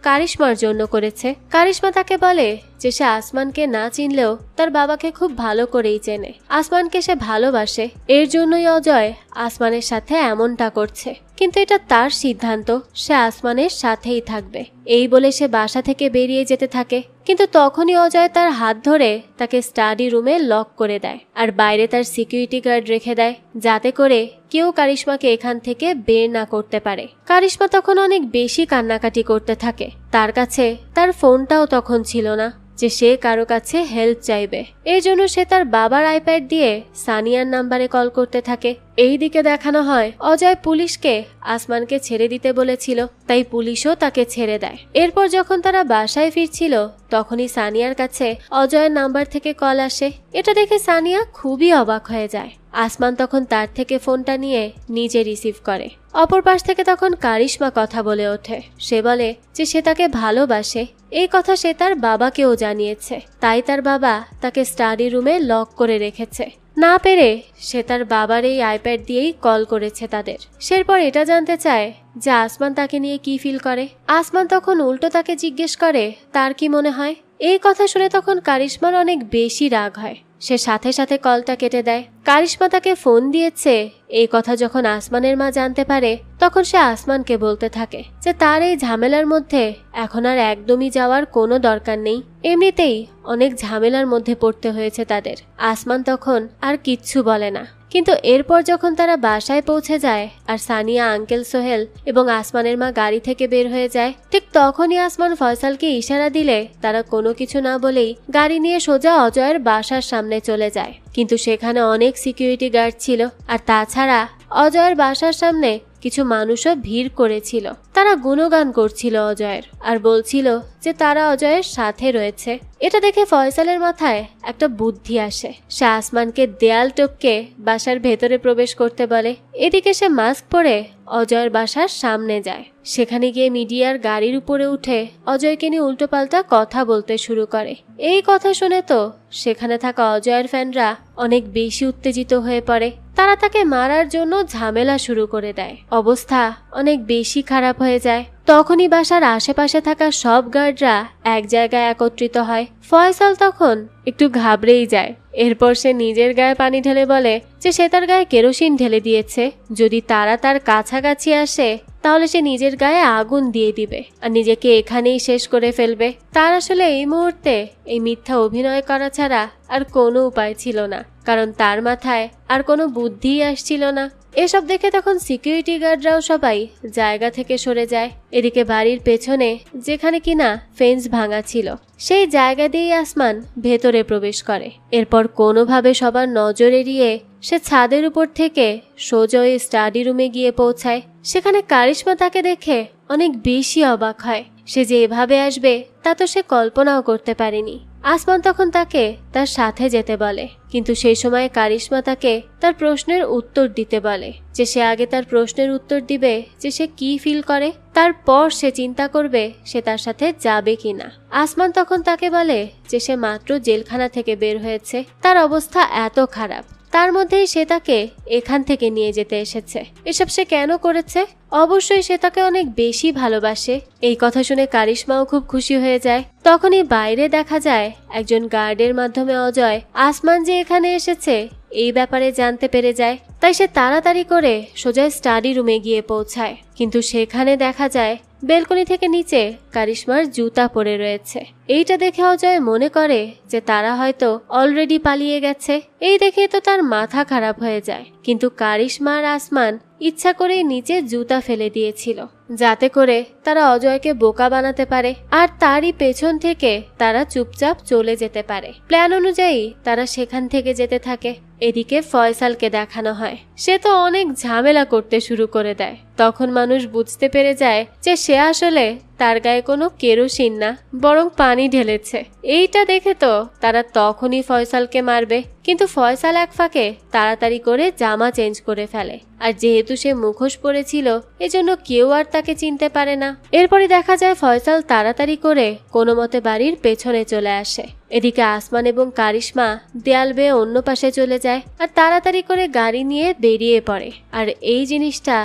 কারিশমার জন্য করেছে। কারিশমা তাকে বলে যে সে আসমানকে না চিনলেও তার বাবাকে খুব ভালো করেই চেনে, আসমানকে সে ভালোবাসে, এর জন্যই অজয় আসমানের সাথে এমনটা করছে। কিন্তু এটা তার সিদ্ধান্ত, সে আসমানের সাথেই থাকবে। এই বলে সে বাসা থেকে বেরিয়ে যেতে থাকে। কিন্তু তখনই অজয় তার হাত ধরে তাকে স্টাডি রুমে লক করে দেয় আর বাইরে তার সিকিউরিটি গার্ড রেখে দেয়, যাতে করে কেউ কারিশমাকে এখান থেকে বের না করতে পারে। কারিশমা তখন অনেক বেশি কান্নাকাটি করতে থাকে। তার কাছে তার ফোনটাও তখন ছিল না যে সে কারো কাছে হেল্প চাইবে। এই জন্য সে তার বাবার আইপ্যাড দিয়ে সানিয়ার নাম্বারে কল করতে থাকে। এই দিকে দেখানো হয় অজয় পুলিশকে আসমানকে ছেড়ে দিতে বলেছিল, তাই পুলিশও তাকে ছেড়ে দেয়। এরপর যখন তারা বাসায় ফিরছিল তখনই সানিয়ার কাছে অজয়ের নাম্বার থেকে কল আসে। এটা দেখে সানিয়া খুবই অবাক হয়ে যায়। আসমান তখন তার থেকে ফোনটা নিয়ে নিজে রিসিভ করে। অপর পাশ থেকে তখন কারিশমা কথা বলে ওঠে। সে বলে যে সে তাকে ভালোবাসে। এই কথা সে তার বাবাকেও জানিয়েছে, তাই তার বাবা তাকে স্টাডি রুমে লক করে রেখেছে। না পেরে সে তার বাবার এই আইপ্যাড দিয়েই কল করেছে তাদের। সেরপর এটা জানতে চায় যে আসমান তাকে নিয়ে কি ফিল করে। আসমান তখন উল্টো তাকে জিজ্ঞেস করে তার কি মনে হয়। এই কথা শুনে তখন কারিশমার অনেক বেশি রাগ হয়। সে সাথে সাথে কলটা কেটে দেয়। কারিশমা তাকে ফোন দিয়েছে এই কথা যখন আসমানের মা জানতে পারে, তখন সে আসমানকে বলতে থাকে যে তার এই ঝামেলার মধ্যে এখন আর একদমই যাওয়ার কোনো দরকার নেই। এমনিতেই অনেক ঝামেলার মধ্যে পড়তে হয়েছে তাদের। আসমান তখন আর কিচ্ছু বলে না। কিন্তু এরপর যখন তারা বাসায় পৌঁছে যায় আর সানিয়া, আঙ্কেল সোহেল এবং আসমানের মা গাড়ি থেকে বের হয়ে যায়, ঠিক তখনই আসমান ফয়সালকে ইশারা দিলে তারা কোনো কিছু না বলেই গাড়ি নিয়ে সোজা অজয়ের বাসার সামনে চলে যায়। কিন্তু সেখানে অনেক সিকিউরিটি গার্ড ছিল, আর তাছাড়া অজয়ের বাসার সামনে কিছু মানুষও ভিড় করেছিল। তারা গুণগান করছিল অজয়ের আর বলছিল যে তারা অজয়ের সাথে রয়েছে। এটা দেখে ফয়সালের মাথায় একটা বুদ্ধি আসে। সে আসমানকে দেয়াল টপকে বাসার ভেতরে প্রবেশ করতে বলে। এদিকে সে মাস্ক পরে অজয়ের বাসার সামনে যায়। সেখানে গিয়ে মিডিয়ার গাড়ির উপরে উঠে অজয়কে নিয়ে উল্টোপাল্টা কথা বলতে শুরু করে। এই কথা শুনে তো সেখানে থাকা অজয়ের ফ্যানরা অনেক বেশি উত্তেজিত হয়ে পড়ে। তারা তাকে মারার জন্য ঝামেলা শুরু করে দেয়। অবস্থা অনেক বেশি খারাপ হয়ে যায়। তখনই বাসার আশেপাশে থাকা সব গার্ডরা এক জায়গায় একত্রিত হয়। ফয়সাল তখন একটু ঘাবড়েই যায়। এরপর সে নিজের গায়ে পানি ঢেলে বলে যে সে তার গায়ে কেরোসিন ঢেলে দিয়েছে। যদি তারা তার কাছাকাছি আসে তাহলে সে নিজের গায়ে আগুন দিয়ে দিবে আর নিজেকে এখানেই শেষ করে ফেলবে। তার আসলে এই মুহূর্তে এই মিথ্যা অভিনয় করা ছাড়া আর কোনো উপায় ছিল না, কারণ তার মাথায় আর কোনো বুদ্ধিই আসছিল না। এসব দেখে তখন সিকিউরিটি গার্ডরাও সবাই জায়গা থেকে সরে যায়। এদিকে বাড়ির পেছনে যেখানে কিনা ফেন্স ভাঙা ছিল, সেই জায়গা দিয়েই আসমান ভেতরে প্রবেশ করে। এরপর কোনোভাবে সবার নজর এড়িয়ে সে ছাদের উপর থেকে সোজা ওই স্টাডি রুমে গিয়ে পৌঁছায়। সেখানে কারিশমা তাকে দেখে অনেক বেশি অবাক হয়। সে যে এভাবে আসবে তা তো সে কল্পনাও করতে পারেনি। আসমান তখন তাকে তার সাথে যেতে বলে, কিন্তু সেই সময় কারিশমা তাকে তার প্রশ্নের উত্তর দিতে বলে। যে সে আগে তার প্রশ্নের উত্তর দিবে যে সে কি ফিল করে, তারপর সে চিন্তা করবে সে তার সাথে যাবে কিনা। আসমান তখন তাকে বলে যে সে মাত্র জেলখানা থেকে বের হয়েছে, তার অবস্থা এত খারাপ, তার মধ্যেই সে তাকে এখান থেকে নিয়ে যেতে এসেছে। এসব সে কেন করেছে? অবশ্যই সে তাকে অনেক বেশি ভালোবাসে। এই কথা শুনে কারিশমাও খুব খুশি হয়ে যায়। তখনই বাইরে দেখা যায় একজন গার্ডের মাধ্যমে অজয় আসমান যে এখানে এসেছে এই ব্যাপারে জানতে পেরে যায়। তাই সে তাড়াতাড়ি করে সোজা স্টাডি রুমে গিয়ে পৌঁছায়। কিন্তু সেখানে দেখা যায় বেলকনি থেকে নিচে কারিশমার জুতা পড়ে রয়েছে। এইটা দেখে অজয় মনে করে যে তারা হয়তো অলরেডি পালিয়ে গেছে। এই দেখে তো তার মাথা খারাপ হয়ে যায়। কিন্তু কারিশমা আর আসমান ইচ্ছা করেই নিচে জুতা ফেলে দিয়েছিল, যাতে করে তারা অজয়কে বোকা বানাতে পারে আর তারই পেছন থেকে তারা চুপচাপ চলে যেতে পারে। প্ল্যান অনুযায়ী তারা সেখান থেকে যেতে থাকে। এদিকে ফয়সালকে দেখানো হয়। সে তো অনেক ঝামেলা করতে শুরু করে দেয়। তখন মানুষ বুঝতে পেরে যায় যে সে আসলে তার গায়ে কোনো কেরোসিন না, বরং পানি ঢেলেছে। এইটা দেখে তো তারা তখনই ফয়সালকে মারবে, কিন্তু ফয়সাল এক ফাঁকে তাড়াতাড়ি করে জামা চেঞ্জ করে ফেলে। আর যেহেতু সে মুখোশ পরেছিল এজন্য কেউ আর তাকে চিনতে পারে না। এরপরই দেখা যায় ফয়সাল তাড়াতাড়ি করে কোনো মতে বাড়ির পেছনে চলে আসে। এদিকে আসমান এবং কারিশমা দেয়াল বেয়ে অন্য পাশে চলে যায় আর তাড়াতাড়ি করে গাড়ি নিয়ে বেরিয়ে পড়ে। আর এই জিনিসটা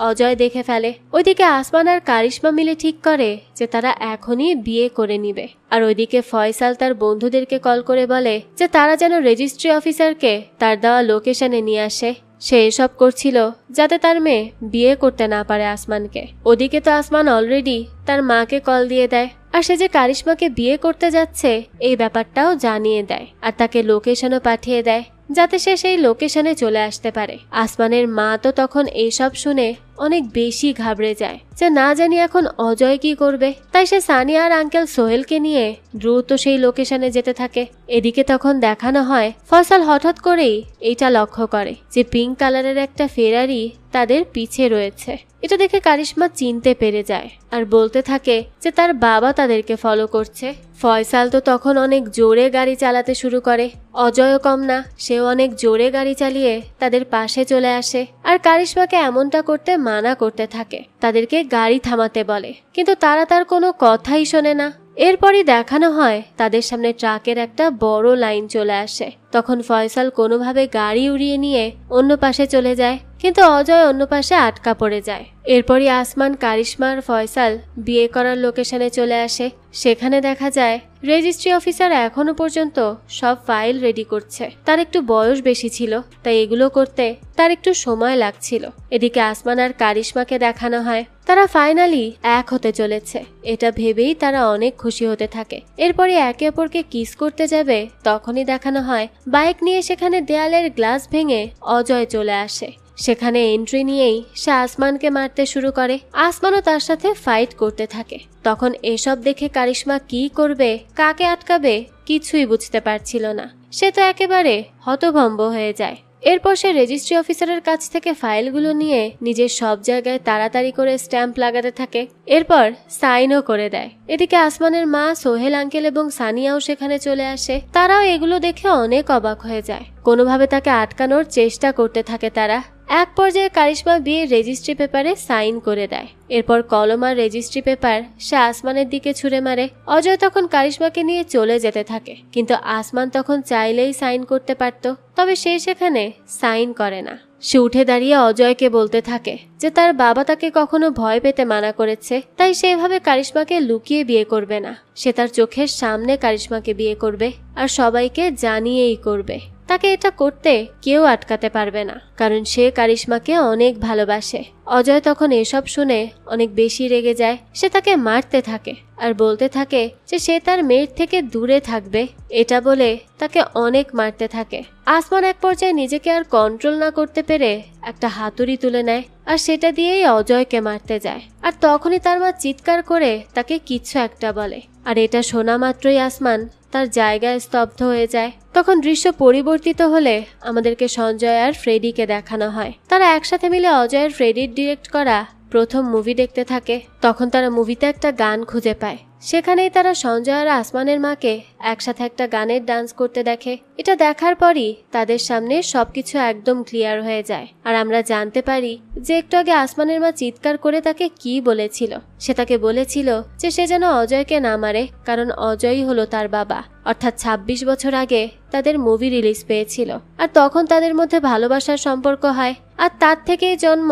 অজয় দেখে ফেলে। ওইদিকে আসমান আর কারিশমা মিলে ঠিক করে যে তারা এখনই বিয়ে করে নিবে। আর ওইদিকে ফয়সাল তার বন্ধুদেরকে কল করে বলে যে তারা যেন রেজিস্ট্রি অফিসারকে তার দেওয়া লোকেশনে নিয়ে আসে। সে এসব করছিল যাতে তার মেয়ে বিয়ে করতে না পারে আসমানকে। ওদিকে তো আসমান অলরেডি তার মাকে কল দিয়ে দেয় আর সে যে কারিশমাকে বিয়ে করতে যাচ্ছে এই ব্যাপারটাও জানিয়ে দেয় আর তাকে লোকেশনও পাঠিয়ে দেয় যাতে সে সেই লোকেশনে চলে আসতে পারে। আসমানের মা তো তখন এইসব শুনে অনেক বেশি ঘাবড়ে যায় যে না জানি এখন অজয় কি করবে। তাই সে সানিয়া আর আঙ্কেল সোহেলকে নিয়ে দ্রুত সেই লোকেশনে যেতে থাকে। এদিকে তখন দেখানো হয় ফয়সাল হঠাৎ করেই এইটা লক্ষ্য করে যে পিঙ্ক কালারের একটা ফেরারি তাদের পিছে রয়েছে। এটা দেখে কারিশমা চিনতে পেরে যায় আর বলতে থাকে যে তার বাবা তাদেরকে ফলো করছে। ফয়সাল তো তখন অনেক জোরে গাড়ি চালাতে শুরু করে। অজয়ও কম না, সেও অনেক জোরে গাড়ি চালিয়ে তাদের পাশে চলে আসে আর কারিশমাকে এমনটা করতে মানা করতে থাকে, তাদেরকে গাড়ি থামাতে বলে, কিন্তু তারা তার কোনো কথাই শোনে না। এরপরই দেখানো হয় তাদের সামনে ট্রাকের একটা বড় লাইন চলে আসে। তখন ফয়সাল কোনোভাবে গাড়ি উড়িয়ে নিয়ে অন্য পাশে চলে যায়, কিন্তু অজয় অন্য পাশে আটকা পড়ে যায়। এরপরই আসমান, কারিশমা আর ফয়সাল বিয়ে করার লোকেশনে চলে আসে। সেখানে দেখা যায় রেজিস্ট্রি অফিসার এখনো পর্যন্ত সব ফাইল রেডি করছে। তার একটু বয়স বেশি ছিল, তাই এগুলো করতে তার একটু সময় লাগছিল। এদিকে আসমান আর কারিশমাকে দেখানো হয় তারা ফাইনালি এক হতে চলেছে। এটা ভেবেই তারা অনেক খুশি হতে থাকে। এরপরে একে অপরকে কিস করতে যাবে, তখনই দেখানো হয় বাইক নিয়ে সেখানে দেয়ালের গ্লাস ভেঙে অজয় চলে আসে। সেখানে এন্ট্রি নিয়েই সে আসমানকে মারতে শুরু করে। আসমানও তার সাথে ফাইট করতে থাকে। তখন এসব দেখে কারিশমা কি করবে, কাকে আটকাবে কিছুই বুঝতে পারছিল না। সে তো একেবারে হতভম্ব হয়ে যায়। এরপর সে রেজিস্ট্রি অফিসারের কাছ থেকে ফাইলগুলো নিয়ে নিজের সব জায়গায় তাড়াতাড়ি করে স্ট্যাম্প লাগাতে থাকে। এরপর সাইনও করে দেয়। এদিকে আসমানের মা, সোহেল আঙ্কেল এবং সানিয়াও সেখানে চলে আসে। তারাও এগুলো দেখে অনেক অবাক হয়ে যায়। কোনোভাবে তাকে আটকানোর চেষ্টা করতে থাকে তারা। এক পর্যায়ে কারিশমা বিয়ের রেজিস্ট্রি পেপারে সাইন করে দেয়। এরপর কলম আর রেজিস্ট্রি পেপার সে আসমানের দিকে ছুঁড়ে মারে। অজয় তখন কারিশমাকে নিয়ে চলে যেতে থাকে, কিন্তু আসমান তখন চাইলেই সাইন করতে পারত, তবে সে সেখানে সাইন করে না। সে উঠে দাঁড়িয়ে অজয়কে বলতে থাকে যে তার বাবা তাকে কখনো ভয় পেতে মানা করেছে, তাই সেভাবে কারিশমাকে লুকিয়ে বিয়ে করবে না। সে তার চোখের সামনে কারিশমাকে বিয়ে করবে আর সবাইকে জানিয়েই করবে। তাকে এটা করতে কেউ আটকাতে পারবে না, কারণ সে কারিশমাকে অনেক ভালোবাসে। অজয় তখন এসব শুনে অনেক বেশি রেগে যায়। সে তাকে মারতে থাকে আর বলতে থাকে যে সে তার মেয়ের থেকে দূরে থাকবে। এটা বলে তাকে অনেক মারতে থাকে। আসমান এক পর্যায়ে নিজেকে আর কন্ট্রোল না করতে পেরে একটা হাতুড়ি তুলে নেয় আর সেটা দিয়েই অজয়কে মারতে যায়। আর তখনই তার মা চিৎকার করে তাকে কিছু একটা বলে, আর এটা শোনা মাত্রই আসমান তার জায়গায় স্তব্ধ হয়ে যায়। তখন দৃশ্য পরিবর্তিত হলে আমাদেরকে সঞ্জয় আর ফ্রেডিকে দেখানো হয়। তারা একসাথে মিলে অজয় আর ফ্রেডির ডিরেক্ট করা প্রথম মুভি দেখতে থাকে। তখন তারা মুভিতে একটা গান খুঁজে পায়। সেখানেই তারা সঞ্জয় আর আসমানের মাকে একসাথে একটা গানের ডান্স করতে দেখে। এটা দেখার পরই তাদের সামনে সবকিছু একদম ক্লিয়ার হয়ে যায়, আর আমরা জানতে পারি যে একটু আগে আসমানের মা চিৎকার করে তাকে কি বলেছিল। সে তাকে বলেছিল যে সে যেন অজয়কে না মারে, কারণ অজয়ই হলো তার বাবা। অর্থাৎ 26 বছর আগে তাদের মুভি রিলিজ পেয়েছিল, আর তখন তাদের মধ্যে ভালোবাসার সম্পর্ক হয়, আর তার থেকেই জন্ম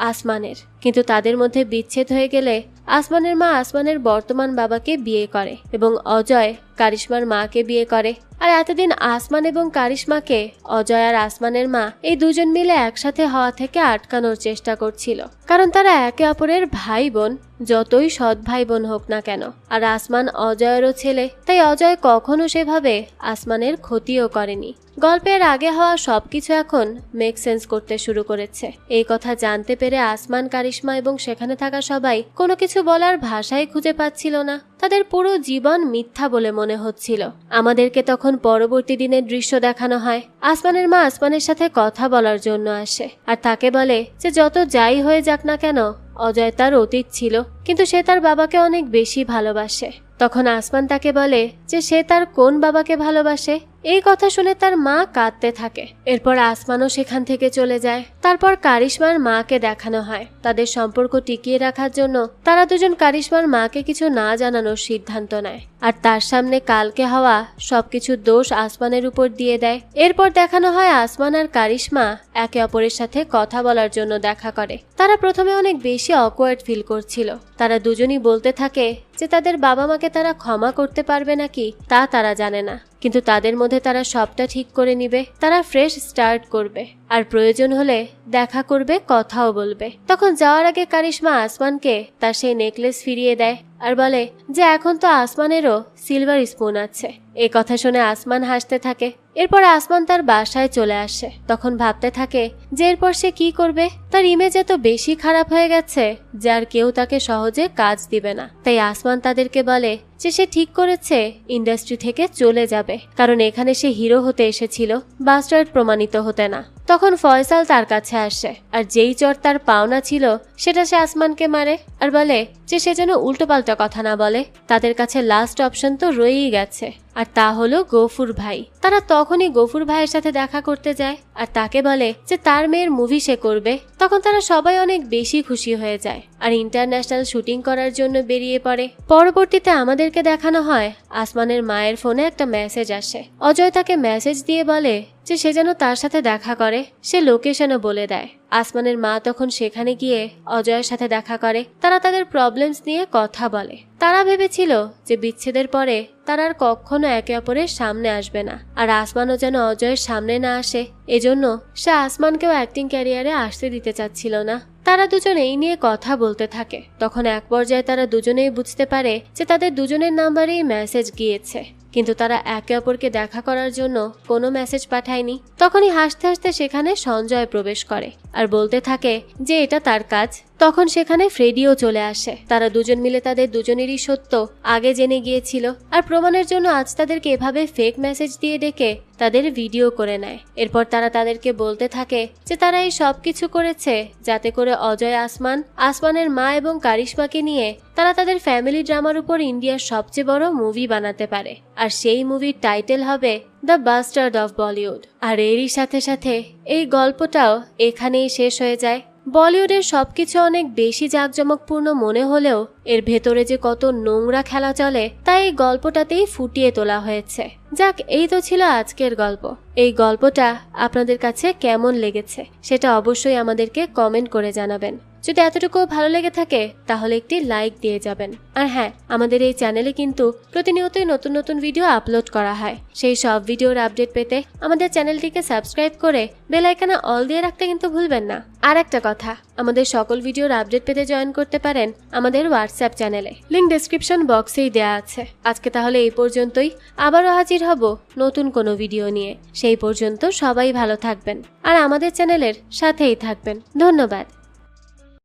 আসমানের। কিন্তু তাদের মধ্যে বিচ্ছেদ হয়ে গেলে আসমানের মা আসমানের বর্তমান বাবাকে বিয়ে করে এবং অজয় কারিশমার মাকে বিয়ে করে। আর এতদিন আসমান এবং কারিশমাকে অজয় আর আসমানের মা এই দুজন মিলে একসাথে হওয়া থেকে আটকানোর চেষ্টা করছিল, কারণ তারা একে অপরের ভাই বোন, যতই সৎ ভাই বোন হোক না কেন। আর আসমান অজয়েরও ছেলে, তাই অজয় কখনো সেভাবে আসমানের ক্ষতিও করেনি। গল্পের আগে হওয়া সবকিছু এখন মেক সেন্স করতে শুরু করেছে। এই কথা জানতে পেরে আসমান, কারিশমা এবং সেখানে থাকা সবাই কোনো কিছু বলার ভাষাই খুঁজে পাচ্ছিল না। তাদের পুরো জীবন মিথ্যা বলে মনে হচ্ছিল। আমাদেরকে তখন পরবর্তী দিনের দৃশ্য দেখানো হয়। আসমানের মা আসমানের সাথে কথা বলার জন্য আসে আর তাকে বলে যে যত যাই হয়ে যাক না কেন অজয় তার অতীত ছিল, কিন্তু সে তার বাবাকে অনেক বেশি ভালোবাসে। তখন আসমান তাকে বলে যে সে তার কোন বাবাকে ভালোবাসে। এই কথা শুনে তার মা কাঁদতে থাকে। এরপর আসমানও সেখান থেকে চলে যায়। তারপর কারিশমার মাকে দেখানো হয়। তাদের সম্পর্ক টিকিয়ে রাখার জন্য তারা দুজন কারিশমার মাকে কিছু না জানানোর সিদ্ধান্ত নেয়, আর তার সামনে কালকে হওয়া সবকিছু দোষ আসমানের উপর দিয়ে দেয়। এরপর দেখানো হয় আসমান আর কারিশমা একে অপরের সাথে কথা বলার জন্য দেখা করে। তারা প্রথমে অনেক বেশি অকওয়ার্ড ফিল করছিল। তারা দুজনই বলতে থাকে যে তাদের বাবা মাকে তারা ক্ষমা করতে পারবে নাকি তা তারা জানে না, কিন্তু তাদের মধ্যে তারা সবটা ঠিক করে নিবে। তারা ফ্রেশ স্টার্ট করবে আর প্রয়োজন হলে দেখা করবে, কথাও বলবে। তখন যাওয়ার আগে কারিশমা আসমানকে তার সেই নেকলেস ফিরিয়ে দেয় আর বলে যে এখন তো আসমানেরও সিলভার স্পুন আছে। এই কথা শুনে আসমান হাসতে থাকে। এরপর আসমান তার বাসায় চলে আসে। তখন ভাবতে থাকে যে এরপর সে কি করবে। তার ইমেজ এত বেশি খারাপ হয়ে গেছে যে আর কেউ তাকে সহজে কাজ দিবে না। তাই আসমান তাদেরকে বলে যে সে ঠিক করেছে ইন্ডাস্ট্রি থেকে চলে যাবে, কারণ এখানে সে হিরো হতে এসেছিল, বাস্টার্ড প্রমাণিত হতে না। তখন ফয়সাল তার কাছে আসে আর যেই চর তার পাওনা ছিল সেটা সে আসমানকে মারে আর বলে যে সে যেন উল্টোপাল্টা কথা না বলে। তাদের কাছে লাস্ট অপশন তো রয়েই গেছে, আর তা হলো গফুর ভাই। তারা তখনই গফুর ভাইয়ের সাথে দেখা করতে যায় আর তাকে বলে যে তার মেয়ের মুভি সে করবে। তখন তারা সবাই অনেক বেশি খুশি হয়ে যায় আর ইন্টারন্যাশনাল শুটিং করার জন্য বেরিয়ে পড়ে। পরবর্তীতে আমাদেরকে দেখানো হয় আসমানের মায়ের ফোনে একটা মেসেজ আসে। অজয় তাকে মেসেজ দিয়ে বলে যে সে যেন তার সাথে দেখা করে, সে লোকেশনও বলে দেয়। আসমানের মা তখন সেখানে গিয়ে অজয়ের সাথে দেখা করে। তারা তাদের প্রবলেমস নিয়ে কথা বলে। তারা ভেবেছিল যে বিচ্ছেদের পরে তারা আর কখনো একে অপরের সামনে আসবে না, আর আসমানও যেন অজয়ের সামনে না আসে, এজন্য সে আসমানকেও অ্যাক্টিং ক্যারিয়ারে আসতে দিতে চাচ্ছিল না। তারা দুজন এই নিয়ে কথা বলতে থাকে। তখন এক পর্যায়ে তারা দুজনেই বুঝতে পারে যে তাদের দুজনের নাম্বারেই মেসেজ গিয়েছে, কিন্তু তারা একে অপরকে দেখা করার জন্য কোনো মেসেজ পাঠায়নি। তখনই হাসতে হাসতে সেখানে সঞ্জয় প্রবেশ করে আর বলতে থাকে যে এটা তার কাজ। তখন সেখানে ফ্রেডিও চলে আসে। তারা দুজন মিলে তাদের দুজনেরই সত্য আগে জেনে গিয়েছিল, আর প্রমাণের জন্য আজ তাদেরকে এভাবে ফেক মেসেজ দিয়ে ডেকে তাদের ভিডিও করে নেয়। এরপর তারা তাদেরকে বলতে থাকে যে তারা এই সব কিছু করেছে যাতে করে অজয় আসমানের মা এবং কারিশমাকে নিয়ে তারা তাদের ফ্যামিলি ড্রামার উপর ইন্ডিয়ার সবচেয়ে বড় মুভি বানাতে পারে, আর সেই মুভির টাইটেল হবে দ্য বাস্টার্ড অফ বলিউড। আর এরই সাথে সাথে এই গল্পটাও এখানেই শেষ হয়ে যায়। বলিউডের সবকিছু অনেক বেশি জাঁকজমকপূর্ণ মনে হলেও এর ভেতরে যে কত নোংরা খেলা চলে তা এই গল্পটাতেই ফুটিয়ে তোলা হয়েছে। যাক, এই তো ছিল আজকের গল্প। এই গল্পটা আপনাদের কাছে কেমন লেগেছে সেটা অবশ্যই আমাদেরকে কমেন্ট করে জানাবেন। যদি এতটুকু ভালো লেগে থাকে তাহলে একটি লাইক দিয়ে যাবেন। আর হ্যাঁ, আমাদের এই চ্যানেলে কিন্তু প্রতিনিয়তই নতুন নতুন ভিডিও আপলোড করা হয়। সেই সব ভিডিওর আপডেট পেতে আমাদের চ্যানেলটিকে সাবস্ক্রাইব করে বেল আইকনে অল দিয়ে রাখতে কিন্তু ভুলবেন না। আর একটা কথা, আমাদের সকল ভিডিওর আপডেট পেতে জয়েন করতে পারেন আমাদের হোয়াটসঅ্যাপ চ্যানেলে, লিংক ডেসক্রিপশন বক্সেই দেওয়া আছে। আজকে তাহলে এই পর্যন্তই, আবারও হাজির হব নতুন কোনো ভিডিও নিয়ে। সেই পর্যন্ত সবাই ভালো থাকবেন আর আমাদের চ্যানেলের সাথেই থাকবেন। ধন্যবাদ।